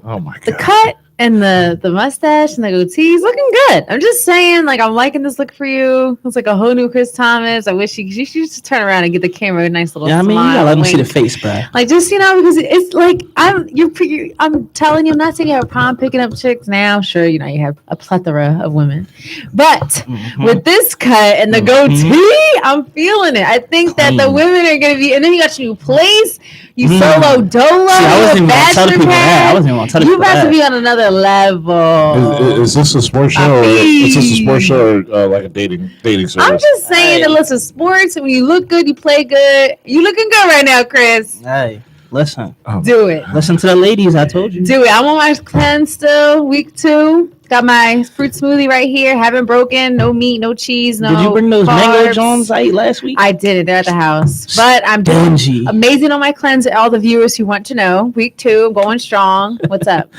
Oh my god. The cut and the mustache and the goatee's looking good. I'm just saying, like, I'm liking this look for you. It's like a whole new Chris Thomas. I wish she should just turn around and get the camera a nice little Yeah, I mean, you smile. gotta let me see the wink. face, bro. Like, just because it's like I'm telling you, I'm not saying you have a problem picking up chicks now. Sure, you have a plethora of women, but with this cut and the goatee, I'm feeling it. I think that the women are gonna be, and then you got your new place, you solo dolo. See, I wasn't even gonna tell the people that. I wasn't even gonna tell the You people about that. to be on another level. Is this a sports show or is this a sports show or like a dating service? I'm just saying that listen, sports, when you look good, you play good. You looking good right now, Chris. Hey, listen. Do it. Listen to the ladies. I told you. Do it. I'm on my cleanse still, week 2. Got my fruit smoothie right here. Haven't broken. No meat, no cheese, no. Did you bring those mango carbs. Jones I ate last week? I did it. They're at the house. But I'm doing Stingy. amazing on my cleanse. All the viewers who want to know. Week 2, I'm going strong. What's up?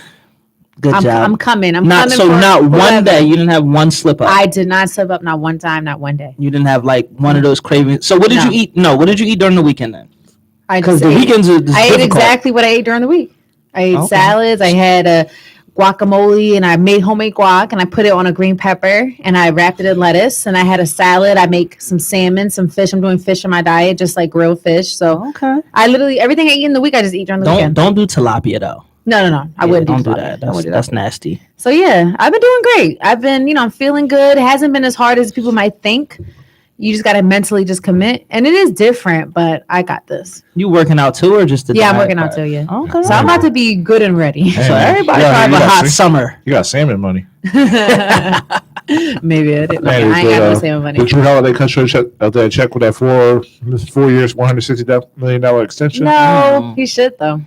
Good job. I'm coming. I'm not coming. so. For Not one whoever. day. You didn't have one slip up. I did not slip up. Not one time. Not one day. You didn't have like one of those cravings. So what did No. you eat? No, what did you eat during the weekend then? Because Because the weekends are I ate difficult. exactly what I ate during the week. I ate Okay. salads. I had a guacamole, and I made homemade guac, and I put it on a green pepper, and I wrapped it in lettuce. And I had a salad. I make some salmon, some fish. I'm doing fish in my diet, just like grilled fish. So Okay. I literally everything I eat in the week, I just eat during the weekend. Don't do tilapia though. No. I wouldn't don't do do that. that. I wouldn't do That's that. nasty. So yeah, I've been doing great. I've been, I'm feeling good. It hasn't been as hard as people might think. You just gotta mentally just commit, and it is different. But I got this. You working out too, or just the Yeah, I'm diet working out part? too. Yeah. Okay. So I'm about to be good and ready. Hey, So man. everybody You got- have you a got hot sa- summer. You got salmon money. Maybe I didn't. Man, I ain't got no did salmon money. Drew Holiday cut your check out there check with that 4 years, $160 million extension? No, he should though.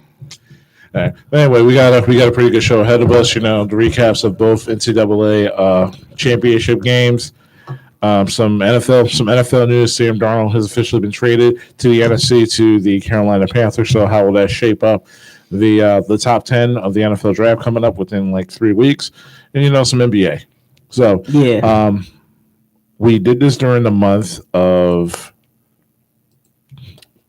All right. Anyway, we got a pretty good show ahead of us. The recaps of both NCAA championship games. Some NFL news. Sam Darnold has officially been traded to the NFC to the Carolina Panthers. So how will that shape up the top 10 of the NFL draft coming up within like 3 weeks? And some NBA. So Yeah. we did this during the month of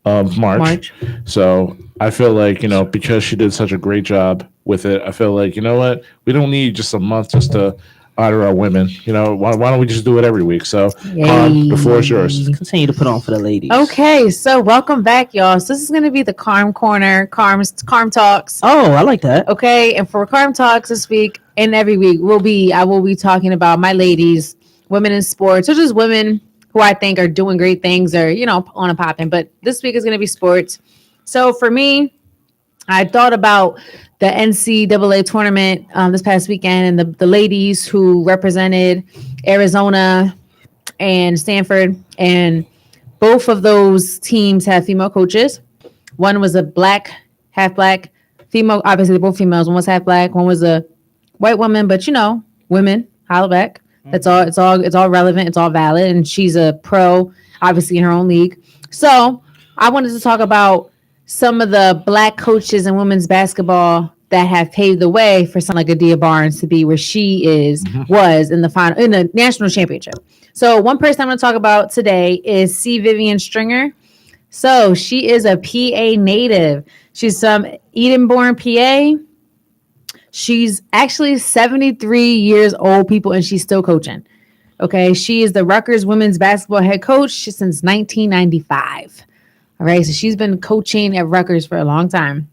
March. So I feel like, because she did such a great job with it, I feel like, what? We don't need just a month just to honor our women. Why don't we just do it every week? So, Carm, the floor is yours. Continue to put on for the ladies. Okay, so welcome back, y'all. So this is going to be the Carm Corner, Carm Talks. Oh, I like that. Okay, and for Carm Talks this week and every week, I will be talking about my ladies, women in sports, or just women who I think are doing great things or, on a popping. But this week is going to be sports. So for me, I thought about the NCAA tournament this past weekend and the ladies who represented Arizona and Stanford. And both of those teams have female coaches. One was a half black female. Obviously, they're both females. One was half black. One was a white woman. But, women, holla back. That's all. It's all relevant. It's all valid. And she's a pro, obviously, in her own league. So I wanted to talk about some of the black coaches in women's basketball that have paved the way for someone like Adia Barnes to be where she was in the national championship. So one person I'm going to talk about today is C. Vivian Stringer. So she is a PA native. She's from Edenborn, PA. She's actually 73 years old, people, and she's still coaching. Okay, she is the Rutgers women's basketball head coach since 1995. All right, so she's been coaching at Rutgers for a long time.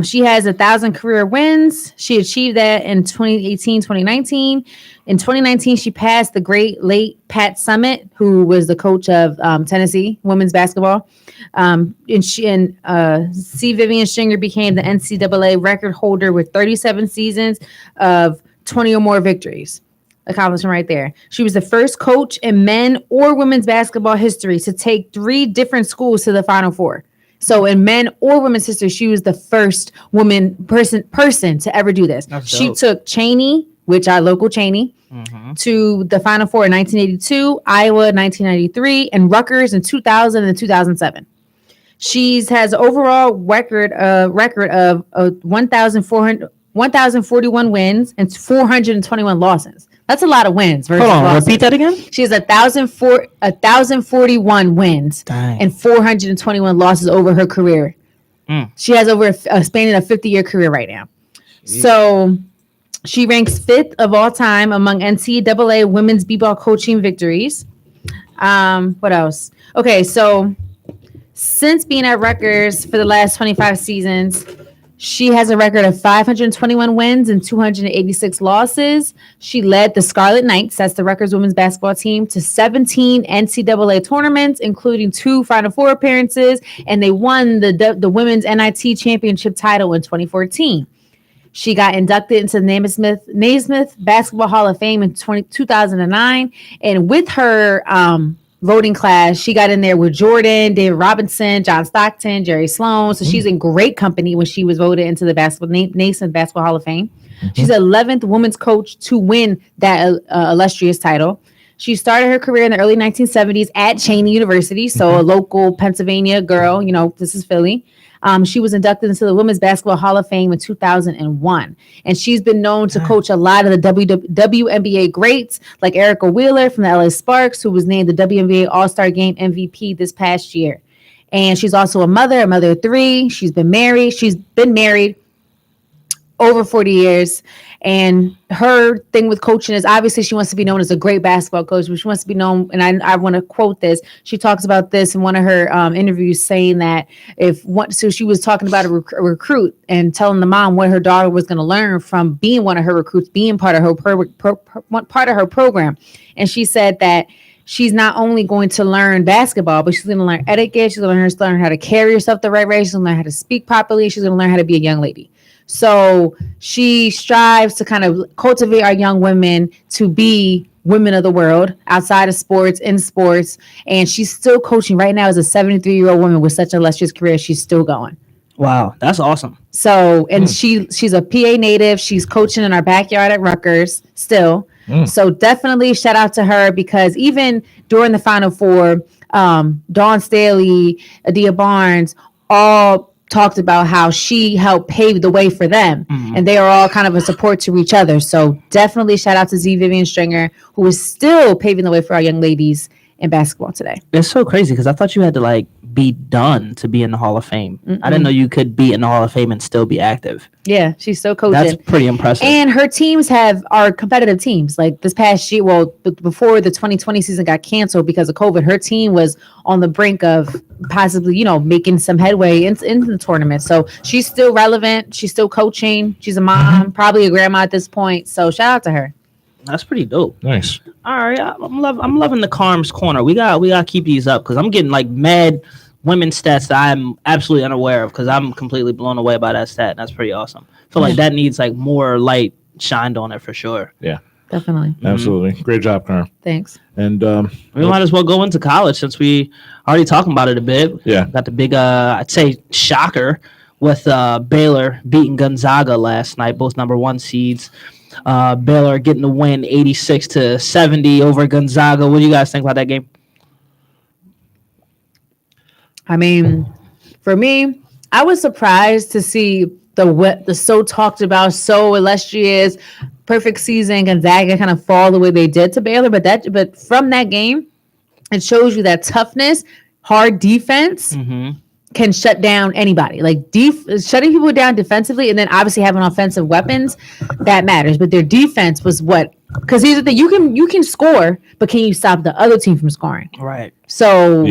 She has 1,000 career wins. She achieved that in 2018, 2019. In 2019, she passed the great late Pat Summitt, who was the coach of Tennessee women's basketball. And C. Vivian Stringer became the NCAA record holder with 37 seasons of 20 or more victories. Accomplishment right there. She was the first coach in men or women's basketball history to take 3 different schools to the Final Four. So in men or women's history, she was the first person to ever do this. She took Cheney, which our local Cheney, to the Final Four in 1982, Iowa 1993, and Rutgers in 2000 and 2007. She has an overall record of 1,041 wins and 421 losses. That's a lot of wins. Hold on, repeat that again. She has 1,041 wins Dang. and 421 losses over her career. She has over a spanning a 50-year career right now. So she ranks 5th of all time among NCAA women's b-ball coaching victories. What else? Okay, so since being at Rutgers for the last 25 seasons, she has a record of 521 wins and 286 losses. She led the Scarlet Knights, that's the Rutgers women's basketball team, to 17 NCAA tournaments, including 2 Final Four appearances, and they won the women's NIT championship title in 2014. She got inducted into the Naismith Basketball Hall of Fame in 2009, and with her voting class, she got in there with Jordan, David Robinson, John Stockton, Jerry Sloan. So she's in great company when she was voted into the Naismith Basketball Hall of Fame. She's the 11th women's coach to win that illustrious title. She started her career in the early 1970s at Cheyney University, so a local Pennsylvania girl. You know, this is Philly. She was inducted into the Women's Basketball Hall of Fame in 2001. And she's been known to coach a lot of the WNBA greats, like Erica Wheeler from the LA Sparks, who was named the WNBA All-Star Game MVP this past year. And she's also a mother of 3. She's been married over 40 years. And her thing with coaching is obviously she wants to be known as a great basketball coach, but she wants to be known. And I want to quote this. She talks about this in one of her interviews, saying that so she was talking about a recruit and telling the mom what her daughter was going to learn from being one of her recruits, being part of her part of her program. And she said that she's not only going to learn basketball, but she's going to learn etiquette. She's going to learn how to carry herself the right way. She's going to learn how to speak properly. She's going to learn how to be a young lady. So she strives to kind of cultivate our young women to be women of the world outside of sports, in sports. And she's still coaching right now as a 73-year-old woman with such an illustrious career. She's still going. Wow, that's awesome. So, and she's a PA native. She's coaching in our backyard at Rutgers still. So definitely shout out to her, because even during the Final Four, Dawn Staley, Adia Barnes, all talked about how she helped pave the way for them, and they are all kind of a support to each other. So definitely shout out to Z Vivian Stringer, who is still paving the way for our young ladies in basketball today. It's so crazy because I thought you had to be done to be in the Hall of Fame. I didn't know you could be in the Hall of Fame and still be active. Yeah, she's still coaching. That's pretty impressive. And her teams are competitive teams. Like this past year, before the 2020 season got canceled because of COVID, her team was on the brink of possibly, making some headway in the tournament. So she's still relevant. She's still coaching. She's a mom, probably a grandma at this point. So shout out to her. That's pretty dope. Nice. All right, I'm loving the Carms Corner. We got to keep these up because I'm getting mad women's stats that I'm absolutely unaware of because I'm completely blown away by that stat. That's pretty awesome. I feel like that needs more light shined on it for sure. Yeah, definitely. Absolutely. Great job, Carm. Thanks. And we might as well go into college since we already talking about it a bit. Yeah, got the big I'd say shocker with Baylor beating Gonzaga last night, both number 1 seeds. Baylor getting the win 86-70 over Gonzaga. What do you guys think about that game? I mean, for me, I was surprised to see the so talked about, so illustrious, perfect season Gonzaga kind of fall the way they did to Baylor. But from that game, it shows you that toughness, hard defense can shut down anybody. Shutting people down defensively, and then obviously having offensive weapons, that matters. But their defense was because here's the thing: you can score, but can you stop the other team from scoring? Right. So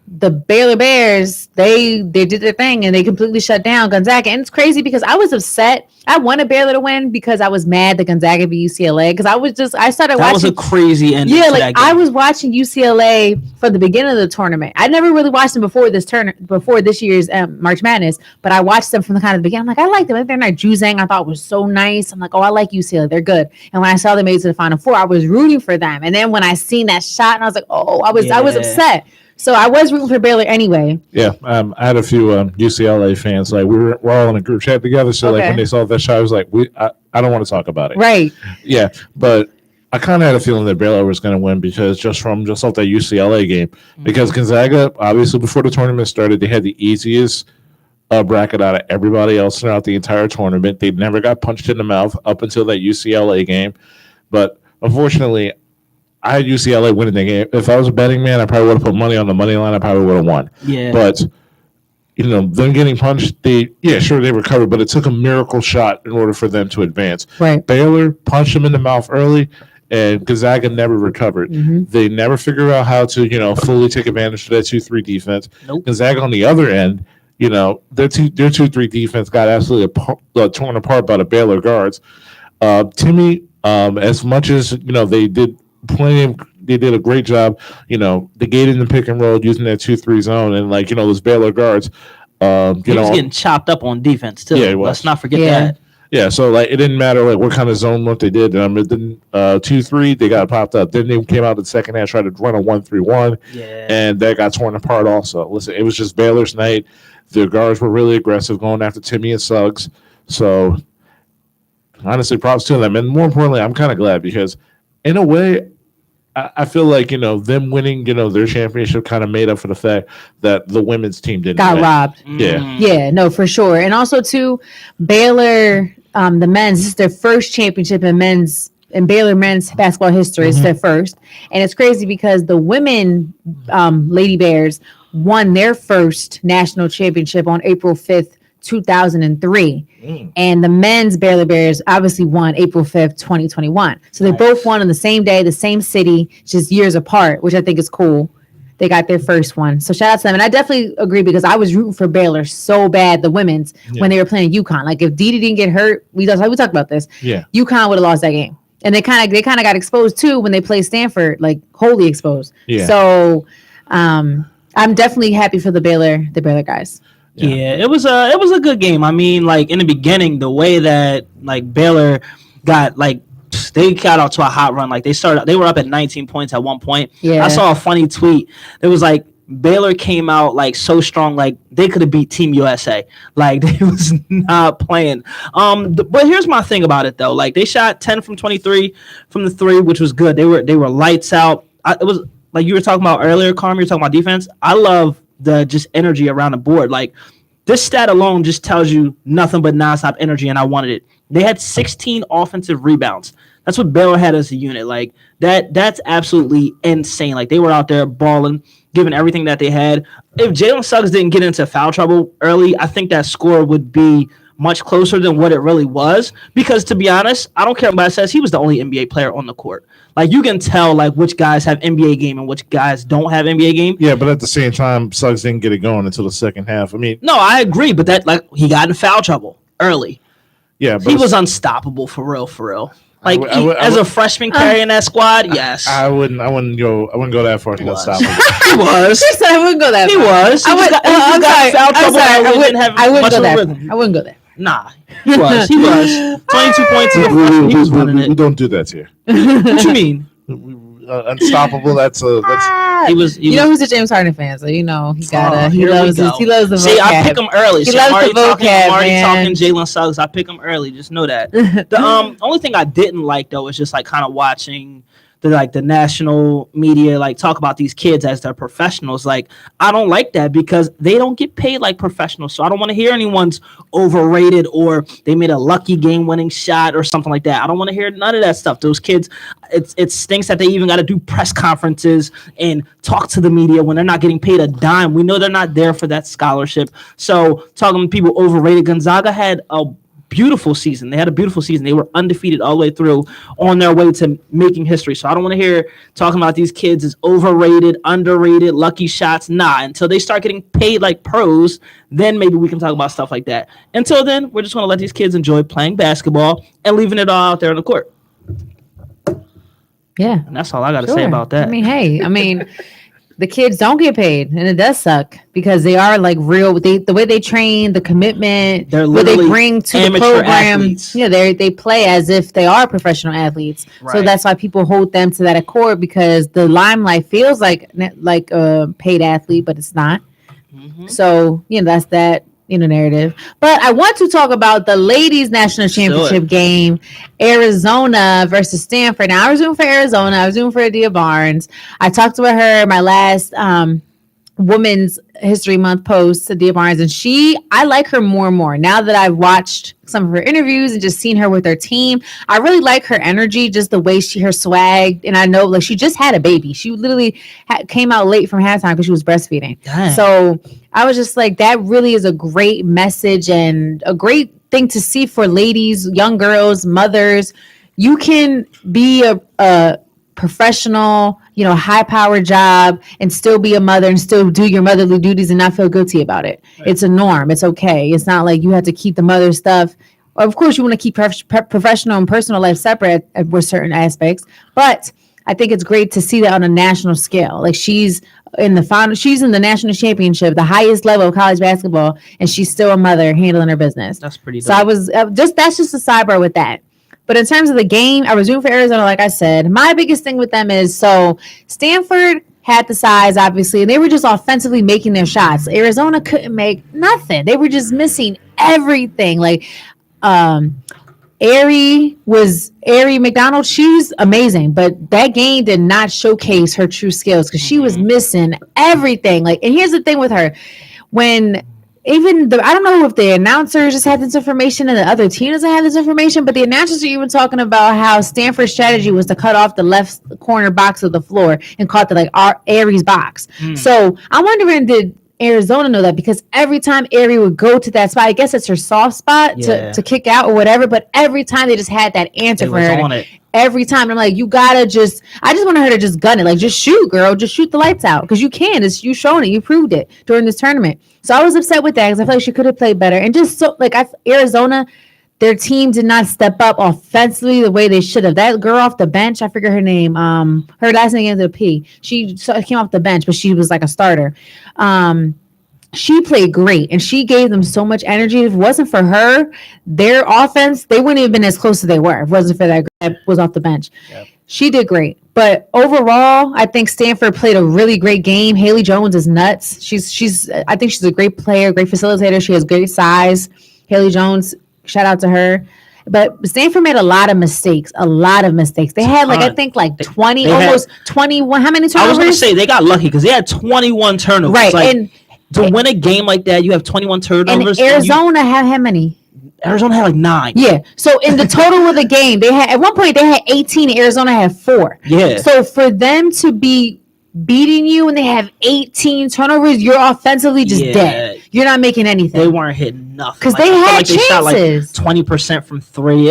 the Baylor Bears, they did their thing and they completely shut down Gonzaga. And it's crazy because I was upset. I wanted Baylor to win because I was mad that Gonzaga beat UCLA because I started watching. That was a crazy ending. Yeah, I was watching UCLA from the beginning of the tournament. I never really watched them before this year's March Madness, but I watched them from the kind of the beginning. I'm like, I like them. They're not Juzang. I thought was so nice. I'm like, oh, I like UCLA. They're good. And when I saw them made it to the Final Four, I was rooting for them. And then when I seen that shot, and I was like, oh, I was upset. So I was rooting for Baylor anyway. Yeah, I had a few UCLA fans. We're all in a group chat together. So when they saw that shot, I was like, I don't want to talk about it. Right. Yeah, but I kind of had a feeling that Baylor was going to win because just off that UCLA game. Because Gonzaga, obviously, before the tournament started, they had the easiest bracket out of everybody else throughout the entire tournament. They never got punched in the mouth up until that UCLA game. But unfortunately, I had UCLA winning the game. If I was a betting man, I probably would have put money on the money line. I probably would have won. Yeah. But them getting punched, they recovered, but it took a miracle shot in order for them to advance. Right. Baylor punched them in the mouth early, and Gonzaga never recovered. Mm-hmm. They never figured out how to, fully take advantage of that 2-3 defense. Nope. Gonzaga on the other end, their 2-3 defense got absolutely torn apart by the Baylor guards. Timmy, as much as they did a great job, negating the pick and roll using that 2-3 zone, and those Baylor guards, he was getting chopped up on defense too. Yeah, let's not forget that. Yeah, so it didn't matter what kind of zone look they did. It didn't 2-3, they got popped up. Then they came out in the second half, tried to run a 1-3-1, and that got torn apart also. Listen, it was just Baylor's night. The guards were really aggressive going after Timmy and Suggs. So honestly, props to them. And more importantly, I'm kind of glad because in a way, I feel like, them winning, their championship kind of made up for the fact that the women's team didn't got robbed. Yeah. Yeah, no, for sure. And also, too, Baylor, the men's, this is their first championship in Baylor men's basketball history. It's their first. And it's crazy because the women, Lady Bears, won their first national championship on April 5th, 2003. And the men's Baylor Bears obviously won April 5th, 2021. So they both won on the same day, the same city, just years apart, which I think is cool. They got their first one. So shout out to them. And I definitely agree because I was rooting for Baylor so bad, the women's, when they were playing UConn. Like if Didi didn't get hurt, we talked about this. Yeah. UConn would have lost that game. And they kind of got exposed too when they played Stanford, like wholly exposed. Yeah. So I'm definitely happy for the Baylor guys. Yeah, it was a good game. I mean, in the beginning, the way that Baylor got they got out to a hot run. They were up at 19 points at one point. Yeah. I saw a funny tweet. It was Baylor came out so strong, they could have beat Team USA. They was not playing. But here's my thing about it though. They shot 10 from 23 from the three, which was good. They were lights out. It was like you were talking about earlier, Carm. You were talking about defense. I love the just energy around the board. This stat alone just tells you nothing but nonstop energy, and I wanted it. They had 16 offensive rebounds. That's what Baylor had as a unit. That's absolutely insane. They were out there balling, giving everything that they had. If Jalen Suggs didn't get into foul trouble early, I think that score would be much closer than what it really was. Because to be honest, I don't care what anybody says, he was the only NBA player on the court. You can tell which guys have NBA game and which guys don't have NBA game. Yeah, but at the same time, Suggs didn't get it going until the second half. I mean, no, I agree, but that he got in foul trouble early. Yeah, but he was unstoppable for real. As a freshman carrying that squad, yes. I wouldn't go that far to unstoppable. He was. She said I wouldn't go that far. He was. I wouldn't go there. Nah, he was. 22 points. We don't do that here. What you mean? Unstoppable. He was. Who's a James Harden fan, so he loves the See, vocab. I pick him early. He loves the vocab, I'm already man. talking Jalen Suggs. I pick him early. Just know that. The only thing I didn't like though is just kind of watching the national media talk about these kids as they're professionals. I don't like that because they don't get paid like professionals. So I don't want to hear anyone's overrated or they made a lucky game-winning shot or something like that. I don't want to hear none of that stuff. Those kids, it stinks that they even got to do press conferences and talk to the media when they're not getting paid a dime. We know they're not there for that scholarship. So talking to people overrated, Gonzaga had a beautiful season. They had a beautiful season. They were undefeated all the way through on their way to making history. So I don't want to hear talking about these kids as overrated, underrated, lucky shots. Nah, until they start getting paid like pros, then maybe we can talk about stuff like that. Until then, we're just going to let these kids enjoy playing basketball and leaving it all out there on the court. Yeah. And that's all I got to say about that. The kids don't get paid, and it does suck because they are real. The way they train, the commitment, what they bring to the program. Athletes. Yeah, they play as if they are professional athletes. Right. So that's why people hold them to that accord because the limelight feels like a paid athlete, but it's not. Mm-hmm. So that's that narrative. But I want to talk about the ladies' national championship game, Arizona versus Stanford. Now I was rooting for Arizona. I was rooting for Adia Barnes. I talked about her in my last Women's History Month post, Adia Barnes, and I like her more and more now that I've watched some of her interviews and just seen her with her team. I really like her energy, just the way her swag, and I know like she just had a baby. She literally came out late from halftime because she was breastfeeding. Dang. So I was just like, that really is a great message and a great thing to see for ladies, young girls, mothers. You can be a professional, high-powered job and still be a mother and still do your motherly duties and not feel guilty about it. Right. It's a norm. It's okay. It's not like you have to keep the mother stuff. Of course, you want to keep professional and personal life separate with certain aspects, but I think it's great to see that on a national scale. Like she's in the final, she's in the national championship, the highest level of college basketball, and she's still a mother handling her business. That's pretty dope. So I was that's just a sidebar with that. But in terms of the game, I was rooting for Arizona, like I said. My biggest thing with them is, so Stanford had the size, obviously, and they were just offensively making their shots. Arizona couldn't make nothing. They were just missing everything. Like, Aari McDonald, she's amazing, but that game did not showcase her true skills because she was missing everything. Like, and here's the thing with her. I don't know if the announcers just had this information and the other team doesn't have this information, but the announcers are even talking about how Stanford's strategy was to cut off the left corner box of the floor and call it Aari's box. So I'm wondering, did Arizona know that? Because every time Aari would go to that spot, I guess it's her soft spot to kick out or whatever, but every time they just had that answer for her. Every time. I'm like, I just wanted her to just gun it. Like, just shoot, girl. Just shoot the lights out. Because you can. You shown it. You proved it during this tournament. So I was upset with that because I feel like she could have played better. And just so, like, Arizona, their team did not step up offensively the way they should have. That girl off the bench, I forget her name. Her last name ends with a P. She came off the bench, but she was like a starter. She played great, and she gave them so much energy. If it wasn't for her, their offense, they wouldn't have been as close as they were. If it wasn't for that girl that was off the bench. Yep. She did great. But overall, I think Stanford played a really great game. Haley Jones is nuts. I think she's a great player, great facilitator. She has great size. Haley Jones, shout out to her. But Stanford made a lot of mistakes. They had I think 20, almost 21. How many turnovers? I was going to say they got lucky because they had 21 turnovers. Right. Like, to win a game like that, you have 21 turnovers. And Arizona had how many? Arizona had 9. Yeah. So in the total of the game, at one point they had 18 and Arizona had 4. Yeah. So for them to be beating you and they have 18 turnovers, you're offensively just dead. You're not making anything. They weren't hitting nothing. Because they had chances. They shot 20% from 3.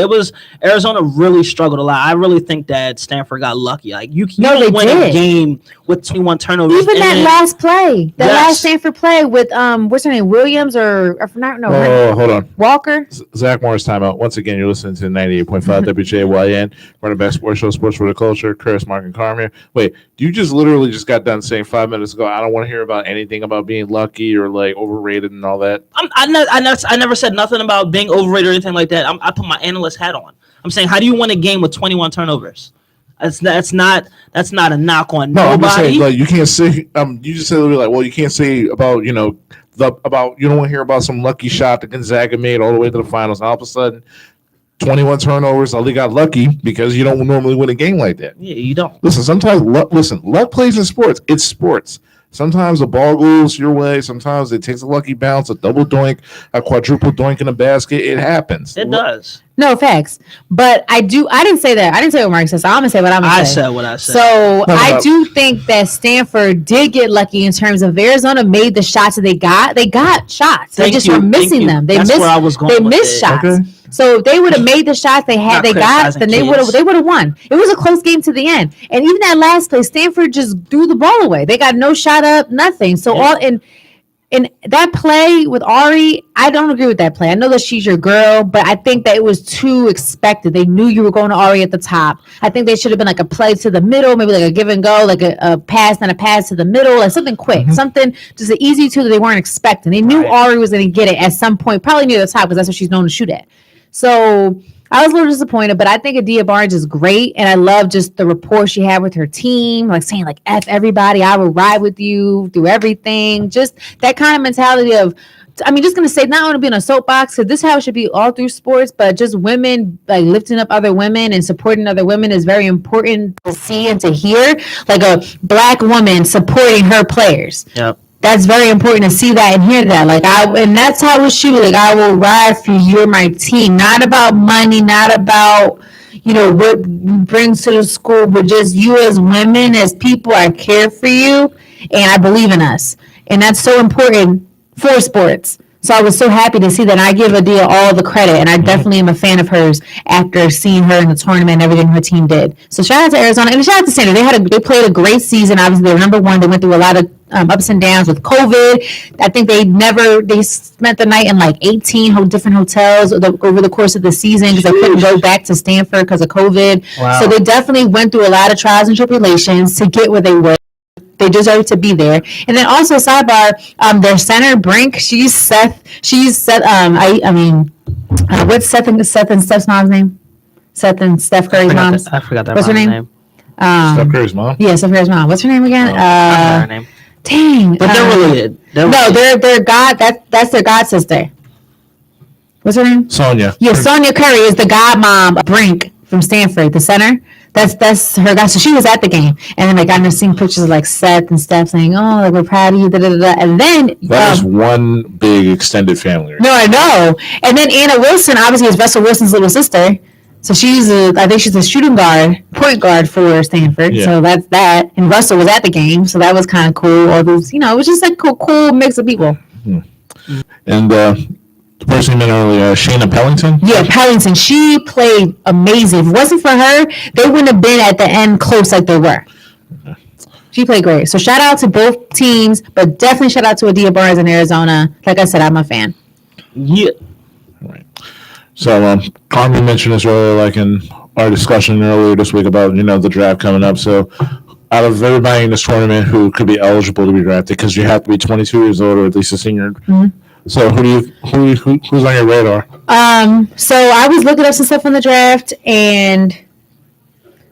Arizona really struggled a lot. I really think that Stanford got lucky. Like you don't win a game with 21 turnovers. Even that last play, last Stanford play with what's her name, Williams or hold on, Walker. Zach Morris timeout. Once again, you're listening to 98.5 WJYN, running back sports show, sports for the culture. Chris, Mark, and Carmen. Wait, you just literally just got done saying 5 minutes ago, I don't want to hear about anything about being lucky or like overrated and all that. I never said nothing about being overrated or anything like that. I put my analyst hat on. I'm saying, how do you win a game with 21 turnovers? That's not a knock on nobody. I'm just saying, like, you can't say you just said like, well, you can't say about you don't want to hear about some lucky shot that Gonzaga made all the way to the finals. And all of a sudden, 21 turnovers. All they got lucky because you don't normally win a game like that. Yeah, you don't. Listen, sometimes luck plays in sports. It's sports. Sometimes the ball goes your way. Sometimes it takes a lucky bounce, a double doink, a quadruple doink in a basket. It happens. It does. No, facts. But I didn't say that. I didn't say what Mark said. So I'm going to say what I'm going to say. I said what I said. So I do think that Stanford did get lucky in terms of Arizona made the shots that they got. They got shots. They just were missing them. That's where I was going. They missed shots. Okay. So if they would have made the shots then they would have won. It was a close game to the end. And even that last play, Stanford just threw the ball away. They got no shot up, nothing. So in that play with Aari, I don't agree with that play. I know that she's your girl, but I think that it was too expected. They knew you were going to Aari at the top. I think they should have been like a play to the middle, maybe like a give and go, like a pass and a pass to the middle, like something quick, something just an easy two that they weren't expecting. They knew Aari was going to get it at some point, probably near the top because that's what she's known to shoot at. So I was a little disappointed, but I think Adia Barnes is great, and I love just the rapport she had with her team, like saying like F everybody, I will ride with you through everything. Just that kind of mentality of, just going to say, not only being a soapbox, because this is how it should be all through sports, but just women, like lifting up other women and supporting other women is very important to see and to hear, like a Black woman supporting her players. Yep. that's very important to see that and hear that. Like and that's how she was like, I will ride for you. You're my team. Not about money, not about, what brings to the school, but just you as women, as people, I care for you and I believe in us. And that's so important for sports. So I was so happy to see that. And I give Adia all the credit, and I definitely am a fan of hers after seeing her in the tournament and everything her team did. So shout out to Arizona and shout out to Santa. They played a great season. Obviously, they were number one. They went through a lot of ups and downs with COVID. I think they spent the night in like 18 different hotels over the course of the season because they couldn't go back to Stanford because of COVID. Wow. So they definitely went through a lot of trials and tribulations to get where they were. They deserve to be there. And then also sidebar, their center Brink, she's Seth. What's Seth and Steph's mom's name? Seth and Steph Curry's mom's. I forgot that. What's her name? Steph Curry's mom. Yeah, Steph Curry's mom. What's her name again? I forgot her name. Dang. But they're related. They're God. That's their god sister. What's her name? Sonia. Yeah, Sonia Curry is the god mom of Brink from Stanford, the center. That's her guy. So she was at the game, and then I got to see pictures of like Seth and Steph saying, "Oh, like we're proud of you." Da, da, da, da. And then that is one big extended family. Right? No, I know. And then Anna Wilson, obviously, is Russell Wilson's little sister. So I think she's a point guard for Stanford. Yeah. So that's that. And Russell was at the game, so that was kind of cool. All those, it was just like a cool mix of people. And the person you mentioned earlier, Shayna Pellington. Yeah, Pellington. She played amazing. If it wasn't for her, they wouldn't have been at the end close like they were. She played great. So shout out to both teams, but definitely shout out to Adia Barnes in Arizona. Like I said, I'm a fan. Yeah. Right. So, Carmen mentioned this earlier, like in our discussion earlier this week about, the draft coming up. So, out of everybody in this tournament who could be eligible to be drafted, because you have to be 22 years old or at least a senior. Mm-hmm. So, who's on your radar? So I was looking up some stuff on the draft, and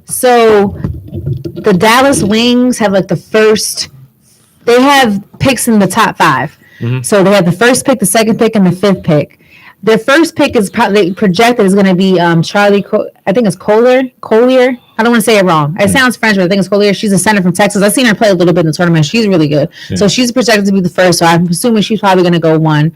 so the Dallas Wings have like they have picks in the top 5. Mm-hmm. So they have the first pick, the second pick, and the 5th pick. Their first pick is probably projected is going to be Charlie. I think it's Collier. I don't want to say it wrong. It sounds French, but I think it's Collier. She's a center from Texas. I've seen her play a little bit in the tournament. She's really good. Yeah. So she's projected to be the first. So I'm assuming she's probably going to go 1.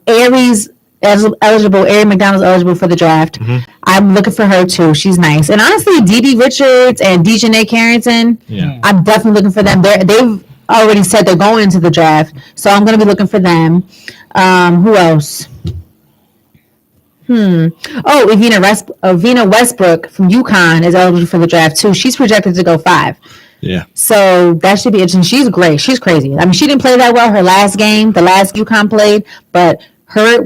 Aries eligible. Aries McDonald's eligible for the draft. Mm-hmm. I'm looking for her too. She's nice. And honestly, Dee Richards and Dejanay Carrington. Yeah. I'm definitely looking for them. They've already said they're going into the draft, so I'm going to be looking for them. Who else? Oh, Evina Westbrook from UConn is eligible for the draft too. She's projected to go 5. Yeah. So that should be interesting. She's great. She's crazy. I mean, she didn't play that well her last game, the last UConn played, but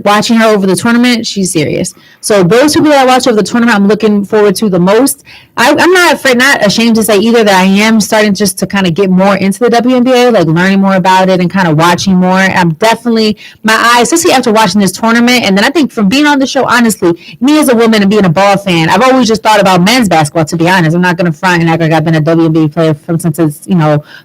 watching her over the tournament, she's serious. So those people that I watch over the tournament, I'm looking forward to the most. I'm not ashamed to say either that I am starting just to kind of get more into the WNBA, like learning more about it and kind of watching more. I'm definitely, my eyes, especially after watching this tournament, and then I think from being on the show, honestly, me as a woman and being a ball fan, I've always just thought about men's basketball, to be honest. I'm not going to front and act like I've been a WNBA player since its,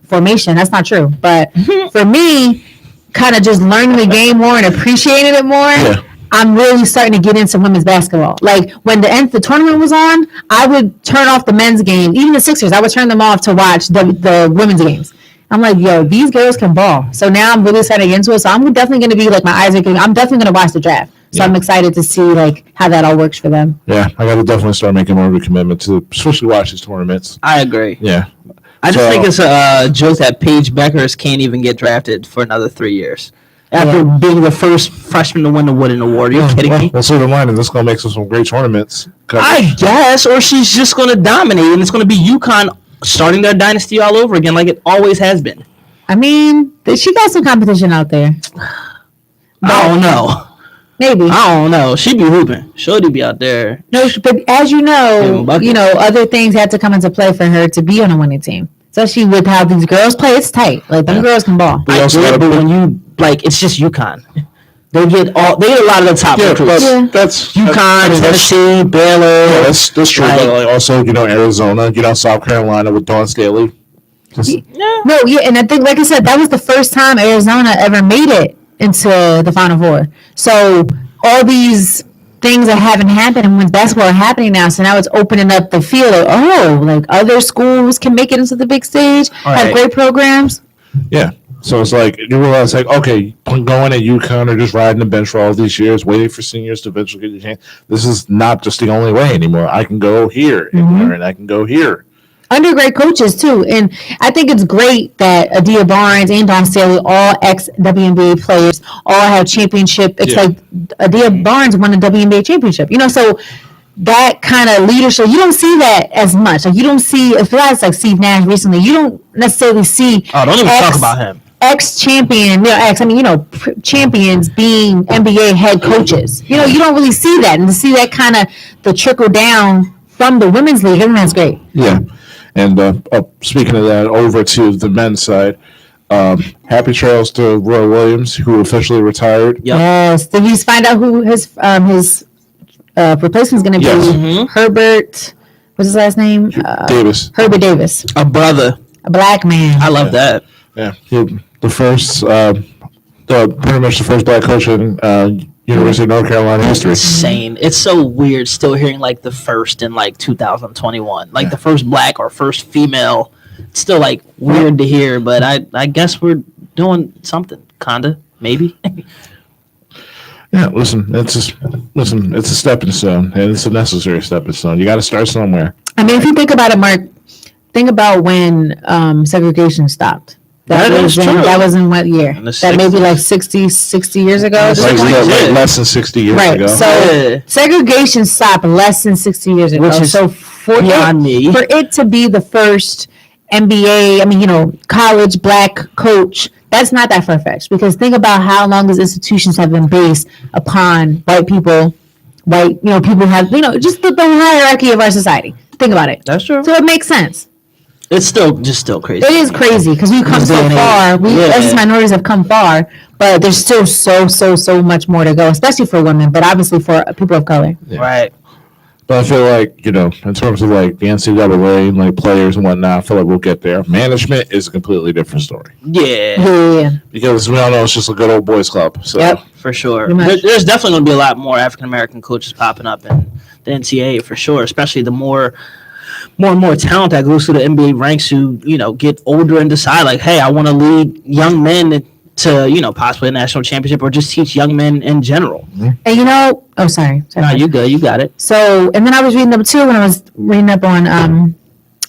formation. That's not true. But for me, kind of just learning the game more and appreciating it more, I'm really starting to get into women's basketball. Like when the tournament was on, I would turn off the men's game, even the Sixers. I would turn them off to watch the women's games. I'm like, yo, these girls can ball. So now I'm really starting to get into it. So I'm definitely going to be like, my eyes are getting, I'm definitely going to watch the draft. So I'm excited to see like how that all works for them. Yeah, I got to definitely start making more of a commitment to especially watch these tournaments. I agree. Yeah. I just think it's a joke that Paige Beckers can't even get drafted for another 3 years. After being the first freshman to win the Wooden Award. Are you kidding me? Well, silver lining, this is going to make some great tournaments. I guess, or she's just going to dominate, and it's going to be UConn starting their dynasty all over again like it always has been. I mean, she got some competition out there. I don't know. Maybe. I don't know. She be hooping. Shorty be out there. No, but as you know, other things had to come into play for her to be on a winning team. Especially with how these girls play, it's tight. Like them girls can ball. But when you it's just UConn. They get a lot of the top recruits. That's UConn, Tennessee, Baylor. Yeah, that's true. But also, Arizona, South Carolina with Dawn Staley. And I think, like I said, that was the first time Arizona ever made it into the Final Four. So all these things that haven't happened in women's basketball are happening now. So now it's opening up the field of, like other schools can make it into the big stage, have great programs. Yeah. So it's like you realize, like, okay, going at UConn or just riding the bench for all these years, waiting for seniors to eventually get your chance. This is not just the only way anymore. I can go here and learn. I can go here. Under great coaches too, and I think it's great that Adia Barnes and Dawn Staley, all ex-WNBA players, all have championship. It's like Adia Barnes won a WNBA championship. So that kind of leadership, you don't see that as much. Like you don't see, if that's like Steve Nash recently, you don't necessarily see. Oh, don't even talk about him. Ex-champion, champions being NBA head coaches. You don't really see that, and to see that kind of the trickle down from the women's league, I think that's great. Yeah, and speaking of that, over to the men's side, happy trails to Roy Williams, who officially retired. Yep. Yes, did you find out who his replacement is going to be? Yes. Herbert, what's his last name? Davis. Herbert Davis, A brother. a black man. I love that. Yeah, the first, pretty much the first black coach in University of North Carolina history. Insane. It's so weird still hearing like the first in like 2021, like the first black or first female. It's still like weird to hear, but I guess we're doing something, kinda, maybe. Yeah, it's a stepping stone, and it's a necessary stepping stone. You got to start somewhere. I mean, if you think about it, Mark, think about when segregation stopped. That was in what year? That maybe like 60 years ago? Like less than 60 years ago. So segregation stopped less than 60 years ago. Which is so for it to be the first NBA, college black coach, that's not that far-fetched. Because think about how long these institutions have been based upon white people, people have, just the hierarchy of our society. Think about it. That's true. So it makes sense. It's still crazy. It is crazy because we've come so far. As minorities have come far, but there's still so much more to go, especially for women, but obviously for people of color. Yeah. Right. But I feel like, in terms of like the NCAA and like players and whatnot, I feel like we'll get there. Management is a completely different story. Yeah. Because we all know it's just a good old boys club. So. Yep. For sure. There's definitely going to be a lot more African American coaches popping up in the NCAA for sure, especially the more and more talent that goes through the NBA ranks who, get older and decide like, hey, I want to lead young men to, possibly a national championship or just teach young men in general. And sorry. No, you good. You got it. So, and then I was reading up too, when I was reading up on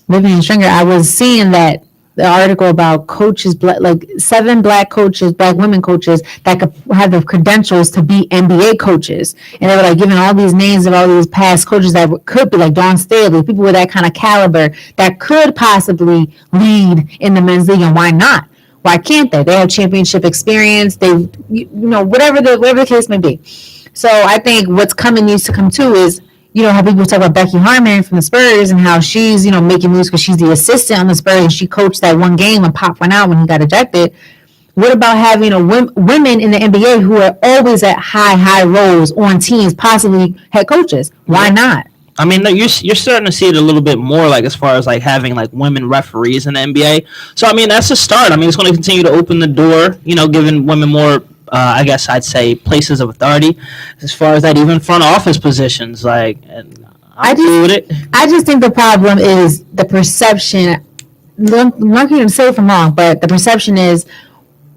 Vivian Stringer, I was seeing that the article about coaches, like 7 black women coaches that could have the credentials to be NBA coaches. And they were like giving all these names of all these past coaches that could be like Dawn Staley, people with that kind of caliber that could possibly lead in the men's league. And why not? Why can't they? They have championship experience. They, whatever the case may be. So I think what's needs to come too is, how people talk about Becky Harmon from the Spurs and how she's, making moves because she's the assistant on the Spurs and she coached that one game and Pop went out when he got ejected. What about having women in the NBA who are always at high roles on teams, possibly head coaches? Why not? I mean, you're starting to see it a little bit more, like as far as like having like women referees in the NBA. So I mean, that's a start. I mean, it's going to continue to open the door, giving women more. I guess I'd say places of authority, as far as that, even front office positions. Like, I just think the problem is the perception. I'm not going to say if I'm wrong, but the perception is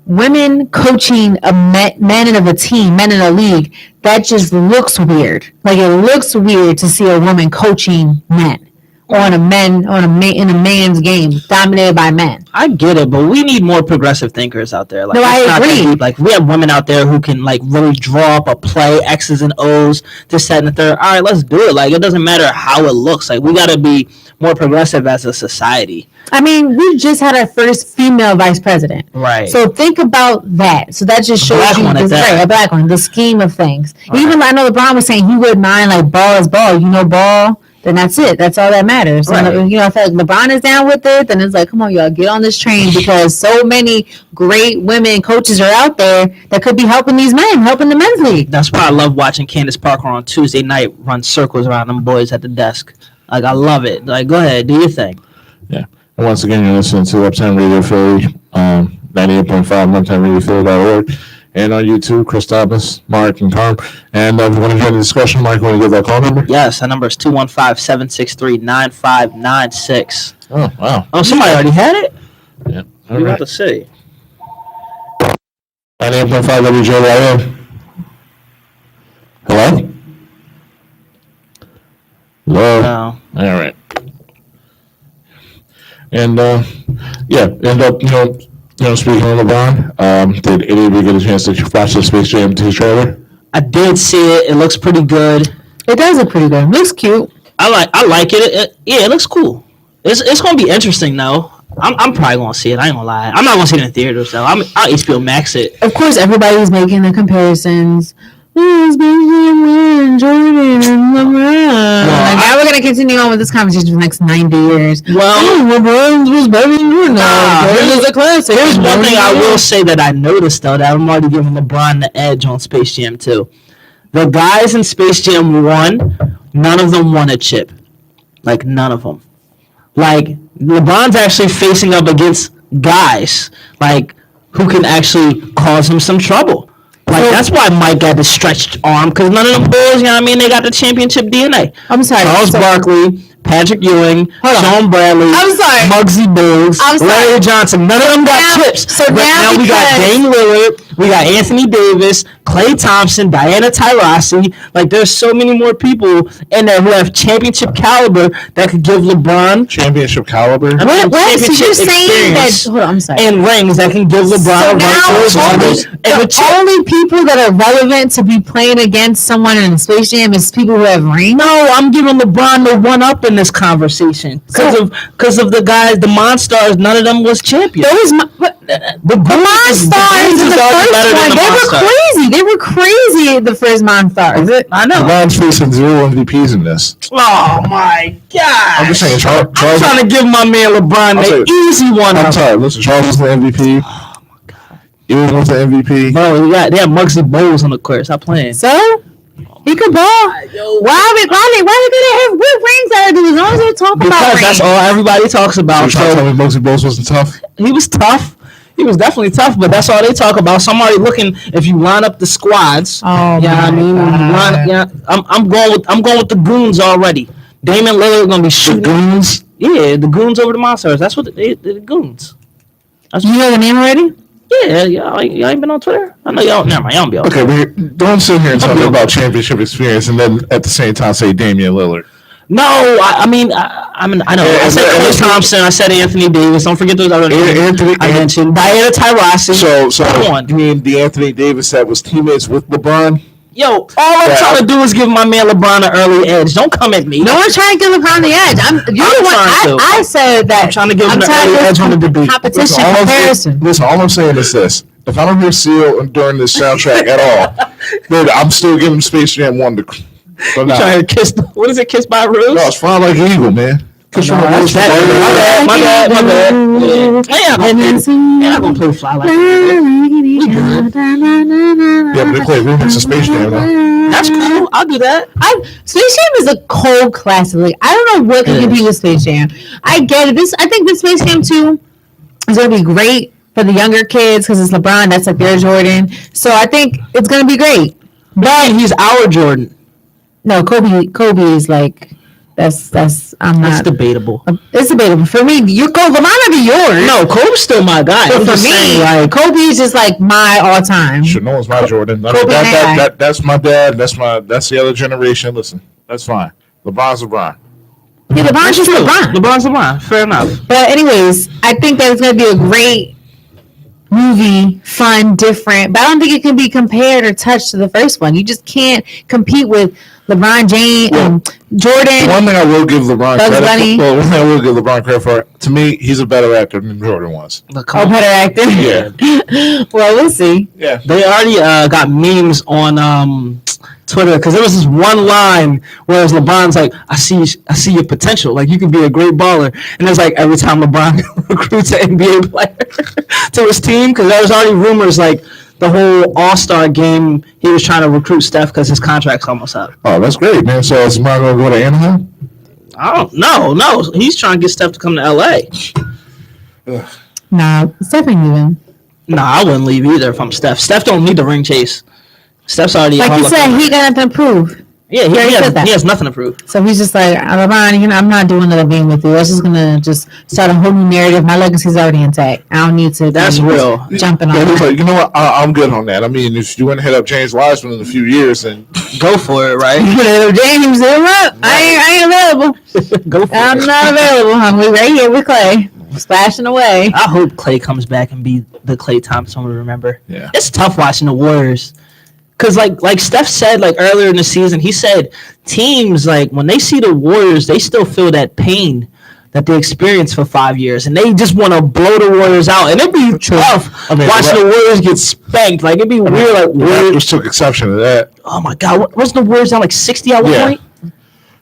women coaching men in a team, men in a league. That just looks weird. Like it looks weird to see a woman coaching men. In a man's game dominated by men. I get it, but we need more progressive thinkers out there. Like, no, I agree. Like we have women out there who can like really draw up a play, X's and O's, this, that, and the third. All right, let's do it. Like it doesn't matter how it looks. Like we got to be more progressive as a society. I mean, we just had our first female vice president. Right. So think about that. So that just shows you a black one, the scheme of things. Right. Even I know LeBron was saying he wouldn't mind like ball is ball. Ball. Then that's it. That's all that matters. Right. And, I feel like LeBron is down with it. Then it's like, come on, y'all, get on this train because so many great women coaches are out there that could be helping these men, helping the men's league. That's why I love watching Candace Parker on Tuesday night run circles around them boys at the desk. Like, I love it. Like, go ahead, do your thing. Yeah. And once again, you're listening to Uptown Radio Philly, 98.5 UptownRadioPhilly.org. And on YouTube, Chris Thomas, Mark, and Carm. And if you want to join the discussion, Mike, want to give that call number? Yes, that number is 215-763-9596. Oh, wow. Oh, somebody already had it? Yeah. All right. Have to see. 98.5 WJYM. Hello? Hello? No. All right. And, speaking of LeBron, did any of you get a chance to watch the Space Jam 2 trailer? I did see it. It looks pretty good. It does look pretty good. It looks cute. I like it. It looks cool. It's gonna be interesting though. I'm probably gonna see it. I ain't gonna lie. I'm not gonna see it in theaters though. I'll HBO Max it. Of course, everybody's making the comparisons. Jordan and LeBron. Now we're gonna continue on with this conversation for the next 90 years. Well, LeBron was better than Jordan. Jordan is a classic. Here's one thing I will say that I noticed though, that I'm already giving LeBron the edge on Space Jam 2. The guys in Space Jam 1, none of them won a chip. Like none of them. Like LeBron's actually facing up against guys like who can actually cause him some trouble. Like that's why Mike got the stretched arm, because none of them boys, you know what I mean, they got the championship DNA. I'm sorry. Charles Barkley, Patrick Ewing, Sean Bradley, I'm sorry. Muggsy Bogues, Larry Johnson. None of them got chips. So now we got Dame Lillard, we got Anthony Davis, Klay Thompson, Diana Taurasi. Like there's so many more people in there who have championship caliber that could give LeBron Championship caliber? What? So you're saying that? Hold on, I'm sorry. and rings that can give LeBron So now the only people that are relevant to be playing against someone in Space Jam is people who have rings. No, I'm giving LeBron the one up in this conversation because of the guys, the Monstars. None of them was champions. The Monstars in the first one, they were crazy. They were crazy. The first Monstars. I know. LeBron's facing 0 MVPs in this. Oh my God! I'm just saying, I'm trying to give my man LeBron the easy one. I'm sorry. Listen, Charles was the MVP. Oh my God! Ewing was the MVP. Bro, they have Muggsy Bogues on the court. Stop playing. So he could ball. Why they gonna have what rings are they? As long as they talk about Because rings. that's all everybody talks about. So you're trying to tell me Muggsy Bogues wasn't tough? He was tough. He was definitely tough, but that's all they talk about. So I'm already looking. If you line up the squads, Oh, yeah, I mean, I'm going with the goons already. Damian Lillard gonna be shooting goons. Yeah, the goons over the Monsters. That's what the goons. You know the name already? Yeah, y'all ain't been on Twitter. I know y'all. Never mind, y'all don't be on. Okay, don't sit here and talk about championship experience and then at the same time say Damian Lillard. No, I know. I said Klay Thompson. I said Anthony Davis. Don't forget those other names. I mentioned Diana Taurasi. So come on. You mean the Anthony Davis that was teammates with LeBron? Yo, all I'm trying to do is give my man LeBron an early edge. Don't come at me. No one's trying to give LeBron the edge. I said that. I'm trying to give him an early edge on the debate. Competition comparison. Listen, all I'm saying is this. If I don't hear Seal during this soundtrack at all, then I'm still giving Space Jam 1 to... You trying to kiss? What is it? Kiss by a Rose? No, it's flying like an eagle, man. Kiss from a rose. My bad. Yeah, I'm not gonna play Fly Like an Eagle. Yeah, but they play remix of Space Jam, though. That's cool. I'll do that. Space Jam is a cold classic. Like, I don't know what can compete with Space Jam. I get it. I think this Space Jam 2 is going to be great for the younger kids because it's LeBron. That's like their Jordan. So I think it's going to be great. But he's our Jordan. No, Kobe is like that's I'm not. It's debatable. It's debatable for me. LeBron might be yours. No, Kobe's still my guy. But for me, like Kobe is just like my all time. Sure, no one's my Jordan. Kobe That's my dad. That's the other generation. Listen, that's fine. LeBron's LeBron. Yeah, LeBron's just LeBron. LeBron's LeBron. Fair enough. But anyways, I think that it's going to be a great movie, fun, different. But I don't think it can be compared or touched to the first one. You just can't compete with LeBron James and Jordan. One thing I will give LeBron Bugs credit Bunny. for. Well, one thing I will give LeBron credit for. To me, he's a better actor than Jordan was. Better actor. Yeah. Well, we'll see. Yeah. They already got memes on Twitter because there was this one line where LeBron's like, I see your potential. Like you could be a great baller. And it's like every time LeBron recruits an NBA player to his team, because there was already rumors like the whole All-Star game, he was trying to recruit Steph because his contract's almost up. Oh, that's great, man. So is LeBron going to go to Anaheim? I don't know. No, he's trying to get Steph to come to LA. Nah, Steph ain't leaving. Nah, I wouldn't leave either if I'm Steph. Steph don't need the ring chase. Steph's already like you said, he got nothing to prove. Yeah, already said that. he has nothing to prove. So he's just like, LeBron, I'm not doing another game with you. That's just gonna just start a whole new narrative. My legacy's already intact. I don't need to. That's real. Jumping on. Yeah, he's that. like, you know what? I'm good on that. I mean, if you want to hit up James Wiseman in a few years, then Go for it, right? James, hit him up. I ain't available. Go for I'm it. not available. I'm right here with Clay, splashing away. I hope Clay comes back and be the Clay Thompson we remember. yeah. It's tough watching the Warriors. Because, like Steph said, like, earlier in the season, he said teams, like, when they see the Warriors, they still feel that pain that they experienced for 5 years. And they just want to blow the Warriors out. And it'd be tough watching the Warriors get spanked. Like, it'd be weird. Like, The Raptors took exception to that. oh, my God. Wasn't the Warriors down, like, 60 at one Yeah. point?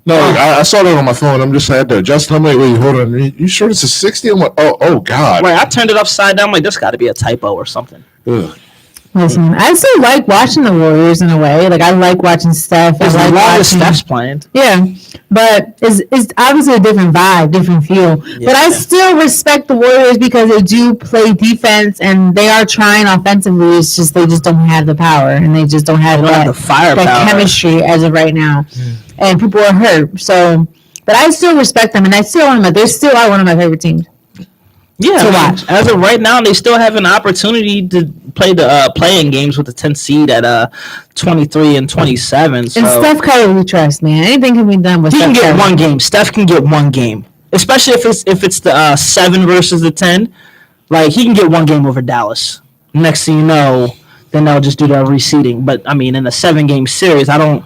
No, I saw that on my phone. I'm just like, Justin, I'm like, wait, hold on. You sure this is 60? I'm like, oh God. Right, I turned it upside down. I'm like, this got to be a typo or something. Ugh. Listen, I still like watching the Warriors in a way. Like I like watching Steph. As I like long as watching, Steph's playing. yeah, but it's obviously a different vibe, different feel. But I still respect the Warriors because they do play defense and they are trying offensively. It's just they just don't have the power and they just don't have They don't that, have the firepower. that chemistry as of right now. And people are hurt. So, but I still respect them and I still want them. They still are one of my favorite teams. Yeah, to I mean, watch. as of right now, they still have an opportunity to play the playing games with the 10th seed at 23 and 27. So And Steph Curry, we trust, man. Anything can be done with he Steph can get Curry. one game. Steph can get one game, especially if it's the 7 versus the 10. Like he can get one game over Dallas. Next thing you know, then they'll just do the reseeding. But I mean, in a 7-game series, I don't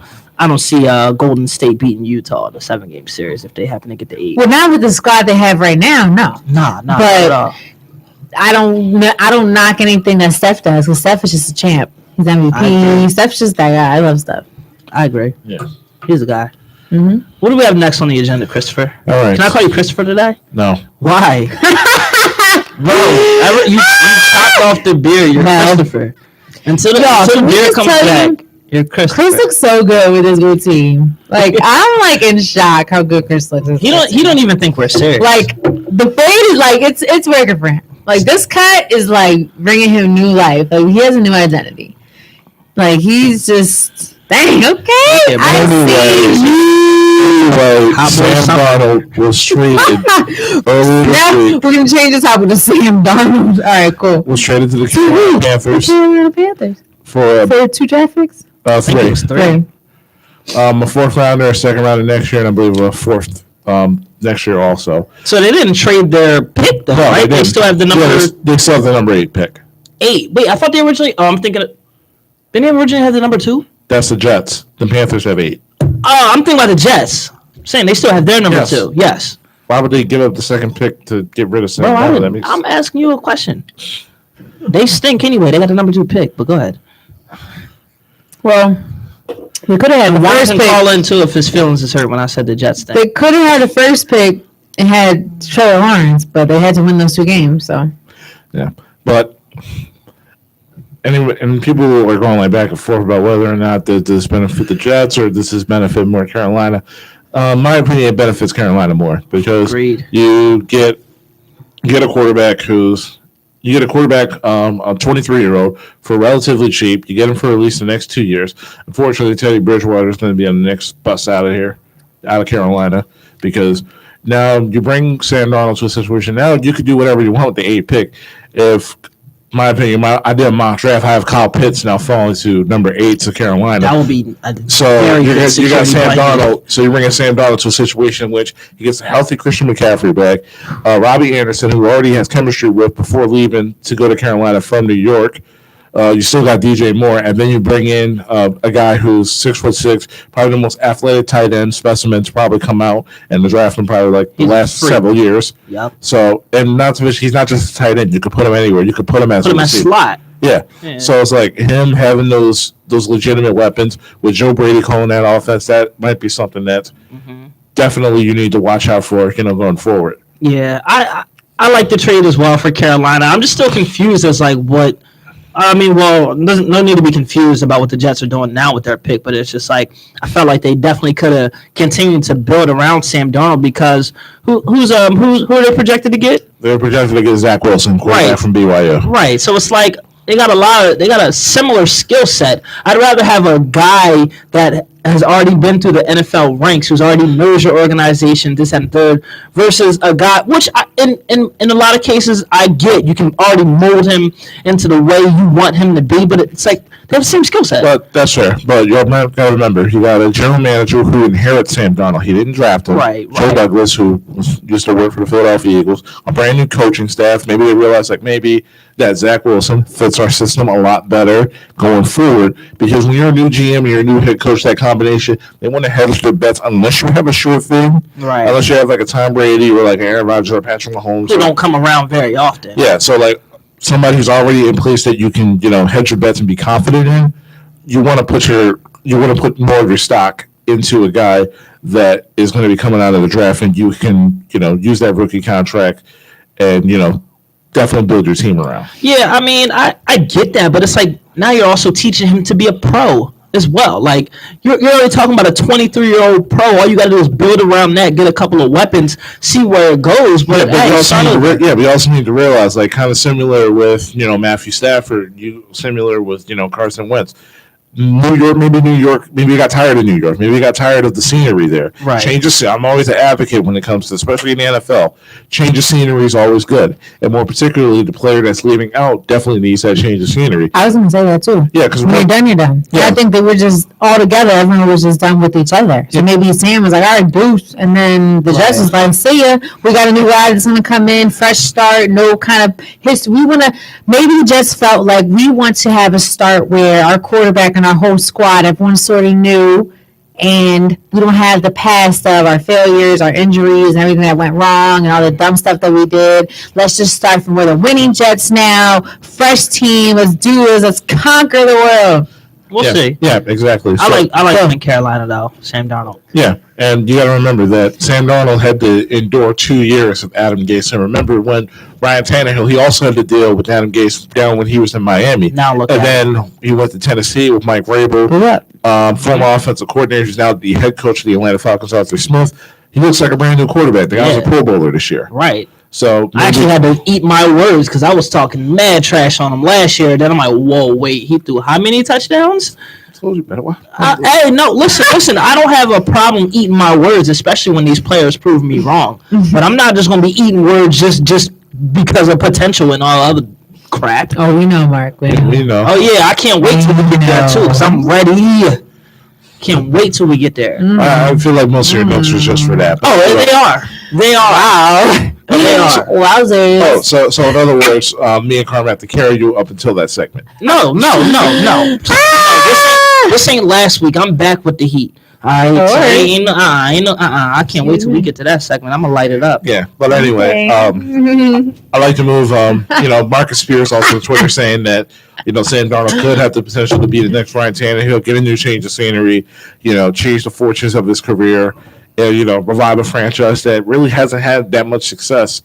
see Golden State beating Utah in a 7-game series if they happen to get the 8. Well, not with the squad they have right now, no. Nah, not But- at all. I don't knock anything that Steph does because Steph is just a champ. He's I agree. MVP. Steph's just that guy. I love Steph. I agree. Yeah. He's a guy. Mm-hmm. What do we have next on the agenda, Christopher? All right. Can I call you Christopher today? No. Why? Bro, you chopped off the beer. You're No. Christopher. Until the Can we beer just comes tell you- back, you're Christopher. Chris looks so good with his routine. Like I'm like in shock how good Chris looks. He don't even think we're serious. Like the fade is like it's working for him. Like this cut is like bringing him new life. Like he has a new identity. Like he's just dang okay. Yeah, but I see you. Anyway, Hot boy Sam summer. Darnold was traded earlier Now this we're week. gonna change the topic to Sam Darnold. All right, cool. Was traded to the Carolina Panthers The Panthers for for 2 draft picks. I think it 3. was 3. Right. A 4th rounder, a 2nd rounder next year, and I believe a 4th next year also. So they didn't trade their pick though, right? They didn't. still have the number Yeah, they still have the number 8 pick. 8. Wait, I thought they originally. Oh, I'm thinking. Didn't they originally have the number 2? That's the Jets. The Panthers have 8. Oh, I'm thinking about the Jets. I'm saying they still have their number Yes. 2. Yes. Why would they give up the 2nd pick to get rid of Sam Bro, Darnold? I'm asking you a question. They stink anyway. They got the number 2 pick, but go ahead. Well, they could have had the Why first doesn't pick. call in too if his feelings is hurt when I said the Jets stink? They could have had the first pick and had Trevor Lawrence, but they had to win those 2 games. So Yeah, but anyway, and people are going like back and forth about whether or not does this benefit the Jets or does this benefit more Carolina. My opinion, it benefits Carolina more because Agreed. you get a quarterback a 23-year-old for relatively cheap. You get him for at least the next 2 years. Unfortunately, Teddy Bridgewater is going to be on the next bus out of Carolina, because now you bring Sam Darnold to a situation. Now you could do whatever you want with the 8 pick. If, my opinion, I did a mock draft. I have Kyle Pitts now falling to number 8 to Carolina. That would be a So very you good got security Sam blanket. Darnold. So you bring in Sam Darnold to a situation in which he gets a healthy Christian McCaffrey back, Robbie Anderson, who already has chemistry with before leaving to go to Carolina from New York. You still got DJ Moore, and then you bring in a guy who's 6'6", probably the most athletic tight end specimen to probably come out in the draft in probably like the He's last free. several years. Yep. So, and not to mention, he's not just a tight end. You could put him anywhere. You could put him as Put a him as receiver. slot. Yeah. Yeah. So it's like him having those legitimate weapons with Joe Brady calling that offense. That might be something that definitely you need to watch out for, going forward. Yeah, I like the trade as well for Carolina. I'm just still confused as like what. I mean, well, no need to be confused about what the Jets are doing now with their pick, but it's just like I felt like they definitely could have continued to build around Sam Darnold because who are they projected to get? They're projected to get Zach Wilson, quarterback Right. from BYU. Right, so it's like they got a similar skill set. I'd rather have a guy that has already been through the NFL ranks, who's already knows your organization, this and third, versus a guy, which in a lot of cases I get. You can already mold him into the way you want him to be, but it's like they have the same skill set. But that's fair. But you gotta remember, you got a general manager who inherits Sam Darnold. He didn't draft him. Right. Joe Douglas, who used to work for the Philadelphia Eagles, a brand new coaching staff. Maybe they realize maybe that Zach Wilson fits our system a lot better going forward. Because when you're a new GM and you're a new head coach, that combination, they want to hedge their bets unless you have a sure thing. Right. Unless you have a Tom Brady or Aaron Rodgers or Patrick Mahomes. Who don't come around very often. Yeah. So somebody who's already in place that you can hedge your bets and be confident in. You want to put more of your stock into a guy that is going to be coming out of the draft, and you can use that rookie contract and definitely build your team around. Yeah, I mean, I get that, but it's like now you're also teaching him to be a pro as well. Like you're already talking about a 23-year-old pro. All you got to do is build around that, get a couple of weapons, see where it goes. But we also need to realize, kind of similar with Matthew Stafford, similar with Carson Wentz. New York, maybe you got tired of New York. Maybe you got tired of the scenery there. Right. I'm always an advocate when it comes to, especially in the NFL, change of scenery is always good. And more particularly, the player that's leaving out definitely needs that change of scenery. I was going to say that too. Yeah, because when you're done, you're done. Yeah. I think they were just all together. Everyone was just done with each other. So maybe Sam was like, all right, deuce. And then the Jets was like, see ya. We got a new guy that's going to come in, fresh start, no kind of history. Maybe the Jets felt like we want to have a start where our quarterback and our whole squad, everyone's sort of new, and we don't have the past of our failures, our injuries, and everything that went wrong, and all the dumb stuff that we did. Let's just start from where the winning Jets now, fresh team. Let's do this. Let's conquer the world. We'll see. Yeah, exactly. I like him in Carolina though, Sam Darnold. Yeah, and you got to remember that Sam Darnold had to endure 2 years of Adam Gase. And remember when Ryan Tannehill, he also had to deal with Adam Gase down when he was in Miami. Now look and at then he went to Tennessee with Mike Vrabel, former offensive coordinator, who's now the head coach of the Atlanta Falcons, Arthur Smith. He looks like a brand new quarterback. The guy was a Pro Bowler this year. Right. So I actually had to eat my words because I was talking mad trash on him last year. Then I'm like, whoa, wait, he threw how many touchdowns? Told you better. Hey, no, listen. I don't have a problem eating my words, especially when these players prove me wrong. But I'm not just going to be eating words just because of potential and all other crap. Oh, we know, Mark. We know. Oh yeah, I can't wait till we get there too, because I'm ready. Can't wait till we get there. I feel like most of your notes was just for that. Oh, they are. Wow. They are. Wowzers. Oh, so in other words, me and Carmen have to carry you up until that segment. No. This ain't last week. I'm back with the heat. I can't wait till we get to that segment. I'm gonna light it up. Yeah, but anyway, I like to move. Marcus Spears also on Twitter saying that Sam Darnold could have the potential to be the next Ryan Tannehill, get a new change of scenery, change the fortunes of his career, and revive a franchise that really hasn't had that much success.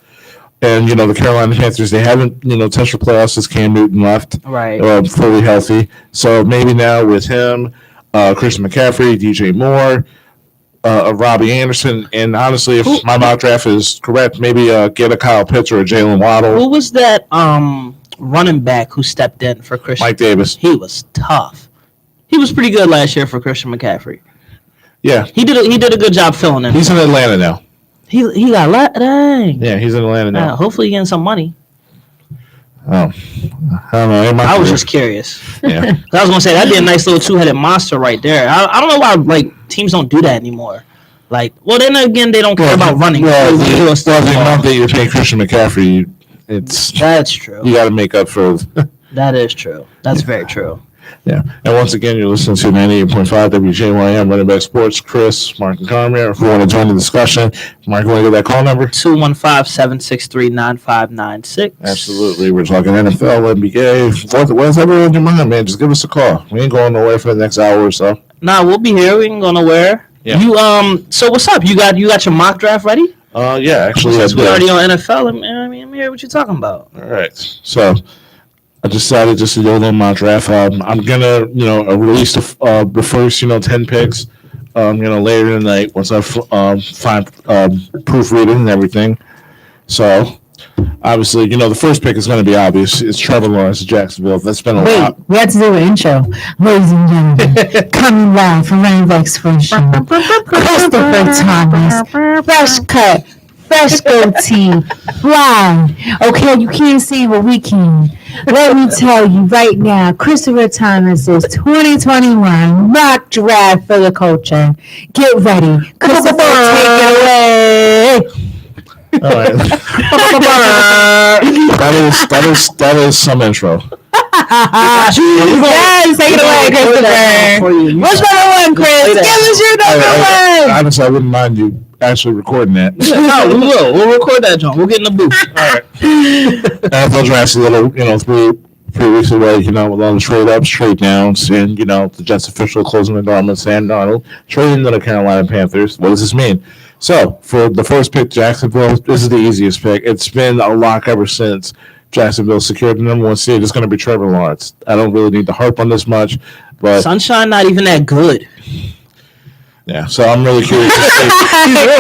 And the Carolina Panthers, they haven't touched the playoffs since Cam Newton left, right? Fully healthy. So maybe now with him, Christian McCaffrey, DJ Moore, Robbie Anderson, and honestly, if my mock draft is correct, maybe get a Kyle Pitts or a Jalen Waddle. Who was that running back who stepped in for Christian? Mike Davis. He was tough. He was pretty good last year for Christian McCaffrey. Yeah, he did a good job filling in. He's in Atlanta now. He got dang. Yeah, he's in Atlanta now. Hopefully, getting some money. Oh, I don't know. I was just curious. Yeah, I was gonna say that'd be a nice little two-headed monster right there. I don't know why teams don't do that anymore. Then again, they don't care about running. Well, the amount that you pay Christian McCaffrey, that's true. You got to make up for. That is true. That's very true. Yeah, and once again, you're listening to 98.5 WJYM Running Back Sports. Chris, Mark, and Carmen. If you want to join the discussion, Mark, want to get that call number? 215-763-9596. Absolutely. We're talking NFL, NBA. What's ever on your mind, man? Just give us a call. We ain't going nowhere for the next hour or so. Nah, we'll be here. We ain't going nowhere. Yeah. So what's up? You got your mock draft ready? Yeah, actually. Since we're already on NFL, I'm here. What you talking about? All right. So I decided just to do a little mock draft. I'm gonna, release the first, 10 picks. Later in the night once I find proofreading and everything. So obviously, the first pick is going to be obvious. It's Trevor Lawrence of Jacksonville. That's been a lot. We have to do an intro. Ladies and gentlemen, coming live from Rainbow Expression, Christopher Thomas, fresh cut, fresh goatee, blonde. Okay, you can't see what we can. Let me tell you right now, Christopher Thomas is 2021 mock draft for the culture. Get ready. Christopher, take it away. All right. that is some intro. Yes, take it away, Christopher. What's number one, Chris? Give us your number one. Honestly, I wouldn't mind you actually recording that. No, we will. We'll record that, John. We'll get in the booth. All right. NFL draft's a little, 3 weeks away, with all the trade ups, trade downs, and, the Jets official closing the door on Sam Darnold, trading to the Carolina Panthers. What does this mean? So, for the first pick, Jacksonville, this is the easiest pick. It's been a lock ever since Jacksonville secured the number 1 seed. It's going to be Trevor Lawrence. I don't really need to harp on this much, but Sunshine not even that good. Yeah, so I'm really curious to see.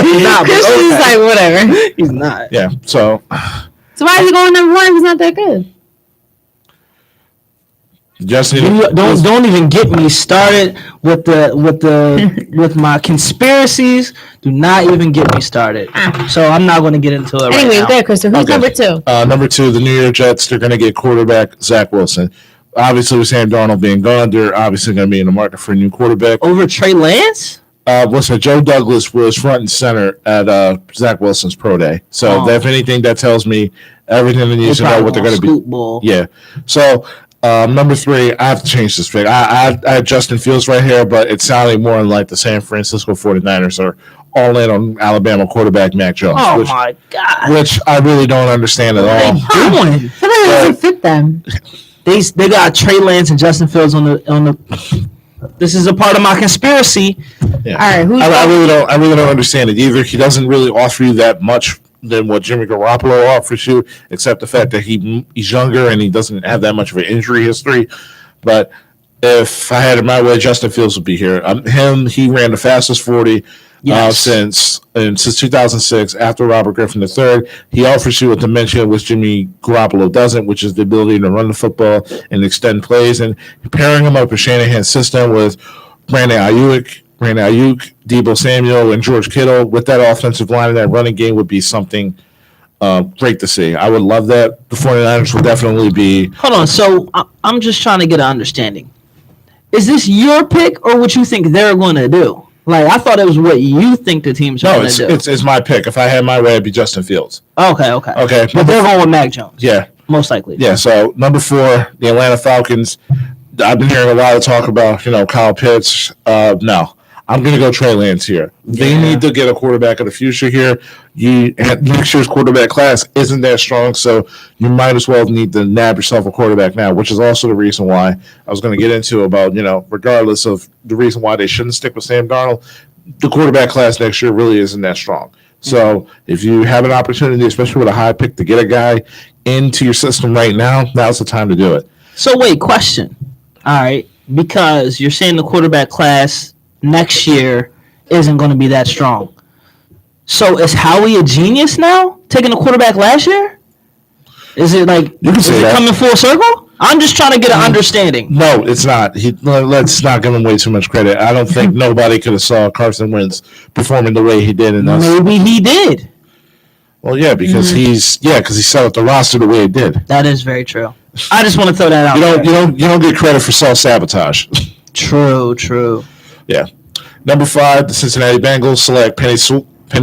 He's not. Christian's like, whatever. He's not. Yeah, so why is he going number 1 if he's not that good? Don't even get me started with with my conspiracies. Do not even get me started. So I'm not going to get into it. Anyway, right there, Krista. Who's number 2? Number 2, the New York Jets. They're going to get quarterback Zach Wilson. Obviously, with Sam Darnold being gone, they're obviously going to be in the market for a new quarterback. Over Trey Lance? Listen, Joe Douglas was front and center at Zach Wilson's pro day. So if anything, that tells me everything they need to know what they're going to be. Ball. Yeah. So number 3, I have to change this pick. I had Justin Fields right here, but it's sounding more like the San Francisco 49ers are all in on Alabama quarterback Mac Jones. Oh, my God. Which I really don't understand at all. What are they doing? That doesn't fit them. They got Trey Lance and Justin Fields on the. This is a part of my conspiracy. Yeah. All right, I really don't understand it either. He doesn't really offer you that much than what Jimmy Garoppolo offers you, except the fact that he's younger and he doesn't have that much of an injury history. But if I had it my way, Justin Fields would be here. He ran the fastest 40 since 2006 after Robert Griffin III. He offers you a dimension which Jimmy Garoppolo doesn't, which is the ability to run the football and extend plays. And pairing him up with Shanahan's system with Brandon Ayuk, Deebo Samuel, and George Kittle with that offensive line and that running game would be something great to see. I would love that. The 49ers will definitely be. Hold on. So I'm just trying to get an understanding. Is this your pick or what you think they're going to do? Like, I thought it was what you think the teams are going to do. No, it's my pick. If I had my way, it'd be Justin Fields. Okay. But they're going with Mac Jones. Yeah. Most likely. Yeah, so number 4, the Atlanta Falcons. I've been hearing a lot of talk about, Kyle Pitts. No, I'm going to go Trey Lance here. They need to get a quarterback of the future here. Next year's quarterback class isn't that strong, so you might as well need to nab yourself a quarterback now, which is also the reason why I was going to get into about, regardless of the reason why they shouldn't stick with Sam Darnold, the quarterback class next year really isn't that strong. So if you have an opportunity, especially with a high pick, to get a guy into your system right now, now's the time to do it. So wait, question. All right, because you're saying the quarterback class next year isn't going to be that strong. So is Howie a genius now, taking a quarterback last year? Is it like, is it coming full circle? I'm just trying to get an understanding. No, it's not. Let's not give him way too much credit. I don't think nobody could have saw Carson Wentz performing the way he did. Maybe he did. Well, yeah, because he set up the roster the way he did. That is very true. I just want to throw that out. You don't get credit for self-sabotage. True. Yeah. Number 5, the Cincinnati Bengals select Penny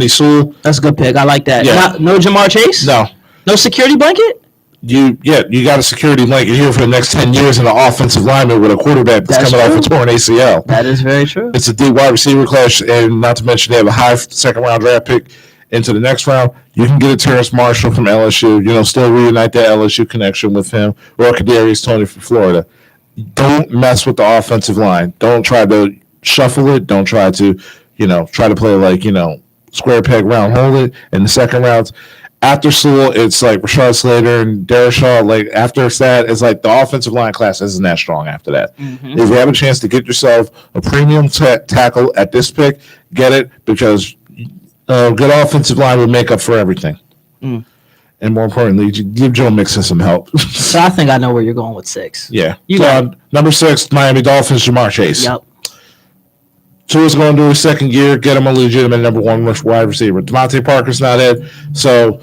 Sewell. That's a good pick. I like that. Yeah. No Jamar Chase? No security blanket? You got a security blanket here for the next 10 years in an offensive lineman with a quarterback that's coming off a torn ACL. That is very true. It's a deep wide receiver class, and not to mention they have a high second-round draft pick into the next round. You can get a Terrace Marshall from LSU, still reunite that LSU connection with him, or Kadarius Toney from Florida. Don't mess with the offensive line. Don't try to shuffle it. Don't try to, try to play like, square peg round hole it in the second rounds. After Sewell, it's like Rashad Slater and Darrisaw. Like, after that, it's like the offensive line class isn't that strong after that. Mm-hmm. If you have a chance to get yourself a premium tackle at this pick, get it, because good offensive line would make up for everything. And and more importantly, give Joe Mixon some help. So I think I know where you're going with 6. Yeah. You So, got number 6, Miami Dolphins, Jamar Chase. Yep. Tua's going to do his second year, get him a legitimate number 1 wide receiver. Devontae Parker's not in, so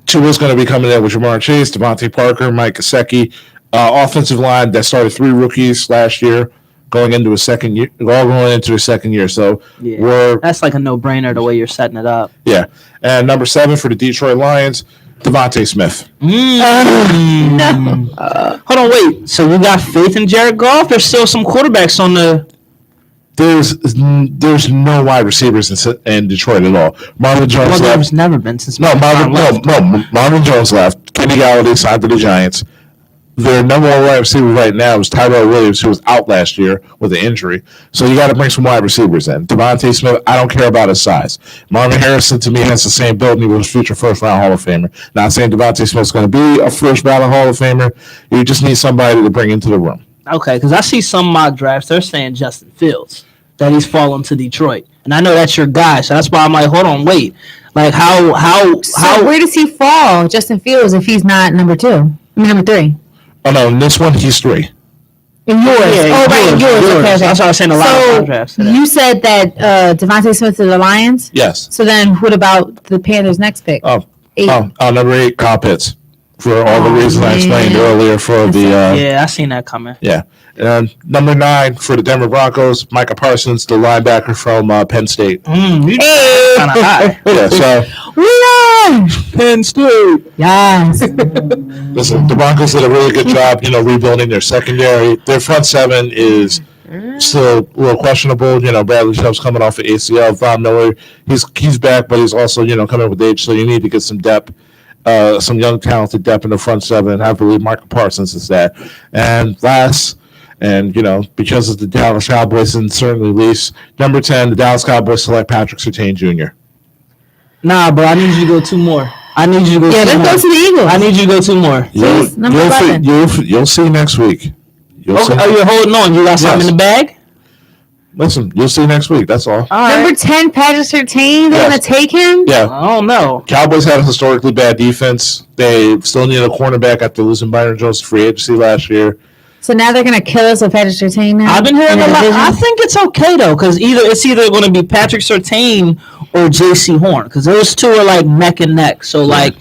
Tua's going to be coming in with Jamar Chase, Devontae Parker, Mike Gesicki. Offensive line that started 3 rookies last year, going into a second year, all going into a second year. So that's like a no-brainer the way you're setting it up. Yeah. And number 7 for the Detroit Lions, Devontae Smith. Hold on, wait. So you got faith in Jared Goff? There's still some quarterbacks on the. There's no wide receivers in Detroit at all. Marvin Jones left. There's never been since. Marvin Jones left. Kenny Galladay signed to the Giants. Their number 1 wide receiver right now is Tyrell Williams, who was out last year with an injury. So you got to bring some wide receivers in. Devontae Smith, I don't care about his size. Marvin Harrison, to me, has the same build, and he was a future first-round Hall of Famer. Not saying Devontae Smith's going to be a first-round Hall of Famer. You just need somebody to bring into the room. Okay, because I see some mock drafts. They're saying Justin Fields, that he's fallen to Detroit. And I know that's your guy, so that's why I'm like, hold on, wait. Like, how where does he fall, Justin Fields, if he's not number 2? I mean, number 3. Oh, no, in this one, he's 3. In yours. Yours. Okay. That's what I was saying, a lot of drafts. You said that Devontae Smith to the Lions? Yes. So then what about the Panthers' next pick? 8. Number 8, Kyle Pitts. For all the reasons I explained earlier for the... yeah, I seen that coming. Yeah. And number 9 for the Denver Broncos, Micah Parsons, the linebacker from Penn State. Kind of high. Yeah, so... Penn State. Yes. Listen, the Broncos did a really good job, rebuilding their secondary. Their front 7 is still a little questionable. Bradley Chubb's coming off of ACL. Von Miller, he's back, but he's also, coming with age, so you need to get some depth. Some young, talented depth in the front 7, and I believe Micah Parsons is that. And last, and because of the Dallas Cowboys, and certainly least, number 10, the Dallas Cowboys select Patrick Surtain Jr. Nah, bro, I need you to go 2 more. Let's go to the Eagles. I need you to go 2 more. You'll see next week. You're holding on. You got something in the bag? Listen, you'll see next week. That's all. Number 10, Patrick Surtain. They're going to take him? Yeah. I don't know. Cowboys had a historically bad defense. They still need a cornerback after losing Byron Jones to free agency last year. So now they're going to kill us with Patrick Surtain now? I've been hearing a lot. I think it's okay, though, because it's either going to be Patrick Surtain or J.C. Horn, because those 2 are like neck and neck. So, at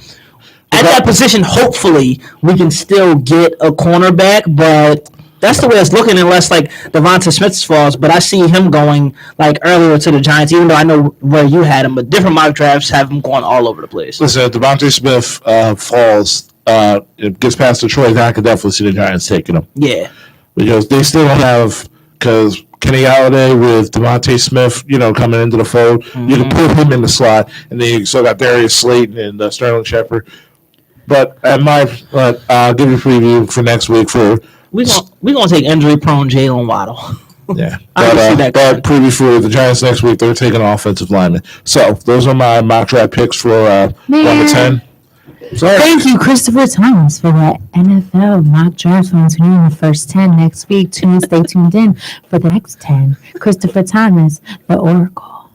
that position, hopefully, we can still get a cornerback, but that's the way it's looking, unless, Devonta Smith falls. But I see him going, earlier to the Giants, even though I know where you had him, but different mock drafts have him going all over the place. Listen, if Devonta Smith falls, it gets past Detroit, I could definitely see the Giants taking him. Yeah. Because they still don't have, because Kenny Galladay with Devontae Smith, coming into the fold, you can put him in the slot, and then you still got Darius Slayton and Sterling Shepard. But I'll give you a preview for next week for... We're gonna take injury-prone Jalen Waddle. Yeah. But preview for the Giants next week, they're taking an offensive lineman. So those are my mock draft picks for 1 to 10. Sorry. Thank you, Christopher Thomas, for that NFL mock draft. When tuning in the first 10 next week, stay tuned in for the next 10. Christopher Thomas, the Oracle.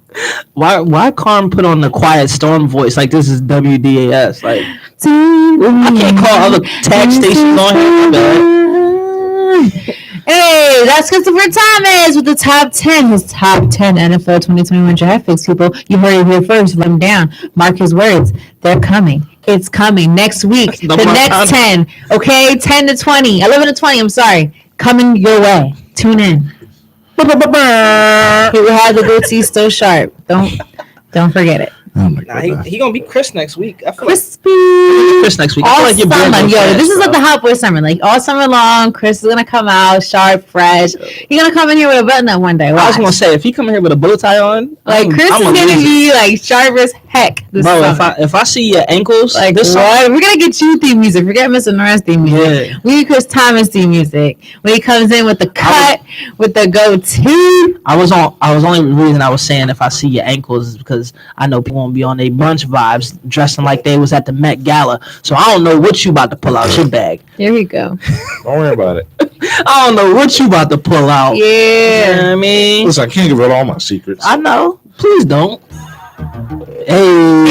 Why Carm put on the quiet storm voice like this is WDAS? I can't call other tag stations on here. Man. Hey, that's Christopher Thomas with the top 10. His top 10 NFL 2021 draft picks, people. You heard it here first. Write them down. Mark his words. They're coming. It's coming next week. The next 10. Okay? 10 to 20. 11 to 20. I'm sorry. Coming your way. Tune in. He will have the goatee still sharp. Don't forget it. Oh my God. He gonna be Chris next week. I feel Crispy. Chris next week. All I feel summer. like This is like the hot boy summer. All summer long, Chris is gonna come out sharp, fresh. He's gonna come in here with a button up one day. I was gonna say, if he come in here with a bow tie on, Chris is gonna be sharp as heck. This summer. if I see your ankles, this what? We're gonna get you theme music. Forget Mr. Norris theme music. Yeah. We need Chris Thomas theme music when he comes in with the cut, with the goatee. Only reason I was saying if I see your ankles is because I know people won't be on their brunch vibes, dressing like they was at the Met Gala. So I don't know what you about to pull out your bag. Here we go. Don't worry about it. I don't know what you about to pull out. Yeah. You know what I mean? Listen, I can't give out all my secrets. I know. Please don't. Hey.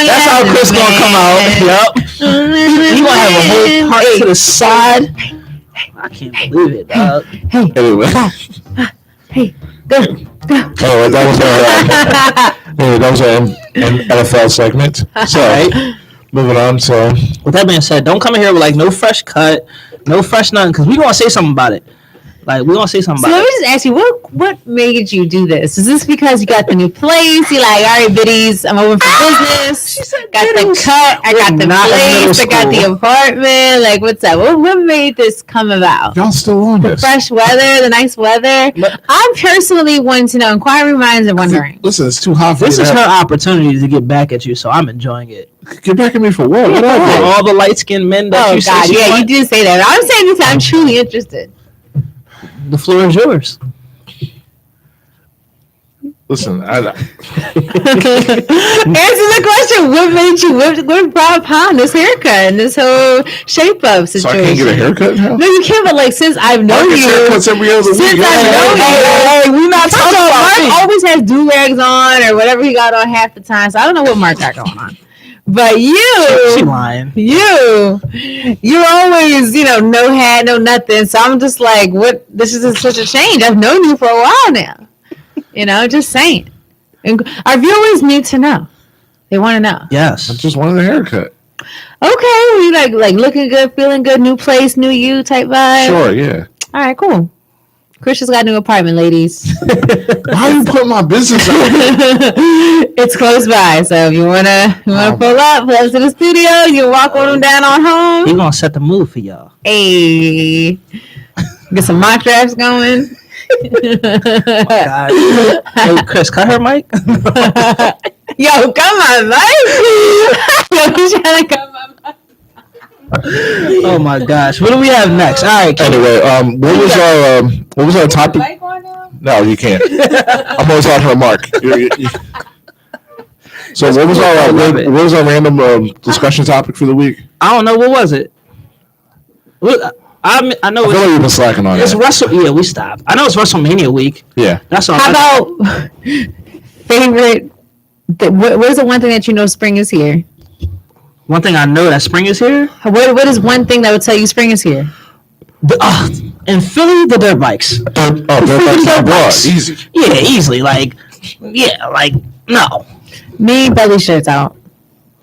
That's That's how Chris gonna come out. Yep. He gonna have a whole part to the side. I can't believe it, dog. Anyway. Go. Oh, that was our NFL segment. So, moving on. So, with that being said, don't come in here with like no fresh cut, no fresh nothing, because we gonna say something about it. Like we gonna say something So about let me it. just ask you, what made you do this? Is this because you got the new place? You like, all right, biddies, I'm open for business. She said Got the cut, I got the not in middle place, I got the school. apartment. Like, what's up? What made this come about? y'all still on this? Fresh weather, the nice weather. I'm personally wanting to know. Inquiring minds are wondering. Listen, it's too hot for This you is to her have- opportunity to get back at you, so I'm enjoying it. Get back at me for what? What For I all the light skinned men that Oh you God, say she yeah, you want, did say that. I'm saying this. I'm truly interested. the floor is yours. Listen, Answer the question. What made you? What brought upon this haircut and this whole shape up situation? so I can't get a haircut now? No, you can't. But like, since I've known Marcus you, haircuts every other week. since I've known you, we not First of all, Mark always has do-rags on or whatever he got on half the time. So I don't know what Mark got going on. But She you, lying. you're always, no hat, no nothing. So I'm just like, what? This is such a change. I've known you for a while now. Just saying. And our viewers need to know. They want to know. I Yes. just wanted a haircut. Okay, we like looking good, feeling good, new place, new you type vibe. Sure, yeah. All right, cool. Chris just got a new apartment, ladies. Why are you putting my business out? It's close by, so if you wanna pull up to the studio, you can walk on them down on home. He gonna set the mood for y'all. Hey, get some mock drafts going. God. Hey, Chris, cut her mic. Yo, come on, Mike. Yo, he's trying to come on. Oh my gosh. What do we have next? All right, Kelly. Anyway, what was our topic? Mike on now? No, you can't. I'm always on her mark. So what was I love it. what was our random discussion topic for the week? I don't know. What was it? I know I feel like you've been slacking on it's that. Yeah, we stopped. I know it's WrestleMania week. Yeah. That's all. How about favorite? What is the one thing that you know spring is here? One thing I know that spring is here. What is one thing that would tell you spring is here? In Philly, the dirt bikes. Dirt bikes are broad. Easy. Yeah, easily. No. Me, belly shirts out.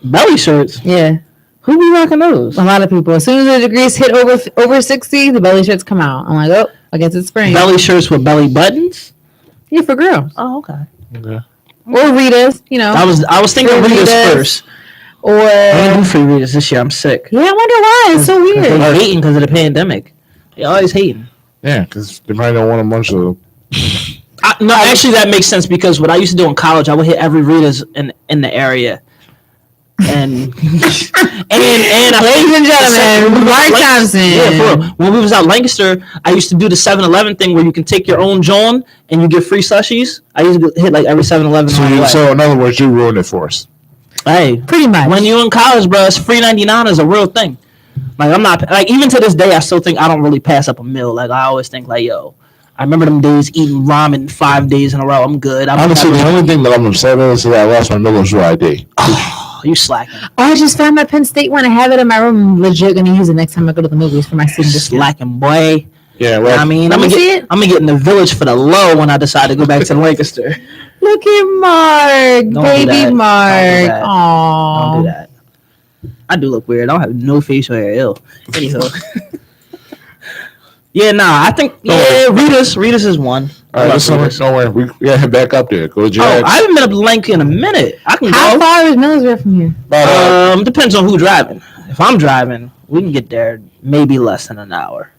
Belly shirts. Yeah. Who be rocking those? A lot of people. As soon as the degrees hit over 60, the belly shirts come out. I'm like, oh, I guess it's spring. Belly shirts with belly buttons. Yeah, for girls. Oh, okay. Okay. Or Rita's, I was thinking Free Rita's Ritas. first. Or I didn't do free Rita's this year. I'm sick. yeah, I wonder why. It's so They weird. hating because of the pandemic. They always hating. Yeah, because they probably don't want a bunch of. No, actually, that makes sense because what I used to do in college, I would hit every Rita's in the area, and Ladies and gentlemen, Mark Thompson. Yeah, for real. When we was out Lancaster, I used to do the 7-Eleven thing where you can take your own John and you get free slushies. I used to hit like every 7-Eleven. So in other words, you ruined it for us. Hey, Pretty much. when you in college, bro, it's free 99 is a real thing. Like I'm not like even to this day, I still think I don't really pass up a meal. Like I always think like, yo, I remember them days eating ramen 5 days in a row. I'm good. Honestly, the only thing that I'm upset about is that I lost my Miller's ID. You slacking. Oh, I just found my Penn State one. I have it in my room. I'm legit gonna use it next time I go to the movies for my student discount. Slacking, boy. Yeah, well, I mean, Let I'm me see gonna it. get in the village for the low when I decide to go back to Lancaster. Look at Mark, Don't do baby that. Mark. Don't Aww. do that. I do look weird. I don't have no facial hair. Ill. Anyhow. Yeah, nah. I think Rita's is one. all right, listen, don't worry. We gotta head back up there. Go to Oh, Jags. I haven't been up to Lancaster in a minute. I can How go. far is Millersville from here? Depends on who driving. If I'm driving, we can get there maybe less than an hour.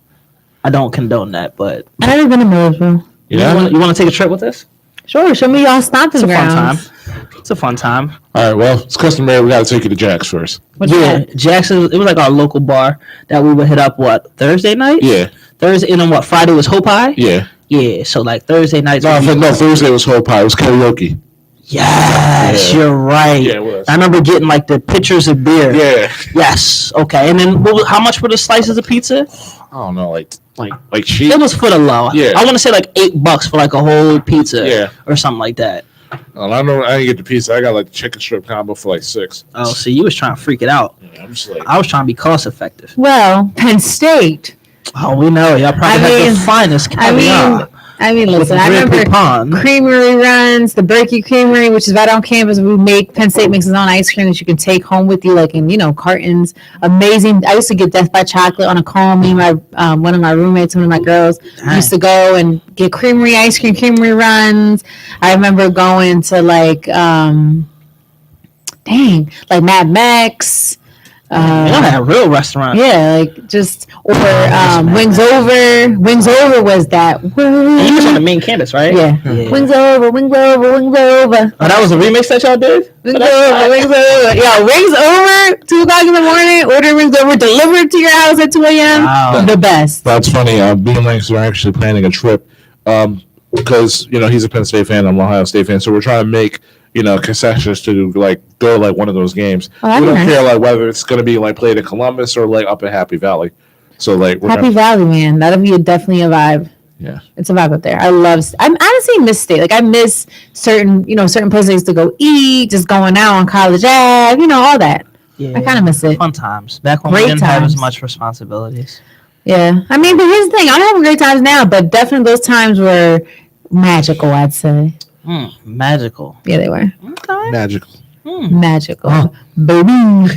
I don't condone that, but I've never been to Millersville. Yeah. you want to take a trip with us? Sure, show me y'all stomping It's a fun time. grounds. It's a fun time. All right. Well, it's customary. We gotta take you to Jags first. What's Yeah, that? Jackson. It was like our local bar that we would hit up. What, Thursday night? Yeah. Thursday, and then what? Friday was Hope High. Yeah. Yeah, so like Thursday nights. No, Thursday was Hope High. It was karaoke. Yes, Yeah. you're right. Yeah, it was. I remember getting like the pitchers of beer. Yeah. Yes. Okay. And then how much were the slices of pizza? I don't know, like cheap. It was for the low. Yeah. I want to say like $8 for like a whole pizza. Yeah. Or something like that. I know I didn't get the pizza. I got like the chicken strip combo for like $6. Oh, so you was trying to freak it out. Yeah, I'm just like, I was trying to be cost effective. Well, Penn State. Oh, we know. Y'all probably had the finest caviar. Listen, I remember creamery runs, the Berkey Creamery, which is right on campus. Penn State makes its own ice cream that you can take home with you, like in, cartons. Amazing. I used to get Death by Chocolate on a cone. Me and my, one of my roommates, one of my girls, used to go and get creamery ice cream, creamery runs. I remember going to like Mad Max. They don't have real restaurants. Yeah, like just Wings Over. Wings Over was that. And you was on the main campus, right? Yeah. Wings Over, Wings Over, Wings Over. Oh, that was a remix that y'all did? Wings Over, Wings Over. Yo, Wings Over, 2 o'clock in the morning, order Wings Over, delivered to your house at 2 a.m. Wow. The best. that's funny. Me and Lance are actually planning a trip because he's a Penn State fan, I'm an Ohio State fan, so we're trying to make concessions to like go like one of those games. Oh, we don't nice. care like whether it's going to be like played in Columbus or like up at Happy Valley. So like Happy Valley, man. That'll be definitely a vibe. Yeah, it's a vibe up there. I honestly miss State. Like I miss certain places to go eat, just going out on College Ave, all that. Yeah. I kind of miss it. Fun times. Back when we Great didn't have as times. much responsibilities. Yeah. I mean, but here's the thing. I'm having great times now, but definitely those times were magical, I'd say. Magical. Yeah, they were. Okay. magical. Magical. Baby.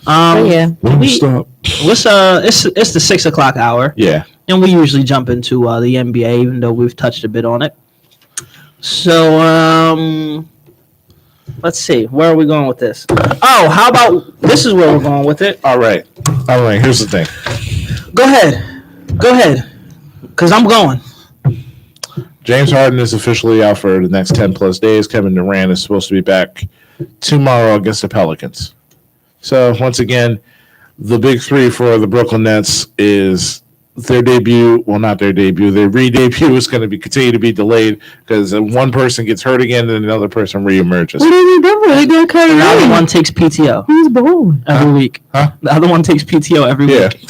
Yeah. Stop. It's the 6 o'clock hour. Yeah. And we usually jump into the NBA, even though we've touched a bit on it. So, let's see. Where are we going with this? Oh, how about this is where we're going with it. All right. Here's the thing. Go ahead. Because I'm going. James Harden is officially out for the next 10 plus days. Kevin Durant is supposed to be back tomorrow against the Pelicans. So once again, the big three for the Brooklyn Nets is their debut. Well, not their debut. Their re-debut is going to continue to be delayed because one person gets hurt again and another person reemerges. What did they do? They did Kyrie. The other one takes PTO Who's born? every week. Huh? The other one takes PTO every Yeah. week.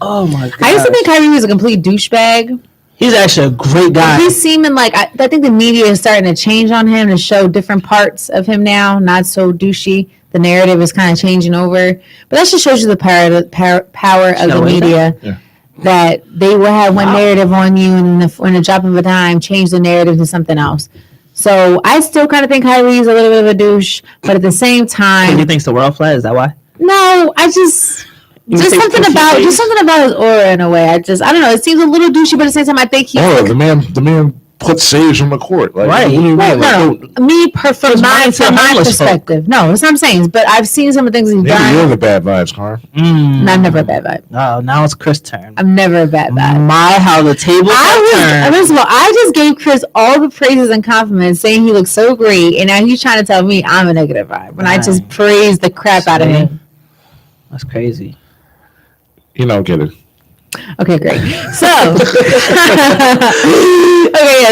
Oh my god! I used to think Kyrie was a complete douchebag. He's actually a great guy. He's seeming like I think the media is starting to change on him to show different parts of him now, not so douchey. The narrative is kind of changing over, but that just shows you the power of the media. Yeah. That they will have one narrative on you, and in a drop of a dime, change the narrative to something else. So I still kind of think Kyrie's a little bit of a douche, but at the same He time, thinks the world flat. Is that why? no, just think something pussy about face? his aura in a way. I don't know. It seems a little douchey, but at the same time, I think he's Oh, the man put Sage on the court. Like, Right. what do you mean? Right, Like, no, from my homeless folk. perspective. No, that's what I'm saying. But I've seen some of the things he's maybe you're done. the bad vibes, Carl. And I'm never a bad vibe. Oh, now it's Chris' turn. I'm never a bad vibe. My, how the tables have turned. First of all, I just gave Chris all the praises and compliments, saying he looks so great, and now he's trying to tell me I'm a negative vibe when I just praised the crap out of him. That's crazy. You don't get it. Okay, great. So,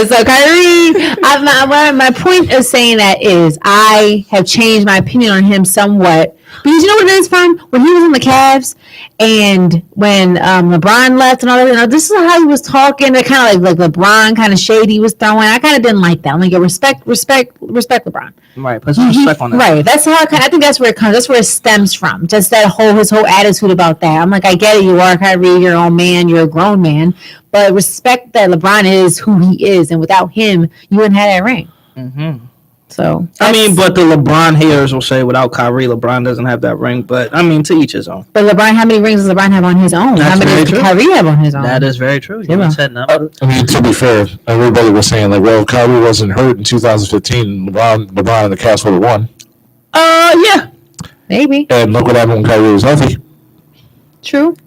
so Kyrie, my point of saying that is I have changed my opinion on him somewhat. Because you know what it is from? When he was in the Cavs and when LeBron left and all that, this is how he was talking. It kind of like LeBron kind of shade he was throwing. I kind of didn't like that. I'm like, respect LeBron. Right, put some respect on that. Right. That's how I think that's where it comes. That's where it stems from. Just his whole attitude about that. I'm like, I get it. You are Kyrie. You're your own man. You're a grown man. But respect that LeBron is who he is, and without him, you wouldn't have that ring. Mm-hmm. So I mean, but the LeBron haters will say without Kyrie, LeBron doesn't have that ring. But I mean, to each his own. But LeBron, how many rings does LeBron have on his own? That's How many very does true. Kyrie have on his own? That is very true. You Yeah. said number. I mean, to be fair, everybody was saying like, well, Kyrie wasn't hurt in 2015. LeBron and the Cavs would have won. Yeah. Maybe. And look what happened when Kyrie was healthy. True.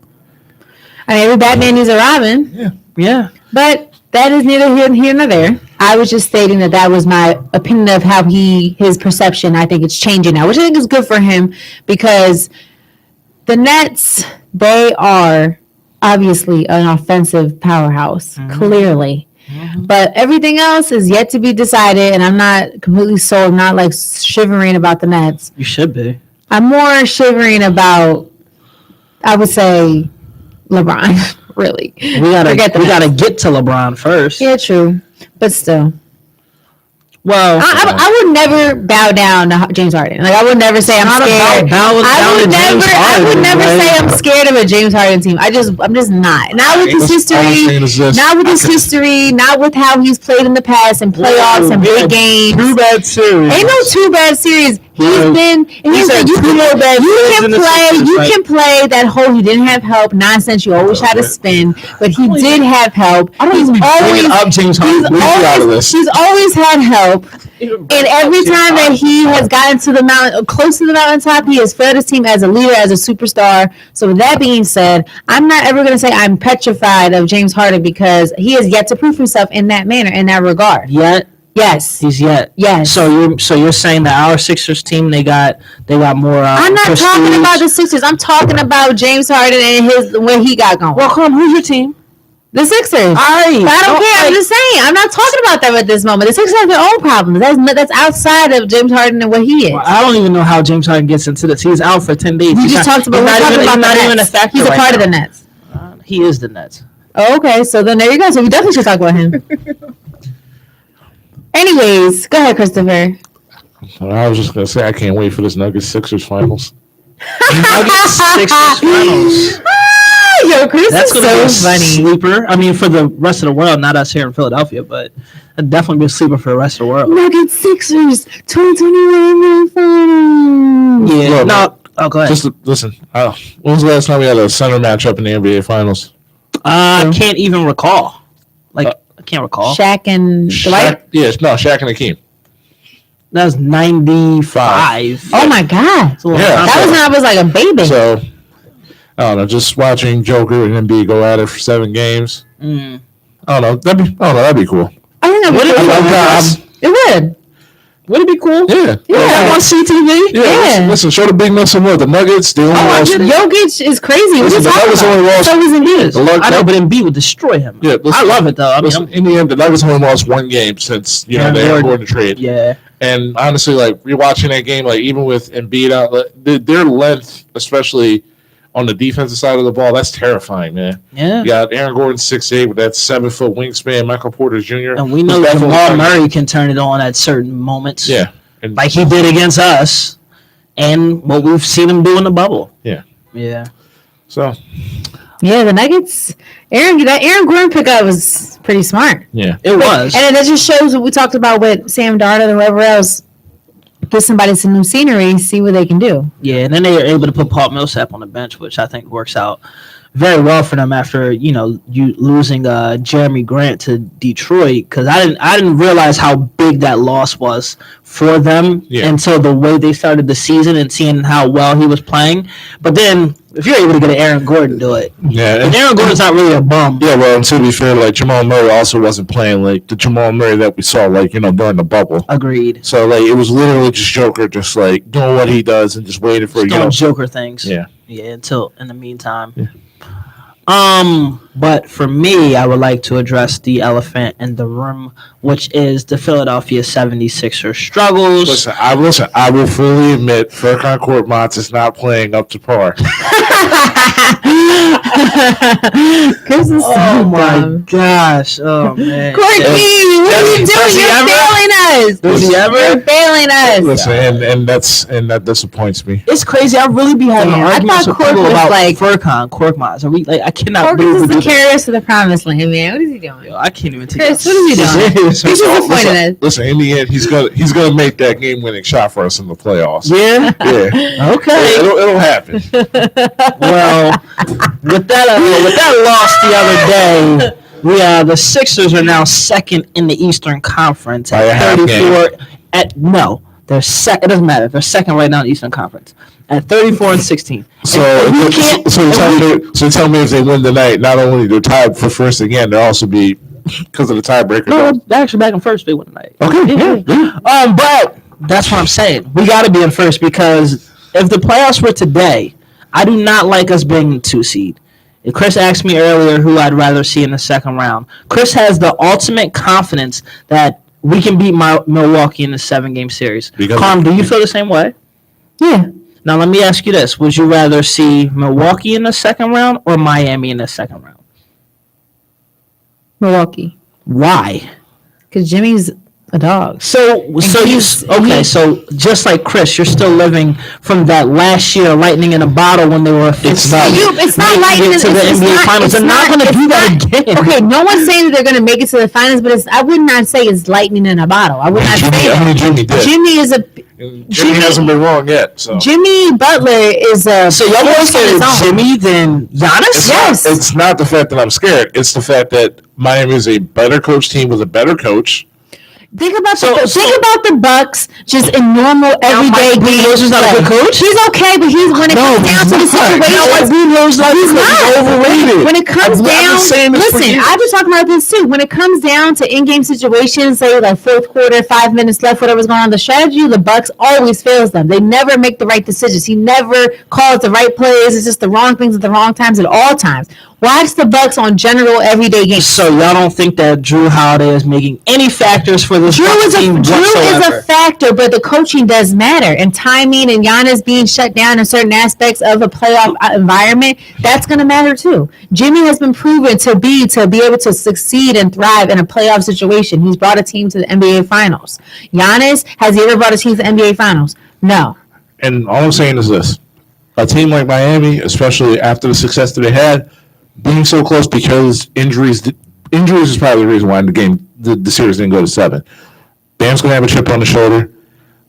I mean, every Batman needs a Robin. Yeah. But that is neither here nor there. I was just stating that was my opinion of how his perception. I think it's changing now, which I think is good for him because the Nets, they are obviously an offensive powerhouse, clearly. Mm-hmm. But everything else is yet to be decided, and I'm not completely sold. I'm not like shivering about the Nets. You should be. I'm more shivering about, I would say, LeBron. Really, We gotta get to LeBron first. Yeah, true. But still, Well, I would never bow down to James Harden. Like I would never say I'm not scared. about bowing I down would to never. James I would Harden, never right? say I'm scared of a James Harden team. I'm just not. Not with his history. Not with his history. Not with how he's played in the past and playoffs and big games. Too bad series. Ain't no too bad series. He's been. And here's the, you can play that whole he didn't have help nonsense. You always try to spin, but he did have help. He's always up James Harden. he's always had help. And every time that he has gotten to the mountain, close to the mountaintop, he has failed his team as a leader, as a superstar. So with that being said, I'm not ever going to say I'm petrified of James Harden because he has yet to prove himself in that manner, in that regard. Yet Yes. he's yet. Yes. So you're saying that our Sixers team they got more. I'm not prestige. talking about the Sixers. I'm talking about James Harden and what he got going. Well, come on, who's your team? The Sixers. All right. But I don't care. I'm just saying. I'm not talking about them at this moment. The Sixers have their own problems. That's outside of James Harden and what he is. Well, I don't even know how James Harden gets into this. He's out for 10 days. We just talked about. We're talking about not the even a Nets. factor. He's a right part of now. the Nets. He is the Nets. Oh, okay. So then there you go. So we definitely should talk about him. Anyways, go ahead, Christopher. I was just gonna say I can't wait for this Nuggets Sixers finals. Nuggets Sixers finals. Yo, Chris That's is gonna be a so funny. sleeper. I mean, for the rest of the world, not us here in Philadelphia, but it'd definitely be a sleeper for the rest of the world. Nuggets Sixers 2021 finals. Yeah. Look, No. Oh, go ahead. Just listen. When was the last time we had a center matchup in the NBA finals? I can't even recall. I can't recall. Shaq and Dwight. Shaq and Hakeem. That was 95. Oh my God. It's a little Yeah. time. That was when I was like a baby. So I don't know. Just watching Joker and Embiid go at it for 7 games. Mm. I don't know. That'd be cool. I think that would I love guys. It would. Would it be cool? Yeah. That on CTV? Yeah. Listen, show the big nuts and what the Nuggets. They only lost. Jokic is crazy. What are you Listen, the talking Nuggets only about? lost. So is Embiid. I know, but Embiid would destroy him. Yeah, listen, I love it though. I mean, Listen, in the end, the Nuggets only lost 1 game since the Aaron Gordon trade. yeah. And honestly, like you're watching that game, like even with Embiid out, their length, especially on the defensive side of the ball, that's terrifying, man. Yeah. You got Aaron Gordon 6'8" with that 7-foot wingspan. Michael Porter Jr. And we know who's definitely Jamal coming. Murray can turn it on at certain moments. Yeah, and Like he did against us, and what we've seen him do in the bubble. Yeah. Yeah. so Yeah, the Nuggets. That Aaron Gordon pickup was pretty smart. yeah, It was. And that just shows what we talked about with Sam Darnold and whoever else. Get somebody some new scenery, see what they can do. Yeah, and then they were able to put Paul Millsap on the bench, which I think works out very well for them after you losing Jeremy Grant to Detroit, because I didn't realize how big that loss was for them until the way they started the season and seeing how well he was playing. But then if you're able to get an Aaron Gordon do it, yeah. and Aaron Gordon's not really a bum. Yeah, well, and to be fair, like Jamal Murray also wasn't playing like the Jamal Murray that we saw, like during the bubble. Agreed. So like it was literally just Joker, just like doing what he does and just waiting for Doing Joker things. Yeah. Until in the meantime. Yeah. But for me, I would like to address the elephant in the room, which is the Philadelphia 76ers struggles. Listen, I will fully admit Furkan Korkmaz is not playing up to par. Chris is so dumb. Gosh. Oh man. Courtney, what are you doing? You're failing us. Does he ever? You're failing us. Listen, and that disappoints me. It's crazy. I really be having Yeah, I arguments thought with people Cork was about like- Furkan Korkmaz. Are we like? I cannot Cork believe is we to do carry us to the promised land, man. What is he doing? Yo, I can't even take Chris, that what is he doing? serious. He's disappointed us. Listen, in the end, he's gonna make that game-winning shot for us in the playoffs. Yeah. Yeah. Okay. It'll happen. Well, with that loss the other day, the Sixers are now second in the Eastern Conference By a at half 34. They're second. It doesn't matter. They're second right now in the Eastern Conference at 34-16. So can't. tell me if they win tonight, not only they're tied for first again, they'll also be because of the tiebreaker. No, they're actually back in first. They win tonight. Okay. Yeah. But that's what I'm saying. We got to be in first because if the playoffs were today, I do not like us being the 2 seed. If Chris asked me earlier who I'd rather see in the second round, Chris has the ultimate confidence that we can beat Milwaukee in the 7-game series. Carm, do you feel the same way? Yeah. Now let me ask you this: would you rather see Milwaukee in the second round or Miami in the second round? Milwaukee. Why? Because Jimmy's a dog. So just like Chris, you're still living from that last year, lightning in a bottle when they were. It's not lightning to the NBA finals. They're not going to do that again. Okay, no one's saying that they're going to make it to the finals, but I would not say it's lightning in a bottle. I would not say that. Jimmy did. Jimmy is a. Jimmy hasn't been wrong yet. So Jimmy Butler is a. So y'all more scared of Jimmy than Giannis? Yes. It's not the fact that I'm scared. It's the fact that Miami is a better coach team with a better coach. Think about the Bucks just in normal everyday games. He's not a good coach. He's okay, but when it comes down to the situation, he's not overrated. When it comes down, listen, I've been talking about this too. When it comes down to in-game situations, say like fourth quarter, 5 minutes left, whatever's going on, the strategy, the Bucks always fails them. They never make the right decisions. He never calls the right plays. It's just the wrong things at the wrong times at all times. Watch the Bucks on general everyday games. So y'all don't think that Drew Holiday is making any factors for this team whatsoever? Drew is a factor, but the coaching does matter. And timing and Giannis being shut down in certain aspects of a playoff environment, that's going to matter too. Jimmy has been proven to be able to succeed and thrive in a playoff situation. He's brought a team to the NBA Finals. Giannis, has he ever brought a team to the NBA Finals? No. And all I'm saying is this. A team like Miami, especially after the success that they had, being so close because injuries is probably the reason why the series didn't go to 7. Bam's going to have a chip on the shoulder.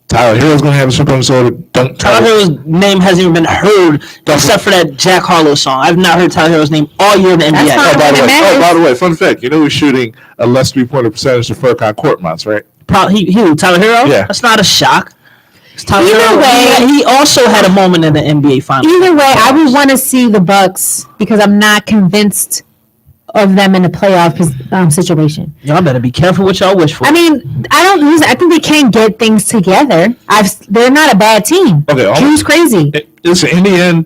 Tyler Hero's going to have a chip on the shoulder. Tyler Hero's name hasn't even been heard except for that Jack Harlow song. I've not heard Tyler Hero's name all year in the NBA. By the way, fun fact, he's shooting a less 3-pointer percentage to Furkan Korkmaz, right? Tyler Hero? Yeah. That's not a shock. Either way, he also had a moment in the NBA Finals. Either way, I would want to see the Bucks because I'm not convinced of them in the playoff situation. Y'all better be careful what y'all wish for. I mean, I think they can get things together. They're not a bad team. Okay, Drew's crazy. Listen, in the end,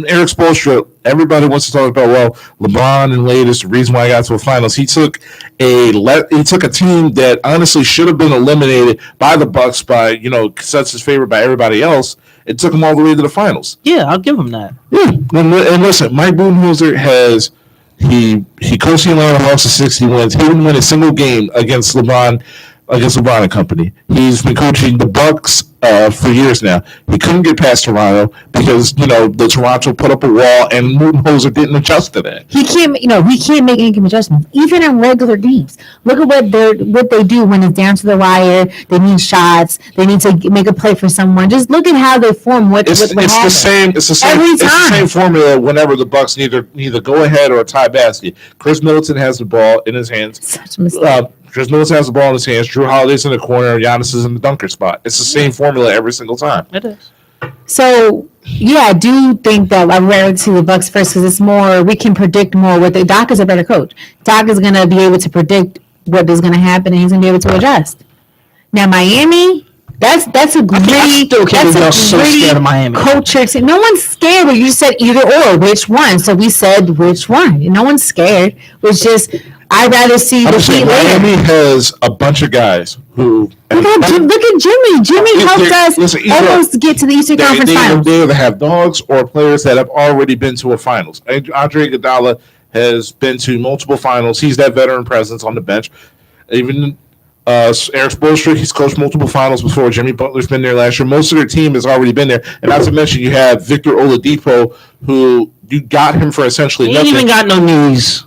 Eric Spoelstra, everybody wants to talk about, LeBron and latest, the reason why I got to the finals. He took a team that honestly should have been eliminated by the Bucks by, consensus favored by everybody else. It took them all the way to the finals. Yeah, I'll give him that. Yeah. And listen, Mike Budenholzer he coached the Atlanta Hawks to 60 wins. He didn't win a single game against LeBron and company. He's been coaching the Bucks for years now. He couldn't get past Toronto because the Toronto put up a wall and Budenholzer didn't adjust to that. He can't make any adjustments even in regular games. Look at what they do when it's down to the wire. They need shots. They need to make a play for someone. Just look at how they form. It's the same formula whenever the Bucks neither go ahead or tie basket. Chris Middleton has the ball in his hands. Such a mistake. Chris Middleton has the ball in his hands. Drew Holiday's in the corner. Giannis is in the dunker spot. It's the same formula every single time. It is. So, yeah, I do think that I'd rather see the Bucks first because it's more, we can predict more. Doc is a better coach. Doc is going to be able to predict what is going to happen, and he's going to be able to adjust. Now, Miami, that's a gritty culture. No one's scared. But you said either or. Which one? So we said which one. No one's scared. It's just I'd rather see the Heat later. Miami has a bunch of guys who look at Jimmy. Jimmy helped us almost get to the Eastern Conference Finals. They either have dogs or players that have already been to a finals. Andre Iguodala has been to multiple finals. He's that veteran presence on the bench. Even Eric Spoelstra, he's coached multiple finals before. Jimmy Butler's been there last year. Most of their team has already been there. And not to mention, you have Victor Oladipo, who you got him for essentially nothing. He ain't even got no knees.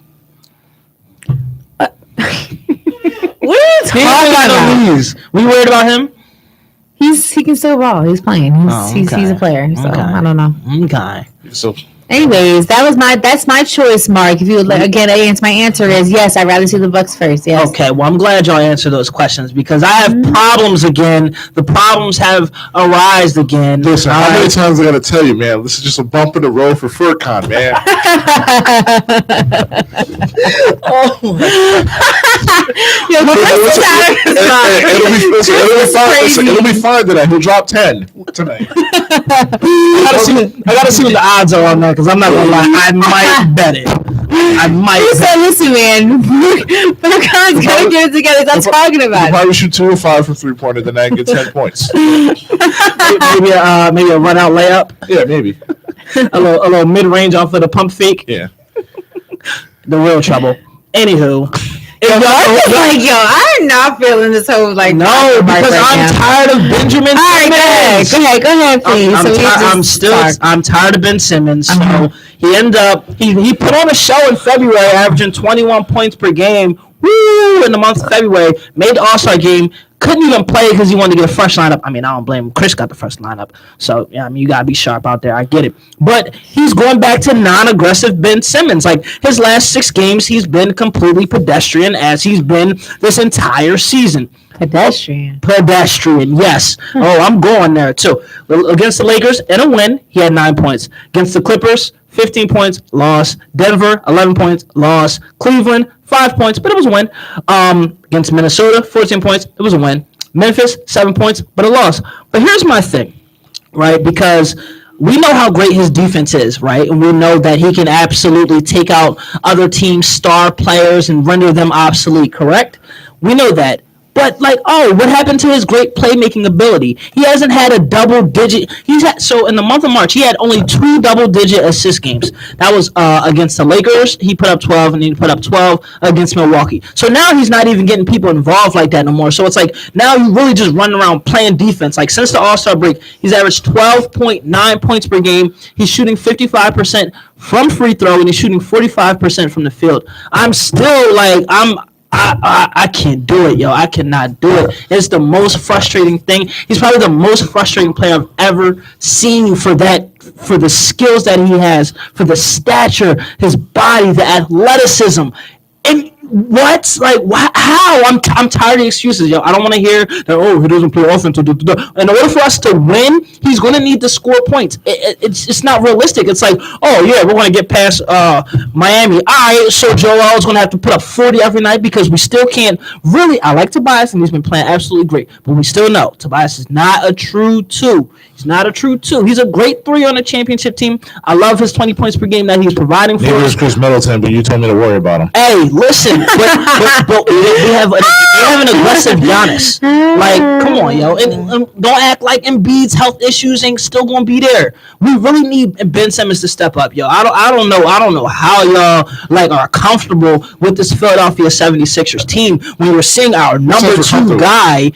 What are you talking about? We worried about him? He can still ball. He's playing. He's a player. So I don't know. Okay. So, anyways, that's my choice, Mark. If you would again, my answer is yes. I'd rather see the Bucks first. Yes. Okay. Well, I'm glad y'all answered those questions because I have problems again. The problems have arisen again. Listen, how many times I got to tell you, man? This is just a bump in the road for Furkan, man. It'll be fine tonight. He'll drop 10 tonight. I gotta see what the odds are on that because I'm not gonna lie. I might bet it. Listen, man. Furkan's gonna get it together. Stop talking about it. Probably shoot 2 or 5 from 3-pointer, then I get 10 points. maybe a run out layup. Yeah, maybe. a little mid range off of the pump fake. Yeah. The real trouble. Anywho, I'm just like, yo, I'm not feeling this whole like. No, because I'm tired of Benjamin Simmons. Go ahead, please. I'm tired of Ben Simmons. So he ended up he put on a show in February, averaging 21 points per game. Woo! In the month of February, made the All-Star game. Couldn't even play because he wanted to get a fresh lineup. I mean, I don't blame him. Chris got the first lineup. So, yeah, I mean, you got to be sharp out there. I get it. But he's going back to non-aggressive Ben Simmons. Like, his last 6 games, he's been completely pedestrian as he's been this entire season. Pedestrian, yes. Oh, I'm going there, too. Against the Lakers, in a win, he had 9 points. Against the Clippers, 15 points, loss. Denver, 11 points, loss. Cleveland, 5 points, but it was a win. Against Minnesota, 14 points, it was a win. Memphis, 7 points, but a loss. But here's my thing, right? Because we know how great his defense is, right? And we know that he can absolutely take out other teams' star players and render them obsolete, correct? We know that. But what happened to his great playmaking ability? He hasn't had a double-digit. So in the month of March, he had only 2 double-digit assist games. That was against the Lakers. He put up 12, and he put up 12 against Milwaukee. So now he's not even getting people involved like that no more. So it's like now you really just running around playing defense. Like since the All-Star break, he's averaged 12.9 points per game. He's shooting 55% from free throw, and he's shooting 45% from the field. I'm still I can't do it, yo. I cannot do it. It's the most frustrating thing. He's probably the most frustrating player I've ever seen for the skills that he has, for the stature, his body, the athleticism. And what? How? I'm tired of excuses, yo. I don't want to hear that, he doesn't play offense. In order for us to win, he's going to need to score points. It's not realistic. It's like, we're going to get past Miami. All right, so Joel's going to have to put up 40 every night because we still can't really. I like Tobias, and he's been playing absolutely great. But we still know Tobias is not a true 2. He's not a true 2. He's a great 3 on the championship team. I love his 20 points per game that he's providing for us. Maybe it's Chris Middleton, but you told me to worry about him. Hey, listen, but we have an aggressive Giannis. Like, come on, yo. And don't act like Embiid's health issues ain't still going to be there. We really need Ben Simmons to step up, yo. I don't know how y'all are comfortable with this Philadelphia 76ers team when we're seeing our number 2 guy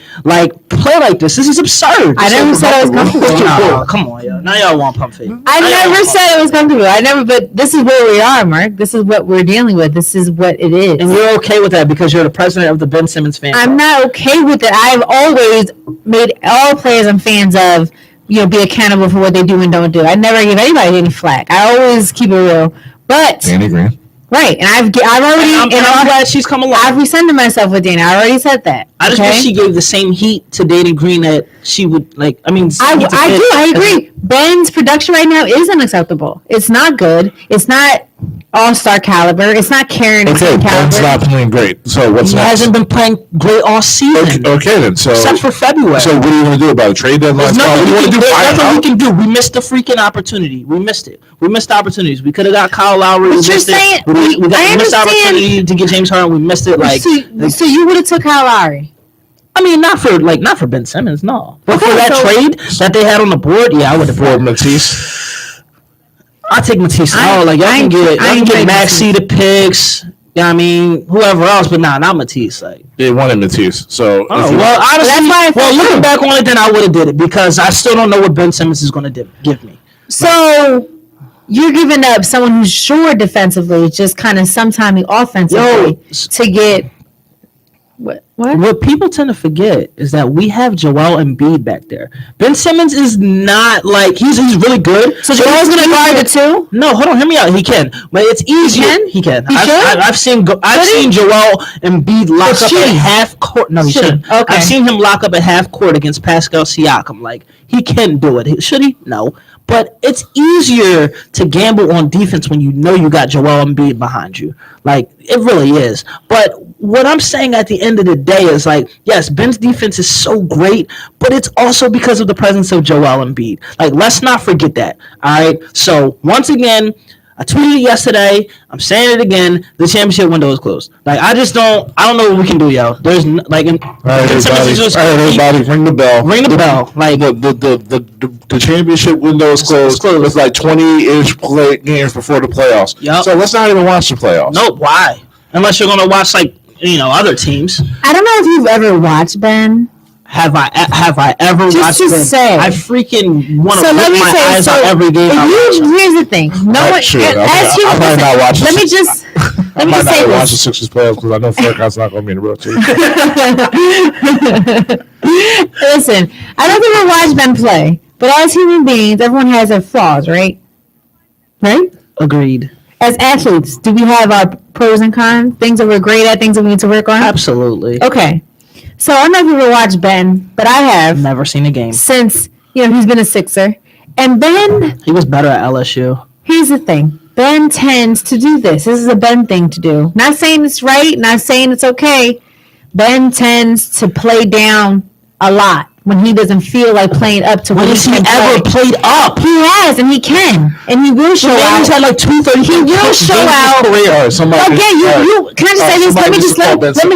play like this. This is absurd. I never said I was comfortable. No, come on, yo. Now y'all want pump fake. I never said it was comfortable. But this is where we are, Mark. This is what we're dealing with. This is what it is. And you're okay with that because you're the president of the Ben Simmons fan club. I'm not okay with it. I've always made all players I'm fans of, be accountable for what they do and don't do. I never give anybody any flack. I always keep it real. But Danny Green. Right, and I've already. I'm glad she's come along. I've rescinded myself with Dana. I already said that. I just wish she gave the same heat to Danny Green that she would like. I mean, I agree. Ben's production right now is unacceptable. It's not good. It's not all-star caliber. It's not Karen caliber. Ben's not playing great. So what's next? He hasn't been playing great all season. Okay then. So except for February. So what are you going to do about it? Trade deadline? There's nothing we can do. We missed the freaking opportunity. We missed it. We missed opportunities. We could have got Kyle Lowry. But you're saying we missed the opportunity to get James Harden. We missed it. So you would have took Kyle Lowry. I mean, not for Ben Simmons, no. But for that trade that they had on the board, yeah, I would have brought Matisse. I'll take Matisse. Y'all can get Maxey the picks. Yeah, I mean, whoever else, but not Matisse. They wanted Matisse, so. Honestly, that's why. Looking back on it, then I would have did it because I still don't know what Ben Simmons is going to give me. So you're giving up someone who's sure defensively, just kind of sometime offensively to get. What people tend to forget is that we have Joel Embiid back there. Ben Simmons is not he's really good. So Joel's going to guard the 2? No, hold on, hear me out. He can, but it's easier. He can. I've seen Joel Embiid lock up at half court. No, he shouldn't. Okay. I've seen him lock up at half court against Pascal Siakam. He can do it. Should he? No. But it's easier to gamble on defense when you know you got Joel Embiid behind you. It really is. But what I'm saying at the end of the day is yes, Ben's defense is so great, but it's also because of the presence of Joel Embiid. Let's not forget that. All right. So once again, I tweeted it yesterday. I'm saying it again. The championship window is closed. I don't know what we can do, yo. There's all right, everybody, ring the bell. Ring the bell. The championship window is closed. It's 20-ish games before the playoffs. Yep. So let's not even watch the playoffs. No, why? Unless you're gonna watch other teams. I don't know if you've ever watched Ben. Have I ever Just watched to Ben? say. I freaking want to So put let me my say, eyes so on every game. here's the thing. No one. Sure, as I might not watch let it. me just I let me might just say not watch the this. Sixers playoffs because I know Furcot's not going to be in the rotation. Listen, I don't think we watch Ben play, but as human beings, everyone has their flaws, right? Right? Agreed. As athletes, do we have our pros and cons? Things that we're great at, things that we need to work on? Absolutely. Okay. So I don't know if you ever watched Ben, but I have Never seen a game. since, he's been a Sixer. And Ben, He was better at LSU. here's the thing. Ben tends to do this. This is a Ben thing to do. Not saying it's right, not saying it's okay. Ben tends to play down a lot when he doesn't feel like playing up to When what has he can ever play. played up? He has, and he can, and he will show out. He's had like 230. He will show out. All right, somebody. Again, you can I just say this? Let me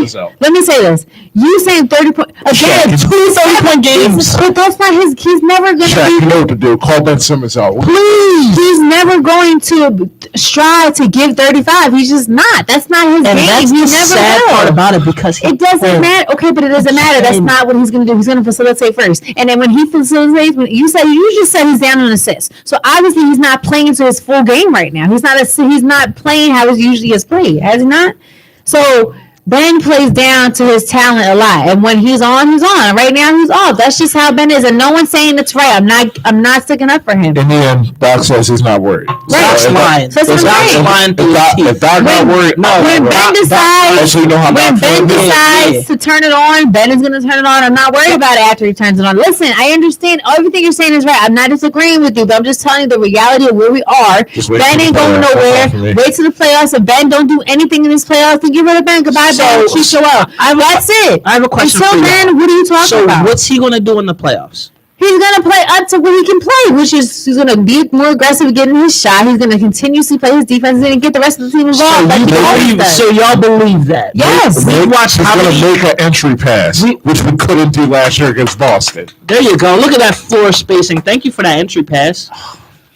just let me say this. You saying 30 point again? Shaq, 2 30-point games. But that's not his. He's never gonna Shaq, you be. know what to do. Call Ben Simmons out. Please, he's never going to strive to give 35. He's just not. That's not his And game. that's He the never sad will. part about it because It doesn't matter. Okay, but it doesn't matter. That's not what he's going to do. He's going to facilitate first. And then when he facilitates, you just said he's down on assists. So obviously he's not playing to his full game right now. He's not playing how he usually is played. Has he not? So Ben plays down to his talent a lot. And when he's on, he's on. Right now he's off. That's just how Ben is. And no one's saying it's right. I'm not sticking up for him. In the end, Doc says he's not worried. Doc's lying. So that's what I'm saying. lying through his teeth. If Doc not worried, When Ben decides, you know how when Doc Ben feels. decides to turn it on, Ben is going to turn it on. I'm not worried about it after he turns it on. Listen, I understand everything you're saying is right. I'm not disagreeing with you, but I'm just telling you the reality of where we are. Just wait Ben till ain't the going playoffs. nowhere. That's all for me. Wait till the playoffs. If Ben don't do anything in this playoffs, then get rid of Ben. Goodbye, Ben. Keep show up. That's it. I have a question Until for you. then, what are you talking So about? what's he going to do in the playoffs? He's going to play up to what he can play, which is he's going to be more aggressive getting his shot. He's going to continuously play his defense and get the rest of the team involved. like he always does. So y'all believe that? Yes. We watched He's how going to many. make an entry pass, which we couldn't do last year against Boston. There you go. Look at that floor spacing. Thank you for that entry pass.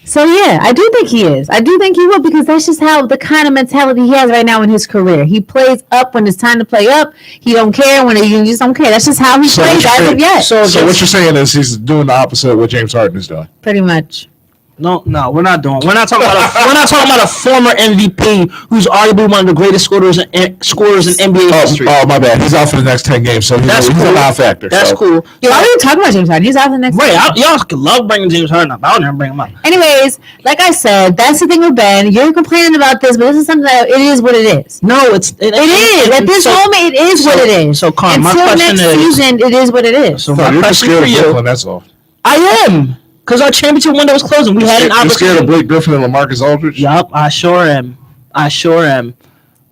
So yeah, I do think he is. I do think he will because that's just how the kind of mentality he has right now in his career. He plays up when it's time to play up. He don't care when you just don't care. That's just how he plays as of yet. So what you're saying is he's doing the opposite of what James Harden is doing. Pretty much. No, we're not talking about a former MVP who's arguably one of the greatest scorers in NBA history. Oh, my bad. He's out for the next 10 games, so he's a non-factor. That's cool. Yo, why are you talking about James Harden? He's out the next. Right, y'all love bringing James Harden up. I don't ever bring him up. Anyways, like I said, that's the thing with Ben. You're complaining about this, but this is something that it is what it is. No, it is. At this moment, it is what it is. So, Carm, my Until question next is, season, it is what it is. So No, my you're just question scared for of you, Brooklyn, that's all. I am, because our championship window is closing. We had an You're scared of opportunity. Blake Griffin and LaMarcus Aldridge? Yup, I sure am. I sure am.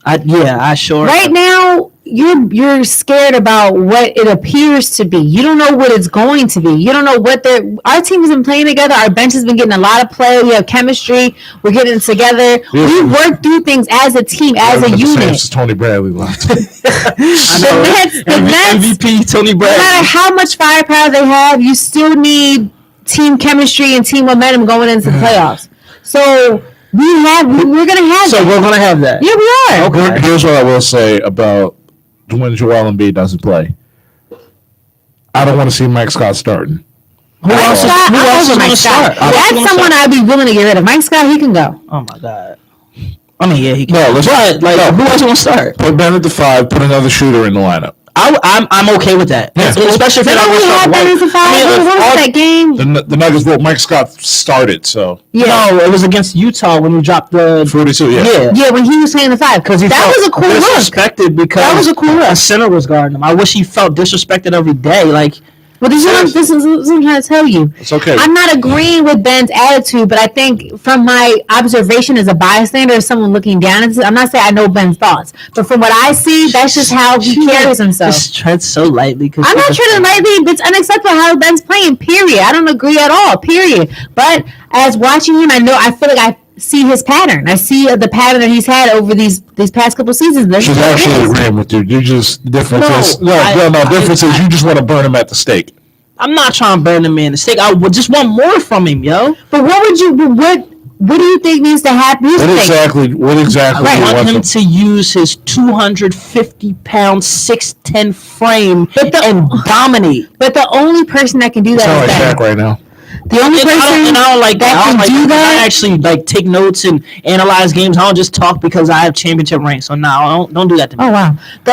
Right now, you're scared about what it appears to be. You don't know what it's going to be. You don't know what our team has been playing together. Our bench has been getting a lot of play. We have chemistry. We're getting together. Yeah. We work through things as a team, as a unit. Since Tony Bradley left. The Nets, MVP Tony no Bradley. matter how much firepower they have, you still need team chemistry and team momentum going into the playoffs. So we're gonna have So that. we're gonna have that. Yeah, we are. Okay. Here's what I will say about when Joel Embiid doesn't play. I don't want to see Mike Scott starting. Who else is Scott, going Mike to Scott. start? That's someone I'd be willing to get rid of. Mike Scott, he can go. Oh my god. I mean, yeah, he can. No, let's Who else going to start? Put Ben at the 5, put another shooter in the lineup. I'm okay with that. Yeah. Especially if They they're not don't going to have start Ben as a five. What was that game? The Nuggets, well, Mike Scott started, so. Yeah. No, it was against Utah when we dropped the 42, yeah. Yeah, when he was playing the 5. Because that was a cool look. disrespected because That was a cool look. a center was guarding him. I wish he felt disrespected every day. Like, But this is what I'm trying to tell you. It's okay. I'm not agreeing with Ben's attitude, but I think from my observation as a bystander, as someone looking down, I'm not saying I know Ben's thoughts, but from what I see, that's just how he carries himself. just tread so lightly. I'm not treating lightly. It's unacceptable how Ben's playing, period. I don't agree at all, period. But as watching him, I feel like I see his pattern. I see the pattern that he's had over these past couple seasons. That's She's what it actually is. agreeing with you. You just, difference is, difference is you just want to burn him at the stake. I'm not trying to burn the man the stake. I would just want more from him, yo. But what would you? What What do you think needs to happen? Here's the thing. What exactly? I do you want him from- to use his 250-pound 6'10" frame and dominate. But the only person that can do You that sound is like Ben. Shaq right now. The only person I don't like that can do that. I actually like take notes and analyze games. I don't just talk because I have championship ranks. So no, don't do that to me. Oh wow. The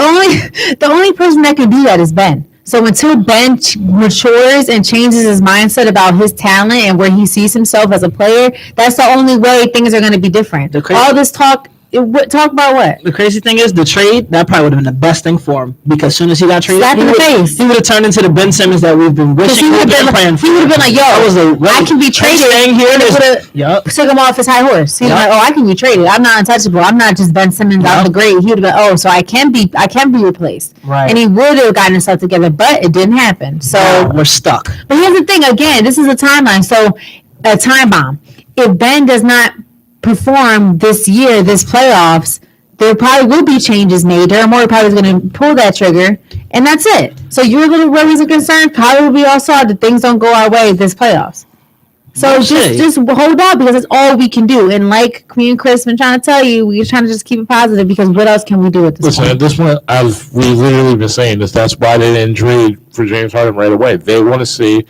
only person that can do that is Ben. So until Ben matures and changes his mindset about his talent and where he sees himself as a player, that's the only way things are going to be different. All this talk about what? The crazy thing is the trade, that probably would have been the best thing for him because as soon as he got traded, Slap in the face. he would have turned into the Ben Simmons that we've been wishing He would have playing for. been like, yo, I can be traded. Staying here, And it would've yep. took him off his high horse. He's like, oh, I can be traded. I'm not untouchable. I'm not just Ben Simmons out the grade. He would have been, oh, so I can be replaced. Right. And he would have gotten himself together, but it didn't happen. So we're stuck. But here's the thing, again, this is a timeline. So a time bomb. If Ben does not perform this year, this playoffs, there probably will be changes made. Daryl Morey probably is going to pull that trigger, and that's it. So your little worries and concerns probably all saw that things don't go our way this playoffs. So just hold out because that's all we can do. And like me and Chris been trying to tell you, we're trying to just keep it positive because what else can we do at this point? At this point, we've literally been saying this. That's why they didn't trade for James Harden right away. They want to see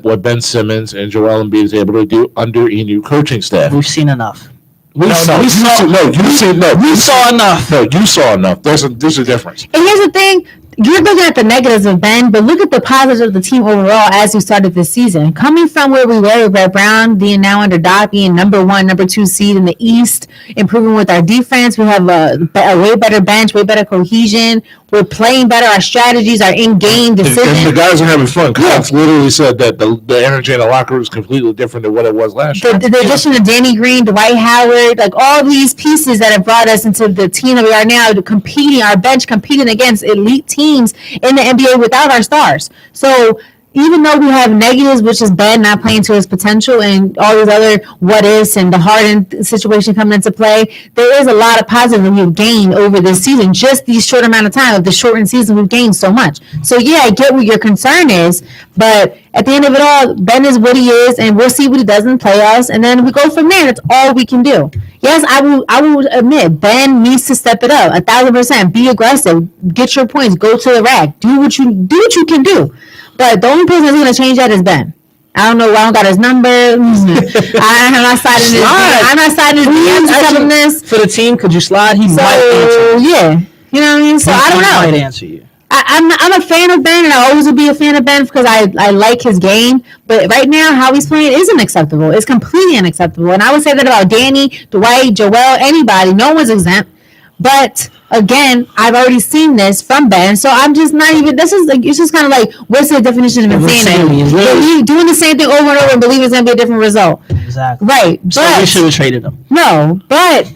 what Ben Simmons and Joel Embiid is able to do under a new coaching staff. We've seen enough. You saw enough. No, you saw enough. There's a difference. And here's the thing. You're looking at the negatives of Ben, but look at the positives of the team overall as we started this season. Coming from where we were with Brett Brown being now under Doc, being number 1, number 2 seed in the East, improving with our defense. We have a way better bench, way better cohesion. We're playing better. Our strategies, our in-game decisions. And the guys are having fun. Cox literally said that the energy in the locker room is completely different than what it was last year. The addition of Danny Green, Dwight Howard, like all these pieces that have brought us into the team that we are now, competing, our bench competing against elite teams in the NBA without our stars. So even though we have negatives, which is Ben not playing to his potential and all these other what ifs and the Harden situation coming into play, there is a lot of positive we've gained over this season. Just these short amount of time of the shortened season, we've gained so much. So yeah, I get what your concern is, but at the end of it all, Ben is what he is, and we'll see what he does in the playoffs, and then we go from there. That's all we can do. Yes, I will admit Ben needs to step it up 1,000%. Be aggressive, get your points, go to the rack, do what you can do. But the only person that's going to change that is Ben. I don't know. I don't got his number. I'm not signing this. I'm not signing this. For the team, could you slide? He so, might answer. Yeah. You know what I mean? So I don't know. He might answer you. I'm a fan of Ben, and I always will be a fan of Ben because I like his game. But right now, how he's playing isn't acceptable. It's completely unacceptable. And I would say that about Danny, Dwight, Joel, anybody. No one's exempt. But again, I've already seen this from Ben, so I'm just not even. This is like it's just kind of like what's the definition of insanity? You doing the same thing over and over and believe it's going to be a different result. Exactly. Right. So but, we should have traded him. No, but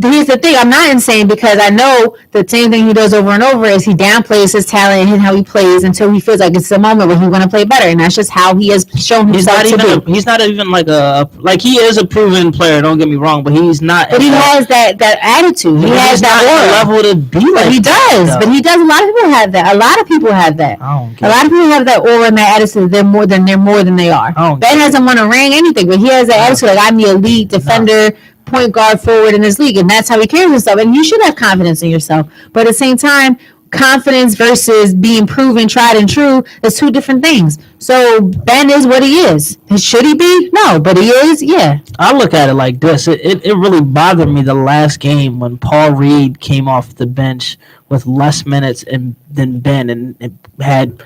here's the thing. I'm not insane because I know the same thing he does over and over is he downplays his talent and how he plays until he feels like it's the moment where he's going to play better, and that's just how he has shown himself to be. He's not even like he is a proven player. Don't get me wrong, but he's not. But he has that attitude. He has that aura. Level to be like. But he does. But he does. A lot of people have that. A lot of people have that. A lot of people have that aura and that attitude. They're more than they are. Ben hasn't won a ring, anything, but he has that attitude. Like I'm the elite defender. Point guard forward in this league, and that's how he carries himself. And you should have confidence in yourself, but at the same time, confidence versus being proven, tried and true is two different things. So Ben is what he is. Should he be? No, but he is. Yeah. I look at it like this. It really bothered me the last game when Paul Reed came off the bench with less minutes than Ben, and it had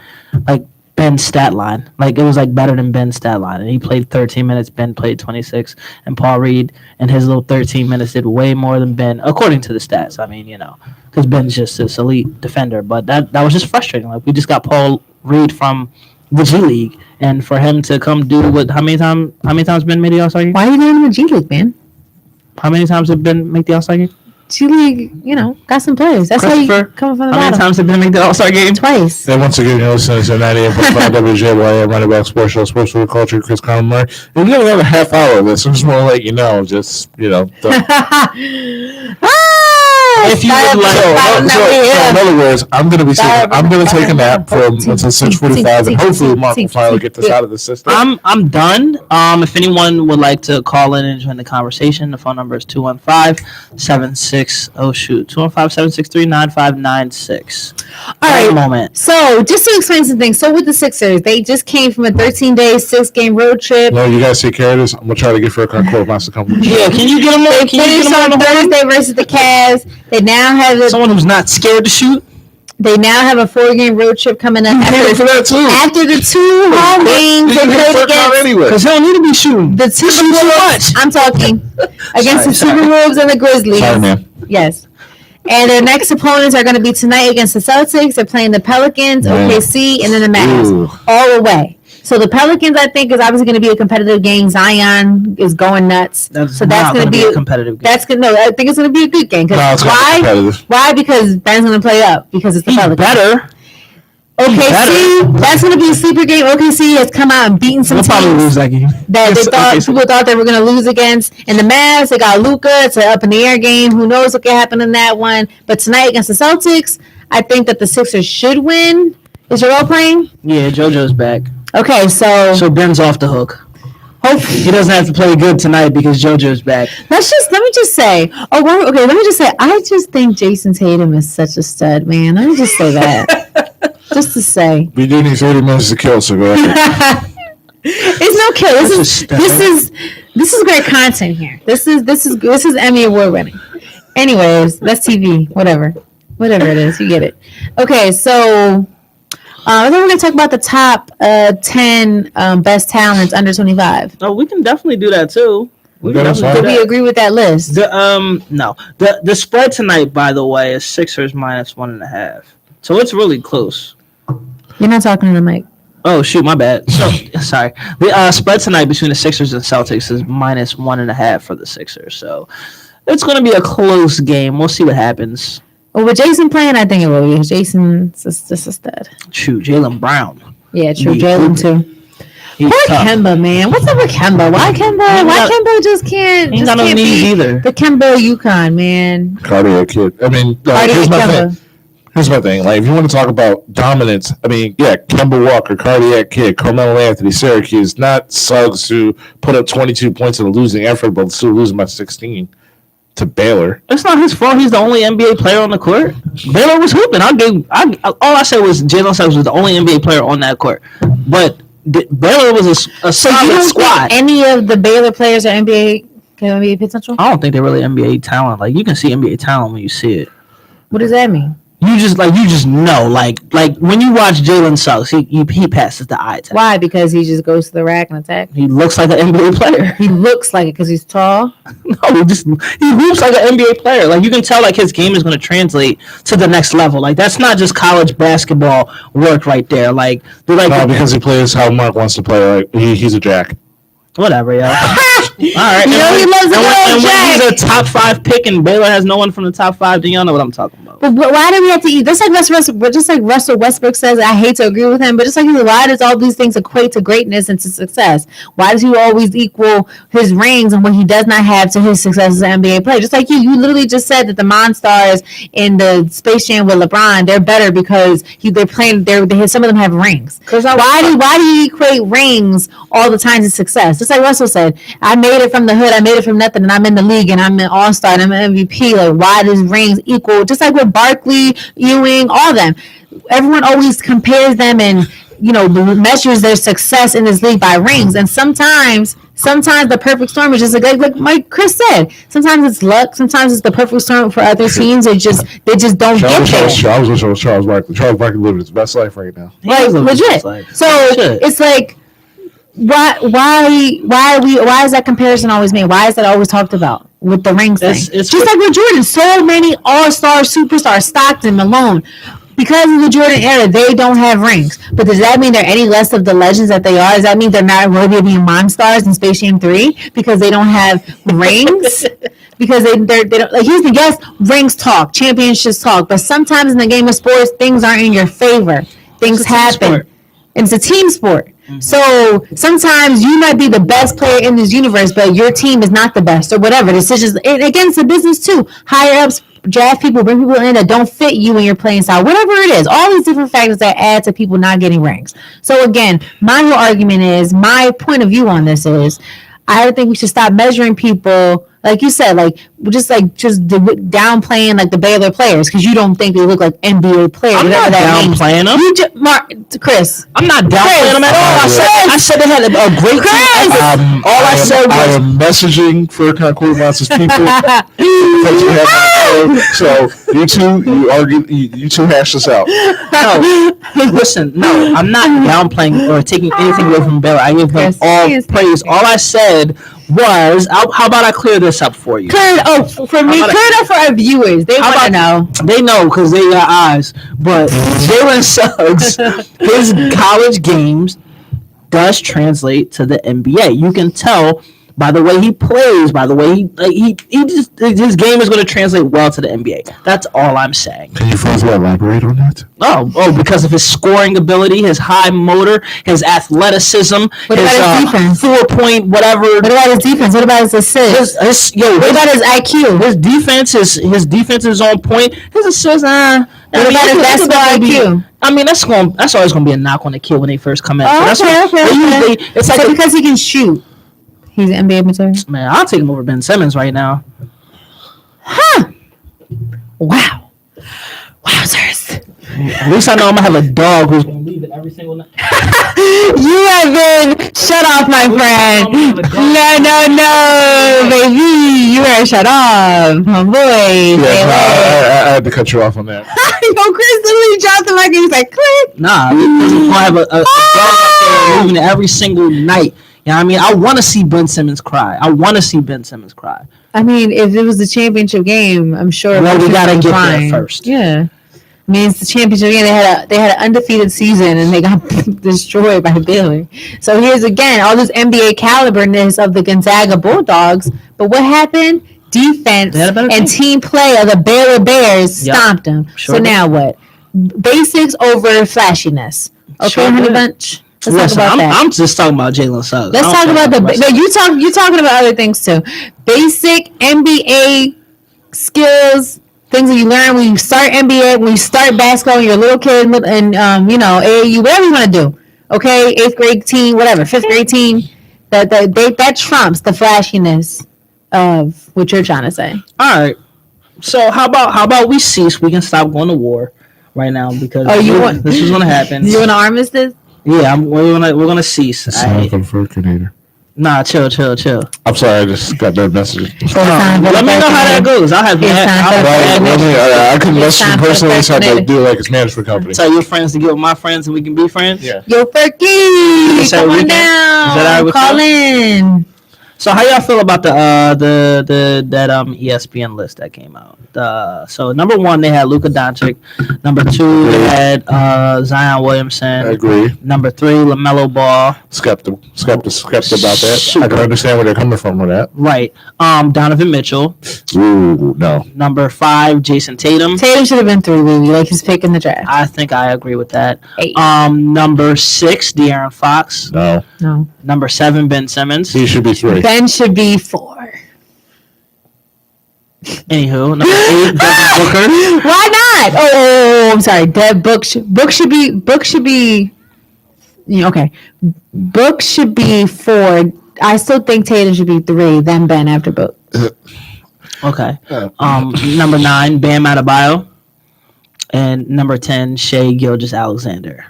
like Ben's stat line. Like it was like better than Ben's stat line. And he played 13 minutes, Ben played 26, and Paul Reed and his little 13 minutes did way more than Ben, according to the stats. I mean, because Ben's just this elite defender. But that was just frustrating. Like we just got Paul Reed from the G League, and for him to come do what how many times Ben made the All-Star game? Why are you doing the G League, man? How many times did Ben make the All-Star game? G League, got some players. That's how you come from the bottom. How many times did Ben make the All-Star game? Twice. And once again, you're listening to 98.5 WJYA Running Back Sports Show, Sports for the Culture, Chris Conlon. And we got another half hour of this. I just want to let you know, If you would like- So in other words, I'm gonna take a nap from until 6:45, and hopefully Mark will finally get this out of the system. I'm done. If anyone would like to call in and join the conversation, the phone number is 215-763-9596. All right. Moment. So just to explain some things. So with the Sixers, they just came from a 13-day, 6-game road trip. No, you guys take care of this. I'm gonna try to get Fred Court Master Company. Yeah, can you get them on? They finished on Thursday versus the Cavs. They now have someone who's not scared to shoot. They now have a 4-game road trip coming up after the 2 home games they played against. Because they don't need to be shooting. The Timberwolves. I'm talking against the Timberwolves and the Grizzlies. Sorry, man. Yes. And their next opponents are going to be tonight against the Celtics. They're playing the Pelicans, OKC, and then the Mavs. All away. So the Pelicans, I think, is obviously going to be a competitive game. Zion is going nuts. That's going to be a competitive game. I think it's going to be a good game. Why? Because Ben's going to play up because it's the Pelicans. Better. OKC, that's going to be a sleeper game. OKC has come out and beaten some teams. We'll probably lose that game. That people thought they were going to lose against. And the Mavs, they got Luka. It's an up-in-the-air game. Who knows what could happen in that one. But tonight against the Celtics, I think that the Sixers should win. Is Joel playing? Yeah, JoJo's back. Okay, so Ben's off the hook. Hopefully he doesn't have to play good tonight because JoJo's back. Let me just say. I just think Jason Tatum is such a stud, man. Let me just say that. Just to say. We do need 30 minutes to kill, so go ahead. It's no kill. This is great content here. This is Emmy Award winning. Anyways, that's TV. Whatever it is, you get it. Okay, so. Then we're going to talk about the top 10 best talents under 25. Oh, we can definitely do that too. Do we agree with that list? No. The spread tonight, by the way, is Sixers -1.5. So it's really close. You're not talking to the mic. Oh shoot, my bad. So sorry. The spread tonight between the Sixers and Celtics is -1.5 for the Sixers. So it's going to be a close game. We'll see what happens. Well, with Jason playing, I think it will be. Jason's just a stud. True, Jaylen Brown. Yeah, true. Jaylen too. Poor Kemba, man. What's up with Kemba? Why Kemba just can't? He's not on knees either. The Kemba UConn, man. Cardiac kid. I mean, here's my thing. Like, if you want to talk about dominance, I mean, yeah, Kemba Walker, cardiac kid, Carmelo Anthony, Syracuse, not Suggs who put up 22 points in a losing effort, but still losing by 16. To Baylor. It's not his fault. He's the only NBA player on the court. Baylor was hooping. All I said was Jalen Suggs was the only NBA player on that court. But Baylor was a solid squad. Think any of the Baylor players are NBA potential? I don't think they're really NBA talent. Like, you can see NBA talent when you see it. What does that mean? You just know, like when you watch Jalen Suggs, he passes the eye test. Why? Because he just goes to the rack and attack. He looks like an NBA player. He looks like it because he's tall. No, he looks like an NBA player. Like, you can tell, like, his game is going to translate to the next level. Like, that's not just college basketball work right there. Like, they're like, no, because he plays how Mark wants to play. Like, he's a jack. Whatever, yo. All right. He loves a little jack. When he's a top 5 pick and Baylor has no one from the top 5, then y'all know what I'm talking about. But why do we have to eat? Just like Russell Westbrook says, I hate to agree with him, but just like why does all these things equate to greatness and to success? Why does he always equal his rings and what he does not have to his success as an NBA player? Just like you literally just said that the Monstars in the Space Jam with LeBron, they're better because they're playing. Some of them have rings. Why do you equate rings all the time to success? Just like Russell said, I made it from the hood, I made it from nothing, and I'm in the league, and I'm an all-star, and I'm an MVP. Like, why does rings equal? Just like with Barkley, Ewing, all them. Everyone always compares them and, measures their success in this league by rings. And sometimes the perfect storm is just like Chris said. Sometimes it's luck. Sometimes it's the perfect storm for other teams. They just don't get there. Charles Barkley. Charles Barkley living his best life right now. Like, legit. So it's like, why is that comparison always made? Why is that always talked about with the rings thing? It's just like with Jordan. So many all-star superstars, Stockton, Malone, because of the Jordan era, they don't have rings. But does that mean they're any less of the legends that they are? Does that mean they're not worthy of being Monstars in Space Jam 3 because they don't have rings? Because they don't, like, here's the guess, rings talk, championships talk, but sometimes in the game of sports, things aren't in your favor. Things happen. It's a team sport. Mm-hmm. So sometimes you might be the best player in this universe, but your team is not the best or whatever. Decisions, again, it's a business too. Higher ups draft people, bring people in that don't fit you and your playing style, whatever it is. All these different factors that add to people not getting rings. So again, my whole argument is, my point of view on this is, I think we should stop measuring people, like you said, just downplaying like the Baylor players because you don't think they look like NBA players. I'm not downplaying them. Chris. I'm not downplaying them at all. I said they had a great team. All I said was, I am messaging for Concord Monsters people. So you two hash this out. No, listen, no, I'm not downplaying or taking anything away from Baylor. I give them all praise. All I said was, how about I clear this up for you? Clear it up for our viewers. They want to know. They know because they got eyes. But Jalen Suggs, his college games does translate to the NBA. You can tell by the way he plays, by the way he just, his game is going to translate well to the NBA. That's all I'm saying. Can you further elaborate on that? Oh, because of his scoring ability, his high motor, his athleticism, what about his defense? 4-point whatever. What about his defense? What about his assists? What about his IQ? His defense is on point. His assists, what about his basketball IQ? I mean, that's always going to be a knock on the kid when they first come in. Oh, so okay. It's like because he can shoot. He's an NBA material. Man, I'll take him over Ben Simmons right now. Huh. Wow. Wowzers. At least I know I'm going to have a dog who's going to leave it every single night. You have been shut off, my friend. No, baby. You are shut off. My boy. Yeah, I had to cut you off on that. Chris literally dropped the mic and he's like, click. Nah, he's going to have a dog out there leaving it every single night. You know what I mean? I want to see Ben Simmons cry. I mean, if it was the championship game, I'm sure. Well, we got to get there first. Yeah. I mean, it's the championship game. They had an undefeated season, and they got destroyed by Baylor. So here's again all this NBA caliberness of the Gonzaga Bulldogs. But what happened? Defense and team play of the Baylor Bears stomped them. Sure. So now what? Basics over flashiness. Okay, honey bunch. Let's talk about that. I'm just talking about Jalen Suggs. Let's talk about you're talking about other things too. Basic NBA skills, things that you learn when you start NBA, when you start basketball, when you're a little kid, and AAU, whatever you want to do. Okay, 8th grade team, whatever, 5th grade team. That trumps the flashiness of what you're trying to say. All right. So how about we cease? We can stop going to war right now because this is going to happen. You want to armistice? Yeah, we're gonna cease. Sound like a furcinator. Nah, chill. I'm sorry, I just got that message. Let me know how that goes. I can message you personally, so I can do like it's management company. Tell your friends to get with my friends, and we can be friends. Yeah. Yo, Fergie, come on down. Call in. So how y'all feel about that ESPN list that came out? So number 1 they had Luka Doncic. Number 2 they had Zion Williamson. I agree. Number 3 LaMelo Ball. Skeptical about that. I can understand where they're coming from with that. Right. Donovan Mitchell. Ooh, no. Number 5 Jason Tatum. Tatum should have been 3, baby. Like he's picking the draft. I think I agree with that. 8. Number 6 De'Aaron Fox. No. Number 7 Ben Simmons. He should be 3. Ben should be 4. Anywho, number 8 Devin Booker. Why not? Oh, I'm sorry. Book should be. Okay. Book should be 4. I still think Tatum should be 3, then Ben after Book. Okay. Number 9 Bam Adebayo, and number 10 Shai Gilgeous-Alexander.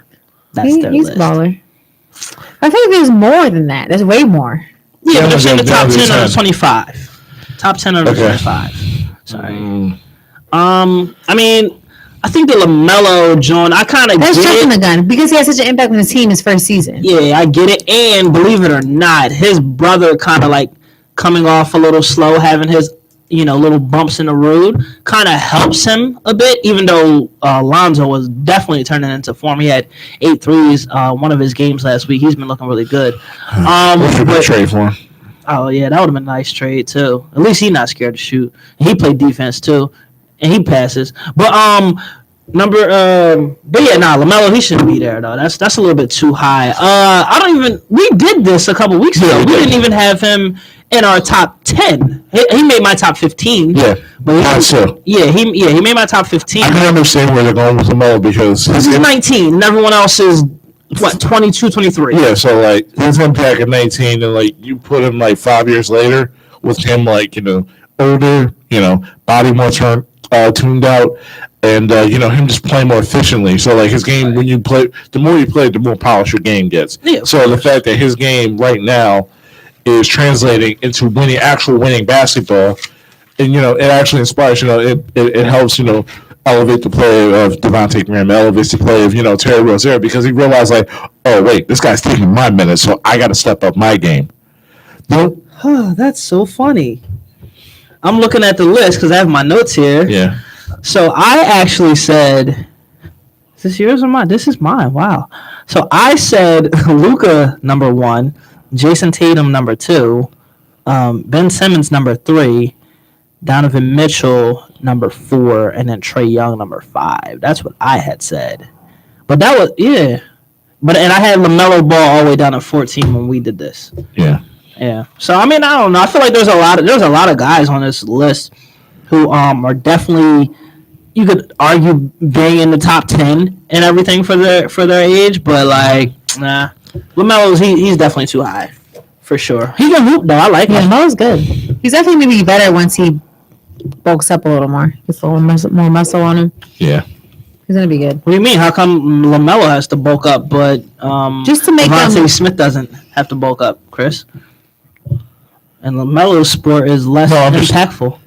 That's their list. He's a baller. I think there's more than that. There's way more. Yeah, but they're in the top 10 out of 25. Top 10 out of 25. Sorry. I mean, I think the LaMelo John, I kind of That's get jumping it. the gun because he had such an impact on the team his first season. Yeah, I get it. And believe it or not, his brother kind of like coming off a little slow, having his little bumps in the road, kind of helps him a bit. Even though Lonzo was definitely turning into form, he had 8 threes one of his games last week. He's been looking really good. What's your trade for him? Oh yeah, that would have been a nice trade too. At least he's not scared to shoot. And he played defense too, and he passes. But But yeah, LaMelo, he shouldn't be there though. That's a little bit too high. We did this a couple weeks ago. We didn't even have him in our top 10. He made my top 15. Yeah, but he made my top 15. I can understand where they're going with LaMelo because he's 19 and everyone else is 22, 23. Yeah, so like his impact at 19 and like you put him like 5 years later with him like, older, body more tuned out, and him just playing more efficiently. So like his game, when you play, the more you play, the more polished your game gets. Yeah. So the fact that his game right now is translating into winning basketball, and it actually inspires. It helps. Elevate the play of Devontae Graham, elevates the play of Terry Rozier because he realized like, oh wait, this guy's taking my minutes, so I got to step up my game. That's so funny. I'm looking at the list because I have my notes here. Yeah. So I actually said, is this yours or mine? This is mine. Wow. So I said Luka number 1, Jason Tatum number 2, Ben Simmons number 3, Donovan Mitchell number 4, and then Trae Young number 5. That's what I had said. But that was and I had LaMelo Ball all the way down to 14 when we did this. Yeah. Yeah. So I don't know. I feel like there's a lot of guys on this list who are definitely, you could argue, being in the top 10 and everything for their age, but like LaMelo's he's definitely too high for sure. He can hoop though. I like him. LaMelo's good. He's definitely gonna be better once he bulks up a little more. Gets a little more muscle on him. Yeah. He's gonna be good. What do you mean? How come LaMelo has to bulk up, but just to make Devontae Smith doesn't have to bulk up, Chris? And LaMelo's sport is less impactful.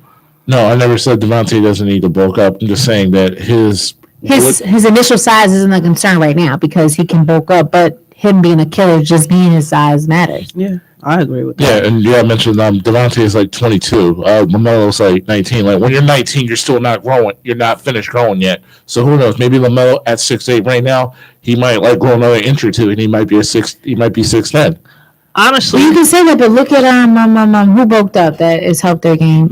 No, I never said Devontae doesn't need to bulk up. I'm just saying that his initial size isn't a concern right now because he can bulk up, but him being a killer, just being his size matters. Yeah, I agree with that. Yeah, and I mentioned Devontae is like 22. LaMelo's like 19. Like when you're 19, you're still not growing. You're not finished growing yet. So who knows? Maybe LaMelo at 6'8" right now, he might like grow another inch or two, and he might be 6'10". Honestly, you can say that, but look at who bulked up that has helped their game.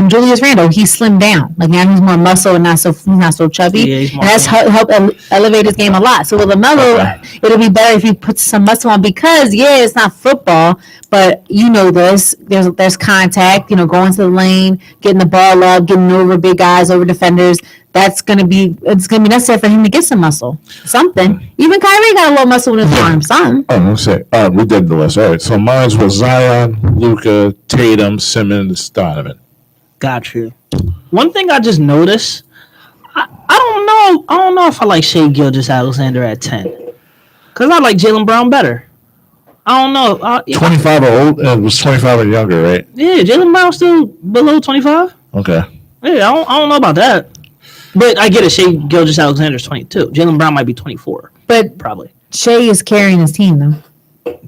Julius Randle, he slimmed down. Like now he's more muscle and he's not so chubby. Yeah, and that's helped elevate his game a lot. So with LaMelo, it'll be better if he puts some muscle on because it's not football, but there's contact. Going to the lane, getting the ball up, getting over big guys, over defenders. It's gonna be necessary for him to get some muscle, something. Even Kyrie got a little muscle in his arm, something. Oh, let's say we did the list. All right, so mine was Zion, Luka, Tatum, Simmons, Donovan. Got you. One thing I just noticed, I don't know if I like Shai Gilgeous-Alexander at 10, because I like Jaylen Brown better. I don't know. 25 or old? It was 25 or younger, right? Yeah, Jaylen Brown still below 25. Okay. Yeah, I don't know about that. But I get it. Shai Gilgeous-Alexander's 22. Jaylen Brown might be 24. But probably. Shai is carrying his team, though.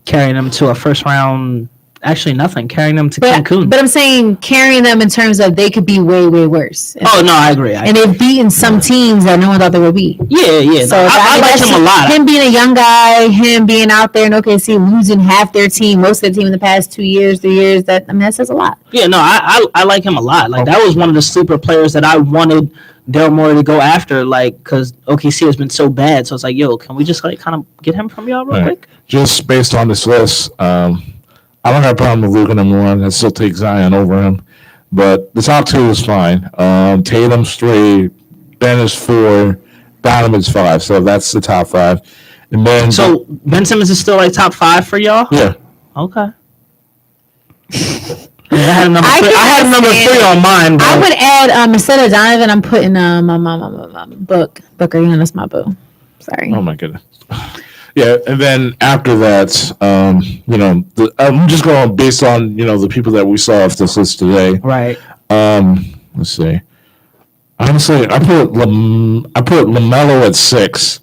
Carrying them to a first round. Actually, nothing. Carrying them to Cancun. But I'm saying carrying them in terms of they could be way, way worse. Oh, no, I agree. And they've beaten some teams that no one thought they would beat. Yeah. So I like him a lot. Him being a young guy, him being out there in OKC, losing half their team, most of their team in the past 2 years, 3 years, that says a lot. Yeah, no, I like him a lot. Like, that was one of the sleeper players that I wanted Daryl Morey to go after, like, because OKC has been so bad. So it's like, yo, can we just like kind of get him from y'all real quick? Just based on this list, I don't have a problem with Luka number 1. I still take Zion over him, but the top 2 is fine. Tatum's 3, Ben is 4, Donovan's 5. So that's the top 5. And then Ben Simmons is still like top 5 for y'all. Yeah. Okay. I had number 3 on mine. But I would add instead of Donovan, I'm putting Booker. That's my boo. Sorry. Oh my goodness. Yeah, and then after that, I'm just going based on the people that we saw off this list today. Right. Let's see. Honestly, I put LaMelo at 6.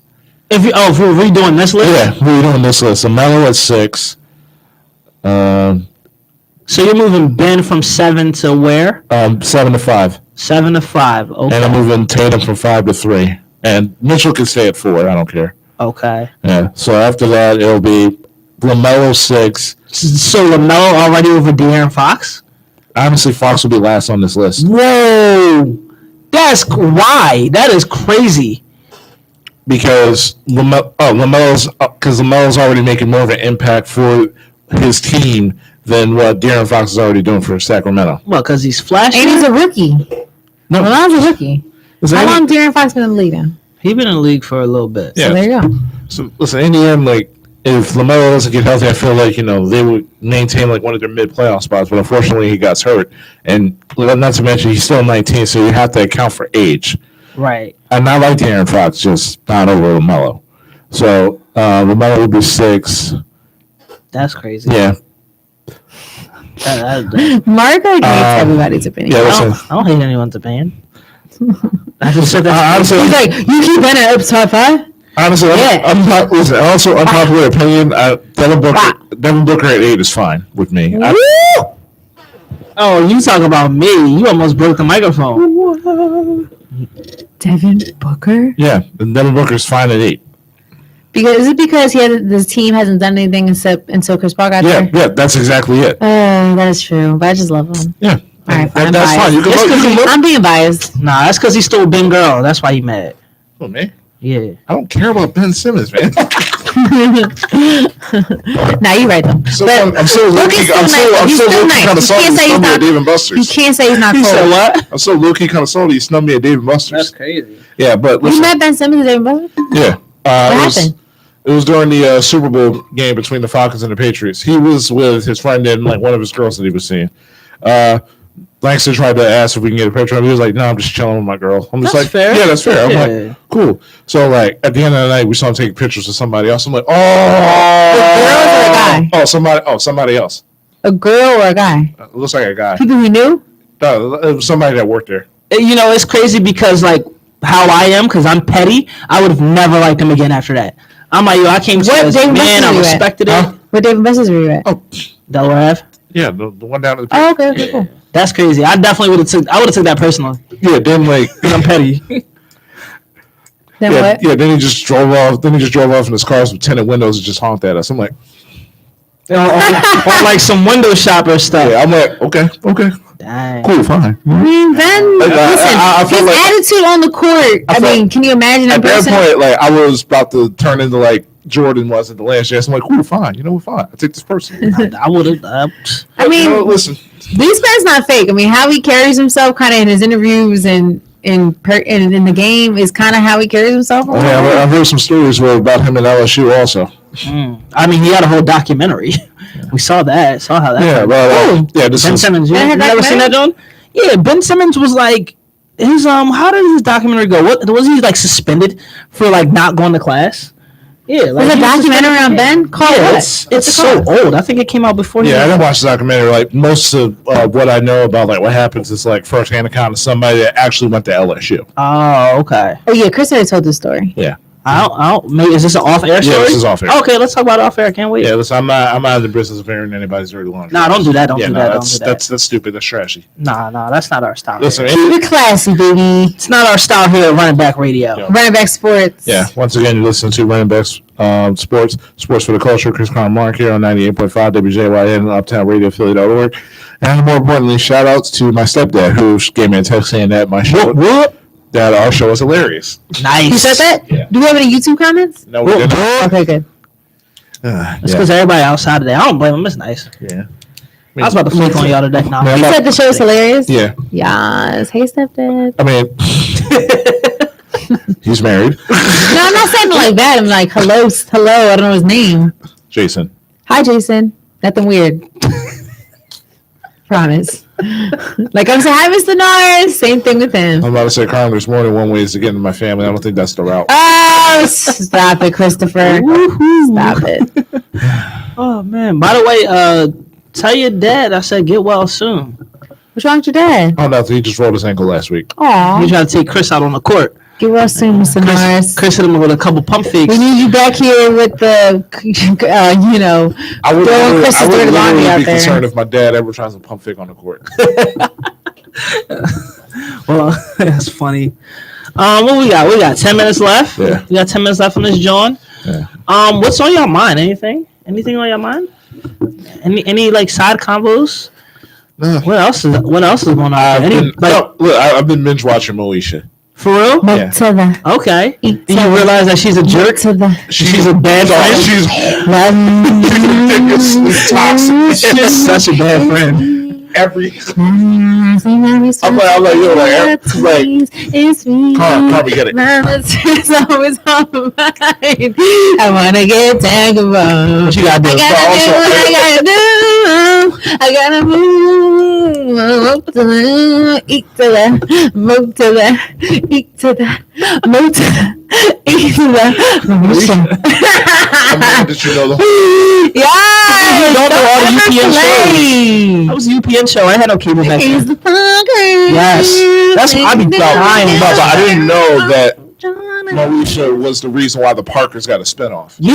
If we're redoing this list, yeah, we're doing this list. LaMelo at 6. So you're moving Ben from 7 to where? 7 to 5. 7 to 5. Okay. And I'm moving Tatum from 5 to 3. And Mitchell can stay at 4. I don't care. Okay. Yeah. So after that, it'll be LaMelo 6. So LaMelo already over De'Aaron Fox? Honestly, Fox will be last on this list. Whoa. That's why. That is crazy. Because LaMelo's already making more of an impact for his team than what De'Aaron Fox is already doing for Sacramento. Well, because he's flashy. And he's a rookie. No, Lamelo's a rookie. How long De'Aaron Fox been in the league now? He's been in the league for a little bit. Yeah. So there you go. So listen, in the end, like if LaMelo doesn't get healthy, I feel like they would maintain like one of their mid playoff spots. But unfortunately, he got hurt, and not to mention he's still 19, so you have to account for age. Right. And I like De'Aaron Fox, just not over LaMelo. So LaMelo would be 6. That's crazy. Yeah. Marco hates everybody's opinion. Yeah, I listen. don't hate anyone's opinion. I just said that. Honestly, He's like, you keep Bennett up top 5? honestly, Yeah. also unpopular opinion. Devin Booker at 8 is fine with me. Oh, you talk about me. You almost broke the microphone. Devin Booker? Yeah, Devin Booker's fine at 8. Is it because this team hasn't done anything until Chris Paul got there? Yeah, that's exactly it. That is true, but I just love him. Yeah. All right, fine, That's I'm fine. You biased. can look. I'm being biased. Nah, that's because he stole Ben Girl. That's why he mad. Oh, man. Yeah. I don't care about Ben Simmons, man. Nah, you're right though. So But I'm so low Look, key. he's I'm still nice. so He's still nice. kind of You salty. can't You say he's snubbed me at not- Dave and you Buster's. can't say he's not He cold. said what? I'm so low key kind of salty. You snubbed me at Dave and Buster's. crazy. Yeah, but You listen. met Ben Simmons and David Butler? Yeah. What It was, happened? it was during the Super Bowl game between the Falcons and the Patriots. He was with his friend and like one of his girls that he was seeing. Langston tried to ask if we can get a picture of him. He was like, "No, I'm just chilling with my girl." I'm just That's like, fair. "Yeah, that's fair." I'm Yeah. like, "Cool." So like at the end of the night, we saw him taking pictures of somebody else. I'm like, "Oh, girls or a guy? Somebody else. A girl or a guy? It looks like a guy. People we knew? No, it was somebody that worked there." You know, it's crazy because like how I am, because I'm petty. I would have never liked him again after that. I'm like, yo, I came to What this Dave man. I Buster's you at? respected it. Huh? What David Buster's were you at? Oh, Delaware Ave. yeah, the one down at the. Oh, okay, cool. That's crazy. I definitely would have took. I would have took that personally. Yeah, then like Because I'm petty. Then yeah, what? yeah, then he just drove off. Then he just drove off in his cars with tinted windows and just honked at us. I'm like, on like some window shopper stuff. yeah, I'm like, okay, Dang. cool, fine. I mean, Ben, Like, listen, I feel his like- attitude on the court. I feel- mean, can you imagine in At that person? point, like I was about to turn into like Jordan was at the last year. So I'm like, cool, fine. You know what? Fine. I take this person. I would have. I mean, You know, listen. These guys not fake. I mean, how he carries himself, kind of in his interviews and in the game, is kind of how he carries himself. Yeah, I've heard some stories about him at LSU also. I mean, he had a whole documentary. We saw that. Saw how that. Yeah, happened. well, yeah. This Ben is Simmons. You Yeah, never seen that, John? Yeah, Ben Simmons was like his How did his documentary go? What was he like suspended for like not going to class? Yeah, like There's a he was documentary suspended. on Ben called Yeah, what? it's What's it so called? old. I think it came out before. Yeah, I he didn't watch the documentary. Like most of what I know about like what happens is like firsthand account of somebody that actually went to LSU. Oh, okay. Oh yeah, Chris already told this story. Yeah, I don't. Maybe is this an off-air story? yeah, this is off air. Okay, let's talk about off-air. I can't wait. Yeah, listen, I'm not in the business of airing anybody's dirty laundry. Nah, don't do that. Don't Yeah, do no, that. Don't that's do that. that's stupid. That's trashy. Nah, that's not our style. Listen, Keep it classy, baby. It's not our style here at Running Back Radio. Yeah. Running back sports. yeah. Once again, you listen to Running Backs Sports for the Culture. Chris Conn Mark here on 98.5 WJYN and Uptown Radio Philly.org. And more importantly, shout outs to my stepdad who gave me a text saying that that our show is hilarious. Nice. You said that? Yeah. Do we have any YouTube comments? No, we didn't. Okay, good. It's Yeah. because everybody outside today. I don't blame them. It's nice. Yeah. I was about to flake on y'all today. Nah. Yeah. You said the show's hilarious? Yeah. Yes. Hey, stepdad. I mean, he's married. No, I'm not saying it like that. I'm like, hello. I don't know his name. Jason. Hi, Jason. Nothing weird. Promise. Like I'm saying, hi, Mr. Norris. Same thing with him. I'm about to say, Carl, there's more than one ways to get into my family. I don't think that's the route. Oh, stop it, Christopher. Stop it. Oh man. By the way, tell your dad I said get well soon. What's wrong with your dad? Oh, no, he just rolled his ankle last week. Aw. He tried to take Chris out on the court. Get well soon, Mr. Norris. Chris hit him with a couple pump fakes. We need you back here with the, I would throwing Chris's dirty laundry out be there. concerned if my dad ever tries to pump fake on the court. Well, that's funny. What we got? We got 10 minutes left. Yeah. We got 10 minutes left on this, John. Yeah. What's on your mind? Anything on your mind? Any like side combos? No. What else is going on? I've been binge watching Moesha. For real? Move Yeah. to the. Okay. Eat Do you to realize that she's a the. jerk? To the. She's a bad friend. She's It's toxic. She's such a bad friend. Every I'm like, yo, like, it's me. Carmen, get it. It's always on my mind. I wanna get tangled. What you gotta do? I gotta move to the, eat to the, move to the, eat to the, move to the, eat to the. Did you know the Yeah, You don't know all the UPN shows. shows. That was a UPN show. I had no cable back He's then. the punker. Yes. That's what I be dying about. But I didn't know that Moesha was the reason why the Parkers got a spinoff. Yeah.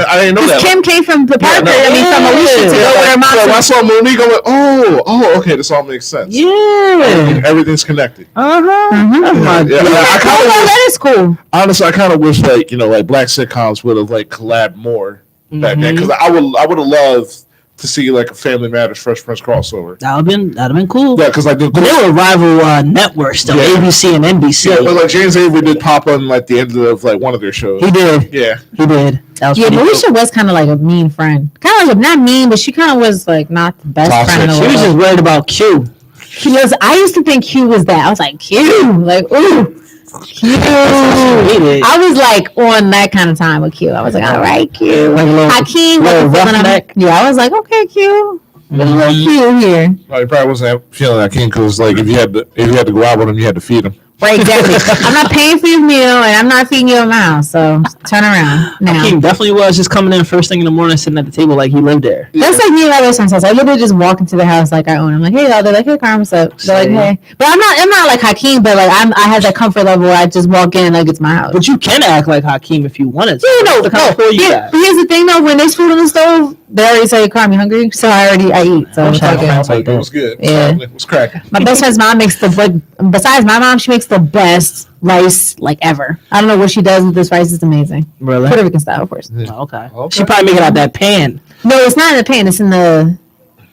I didn't know that. Kim came from the Parker. no. I mean, from Alicia to go with her mom. So I saw Monique. I'm like, oh, okay, this all makes sense. Yeah. Everything's connected. Uh-huh. Mhm. That's my Yeah, I Oh, kind well, of that is cool. honestly, I kind of wish like black sitcoms would have like collabed more back then, because I would have loved to see like a Family Matters Fresh Prince crossover. That'd have been cool. Yeah, because like But they were rival networks though, Yeah. ABC and NBC. yeah, but like James Avery did pop on like the end of like one of their shows. He did. Yeah, He did. That was Yeah, pretty Moesha was kind of like a mean friend. Kind of like not mean, but she kind of was like not the best Toxic. friend in the cool. She was world. just worried about Q. She was. I used to think Q was that. I was like Q, like ooh, Q. Hated. I was like on that kind of time with Q. I was like, all right, Q. Like a little, Hakeem, little like, roughneck. yeah, I was like, okay, Q. There's a little Q here. no, you probably wasn't feeling that keen because like if you had to go out with him, you had to feed him. Right, exactly. I'm not paying for your meal, and I'm not feeding you in my house. So turn around now. Hakeem definitely was just coming in first thing in the morning, sitting at the table like he lived there. That's like me and my best friend's house. I literally just walk into the house like I own. I'm like, hey, y'all. They're like, hey, Carmen, what's up? They're like, Same. hey. But I'm not like Hakeem, but like I have that comfort level where I just walk in and like it's my house. But you can act like Hakeem if you wanted to. Yeah, no, That's the kind of pull you got. But here's the thing though, when there's food on the stove, they already say, Carmen, you hungry? So I eat. So it's I okay. had- Like, it was good. Yeah. It was cracking. My best friend's mom makes besides my mom, she makes the best rice like ever. I don't know what she does with this rice. It's amazing. Really? Puerto Rican style, of course. Oh, okay. Okay. She probably make it out that pan. No, it's not in the pan. It's in the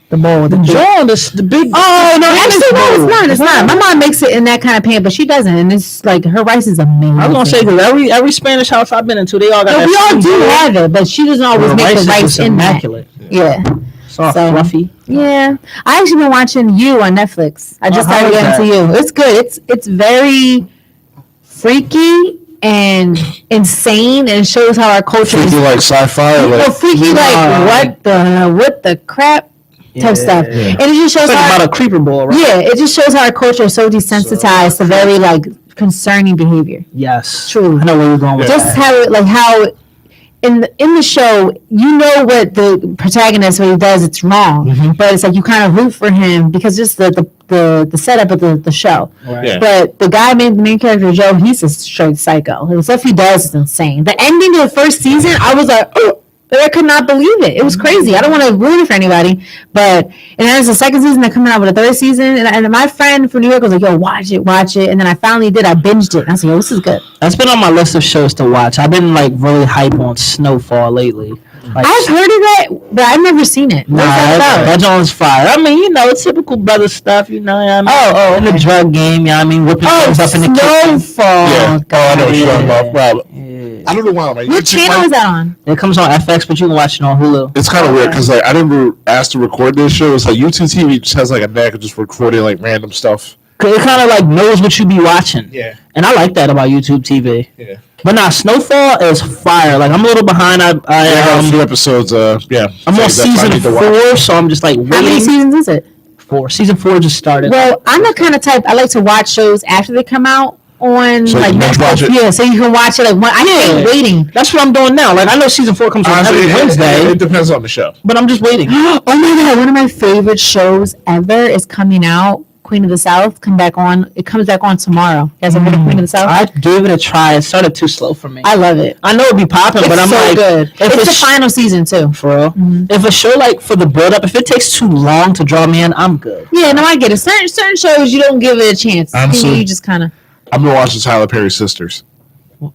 bowl. The John, the big. Oh no! Actually, no, bowl. it's not. It's not. My mom makes it in that kind of pan, but she doesn't. And it's like her rice is amazing. I was gonna say because every Spanish house I've been into, they all got no, that. we all same do bowl. have it, but she doesn't always The make the is rice just in that. immaculate. Yeah, Soft, So- fluffy. yeah. I actually been watching You on Netflix. I just how started is getting to You. It's good. It's very freaky and insane, and shows how our culture is. Freaky like sci-fi. Or Well, like, freaky like what the crap type stuff, Yeah. and it just shows It's like how about a creeper bowl, right? yeah, it just shows how our culture is so desensitized to very like concerning behavior. Yes. True. I know where you're going with Just that. how in the show, you know what the protagonist, what he does, it's wrong, Mhm. but it's like you kind of root for him because just the setup of the show. Right. Yeah. But the guy, the main character Joe, he's a straight psycho. The stuff he does is insane. The ending of the first season, I was like, oh. I could not believe it. It was crazy. I don't want to ruin it for anybody, but and then there's the second season. They're coming out with a third season, and my friend from New York was like, "Yo, watch it," and then I finally did. I binged it. And I was like, "Yo, this is good." That's been on my list of shows to watch. I've been like really hype on Snowfall lately. Like, I've heard of that, but I've never seen it. What's that about? that joint's fire. I mean, typical brother stuff. You know what I mean? Oh, in the okay. drug game. You know what I mean? Whipping things up in the kitchen. Snowfall. yeah. Oh, I know what you're talking about. Rob, Yeah. I don't know why. Like, What channel is that on? It comes on FX, but you can watch it on Hulu. It's kind of weird because like I never asked to record this show. It's like YouTube TV just has like a knack of just recording like random stuff. 'Cause it kind of like knows what you be watching. Yeah. And I like that about YouTube TV. Yeah. But nah, Snowfall is fire. Like I'm a little behind. I got a few episodes. Yeah. I'm on That's what I season need to watch. 4, so I'm just like How many waiting. seasons is it? 4. Season 4 just started. Well, I'm the kind of type I like to watch shows after they come out on So you like can binge watch it? Yeah, so you can watch it like I hate waiting. That's what I'm doing now. Like I know season 4 comes on Honestly, every Wednesday, it depends on the show. but I'm just waiting. Oh my god, one of my favorite shows ever is coming out. Queen of the South come back on. It comes back on tomorrow. You guys ever heard of Queen of the South? I gave it a try. It started too slow for me. I love it. I know it'd be popping, It's but I'm so like, good. if It's the final season too. for real. Mhm. If a show like for the build up, if it takes too long to draw me in, I'm good. Yeah, no, I get it. Certain shows you don't give it a chance. Honestly. You just kind of. I'm gonna watch the Tyler Perry Sisters.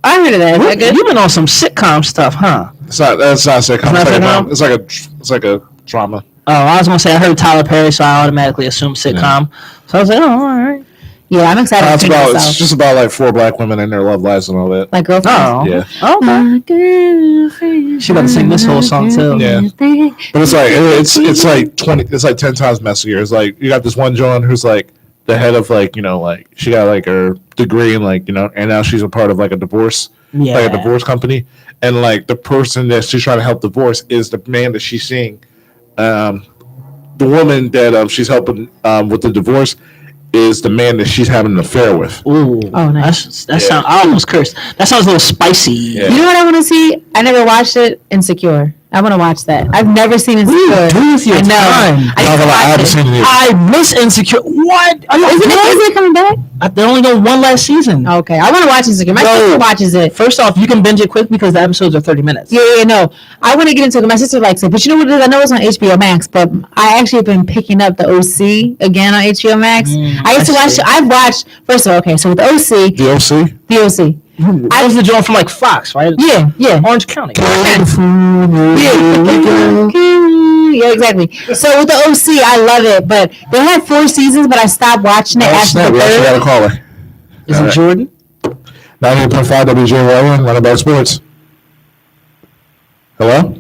I heard of that. Is that good? You've been on some sitcom stuff, huh? That's not sitcom. It's not sitcom? It's like a drama. I was gonna say I heard Tyler Perry, so I automatically assumed sitcom. So I was like, oh, all right. Yeah, I'm excited to check this It's out. just about like 4 black women and their love lives and all that. Like girlfriend. Oh, Yeah. Okay. My girlfriend. She about to sing this whole song too. Yeah. But it's like it's like 10 times messier. It's like you got this one Joan who's like the head of like, you know, like she got like her degree and like, you know, and now she's a part of like a divorce, like a divorce company, and like the person that she's trying to help divorce is the man that she's seeing. The woman that she's helping with the divorce is the man that she's having an affair with. Ooh. Oh, nice. That sounds. I almost cursed. That sounds a little spicy. Yeah. You know what I want to see? I never watched it. Insecure. I want to watch that. I've never seen Insecure. What do you do with your I know. time? I used to I haven't watch it. seen it. I miss Insecure. What? Are you Isn't it coming back? They only go one last season. Okay, I want to watch Insecure. My Bro. sister watches it. First off, you can binge it quick because the episodes are 30 minutes. Yeah, no. I want to get into it. My sister likes it. But you know what it is? I know it's on HBO Max, but I actually have been picking up the OC again on HBO Max. I used to watch, I've watched, first of all, okay, so with the OC, The OC? the OC. That was the joint from like Fox, right? Yeah, yeah. Orange County. Yeah, exactly. So with the OC, I love it, but they had 4 seasons, but I stopped watching it Oh, after snap, the we actually got third. a caller. Is it Jordan? 98.5 WJYN, Run About Sports. Hello?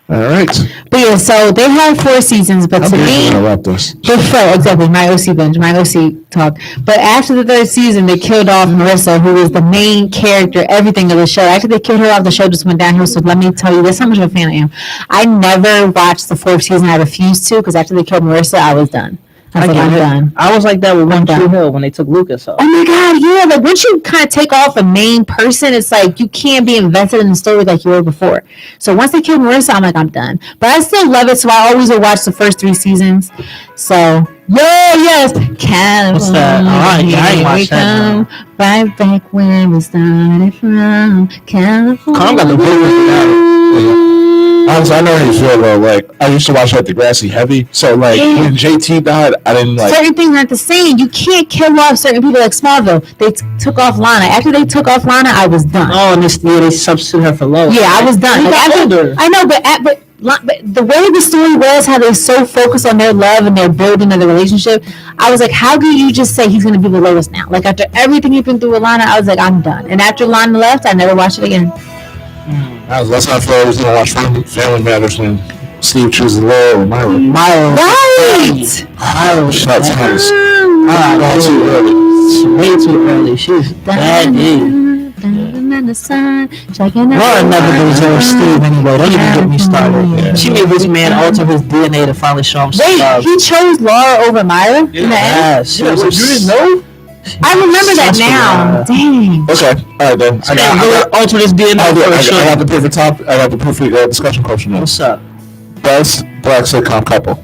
All right. But yeah, so they had 4 seasons, but to me, Interrupt us. exactly, my OC binge, my OC talk. But after the 3rd season, they killed off Marissa, who was the main character, everything of the show. After they killed her off, the show just went downhill. So let me tell you, that's how much of a fan I am. I never watched the 4th season. I refused to, because after they killed Marissa, I was done. I was like, I'm done. I was like that with One done. Tree Hill when they took Lucas off. Oh my God, yeah. Like once you kind of take off a main person, it's like you can't be invested in the story like you were before. So once they killed Marissa, I'm like, I'm done. But I still love it, so I always will watch the first 3 seasons. So yes, California, What's that? I ain't here we watched that, come, right back where we started from, California. Calm got the vocals Honestly, I know how you feel though. Like I used to watch like Degrassi Heavy, so like Yeah. when JT died, I didn't like. Certain things aren't the same. You can't kill off certain people like Smallville. They took off Lana. After they took off Lana, I was done. Oh, and they substituted her for Lois. Yeah, I was done. She Like, got after- older. I know, but the way the story was, how they so focused on their love and their building of the relationship, I was like, how can you just say he's going to be with Lois now? Like after everything he's been through with Lana, I was like, I'm done. And after Lana left, I never watched it again. Let's not feel I was gonna watch Family Matters when Steve chooses Laura or Myra. Myra. Right. Shout out to Thomas. Ah, Too early. way too early. She's bad dude. Laura never deserved Steve anyway. Don't even get me started. Yeah. She made this man alter his DNA to finally show him some Wait, love. he chose Laura over Myra in the end? Yes. Yeah, you didn't know? I remember that now. Dang. Okay, all right then. I got alter his DNA I for a got show. the perfect top. I got the perfect discussion question now. What's up? Best black sitcom couple.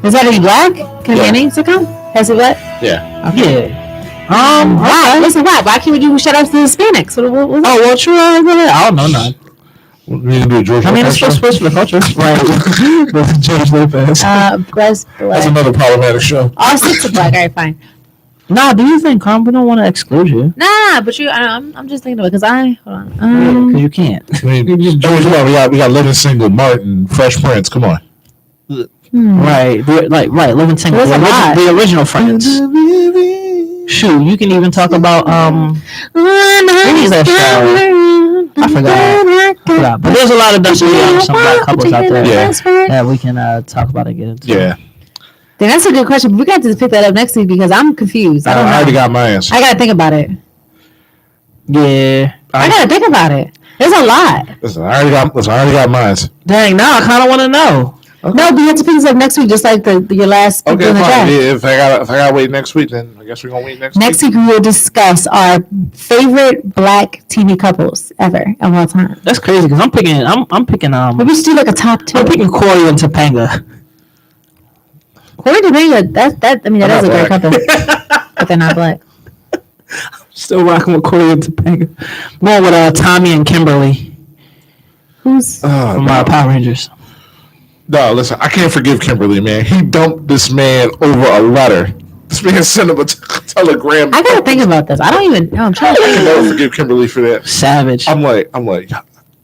Is that any black? Can it be Yeah. any sitcom? Has it black? Yeah. Yeah. Why? Listen, why? Why can't we do shout outs to Hispanics? What, Oh, well, true. I don't know none. We need to do a George I mean, it's Lopez still show. supposed for the culture. Right. With George Lopez. best That's black. another problematic show. All 6 are black. All right, fine. Nah, do you think, Carm? We don't want to exclude you. Nah, but I'm just thinking about it because hold on. Because you can't. I mean, George, we got Living Single, Martin, Fresh Prince. Come on. Right. Right. Living Single. There's a lot. The original Friends. Shoot, you can even talk about what is that show? I forgot. But there's a lot of definitely some black couples out there Yeah. that we can talk about and get into. Yeah. Then that's a good question. But we got to pick that up next week because I'm confused. I don't know. I already got my answer. I gotta think about it. Yeah. I gotta think about it. There's a lot. Listen, I already got mine. Dang, now I kind of want to know. No, but you have to pick this up next week, just like your last pick Okay, in the fine. draft. Yeah, if I gotta wait next week, then I guess we're gonna wait next Next week. week we will discuss our favorite black TV couples ever of all time. That's crazy because I'm picking. Maybe we should do like a top 2. I'm picking Corey and Topanga. Corey and Topanga, that is a not great black. couple, but they're not black. Still rocking with Corey and Topanga. More with Tommy and Kimberly Who's from no. Power Rangers. No, listen, I can't forgive Kimberly, man. He dumped this man over a letter. This man sent him a telegram. I gotta think about this. I don't even know. I'm trying to I think. can never forgive Kimberly for that. Savage. I'm like,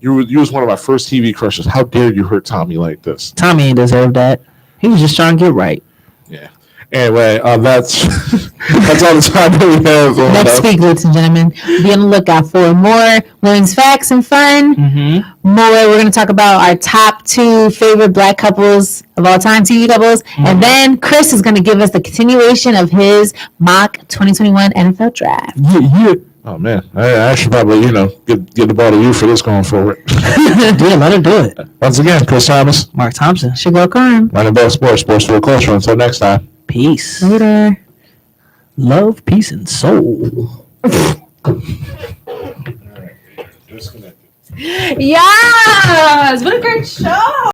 You was one of my first TV crushes. How dare you hurt Tommy like this? Tommy ain't deserve that. He was just trying to get right. Yeah. Anyway, that's that's all the time that we have. Next week, ladies and gentlemen, be on the lookout for more women's facts and fun. Mm-hmm. More, we're going to talk about our top 2 favorite black couples of all time, TV couples. And then Chris is going to give us the continuation of his mock 2021 NFL draft. Yeah. Oh man, I should probably get the ball to you for this going forward. Yeah, let her do it. Once again, Chris Thomas, Mark Thompson. Shagal Khan. running Bell Sports for the culture. Until next time. Peace. Later. Love, peace, and soul. Disconnected. Yes, what a great show.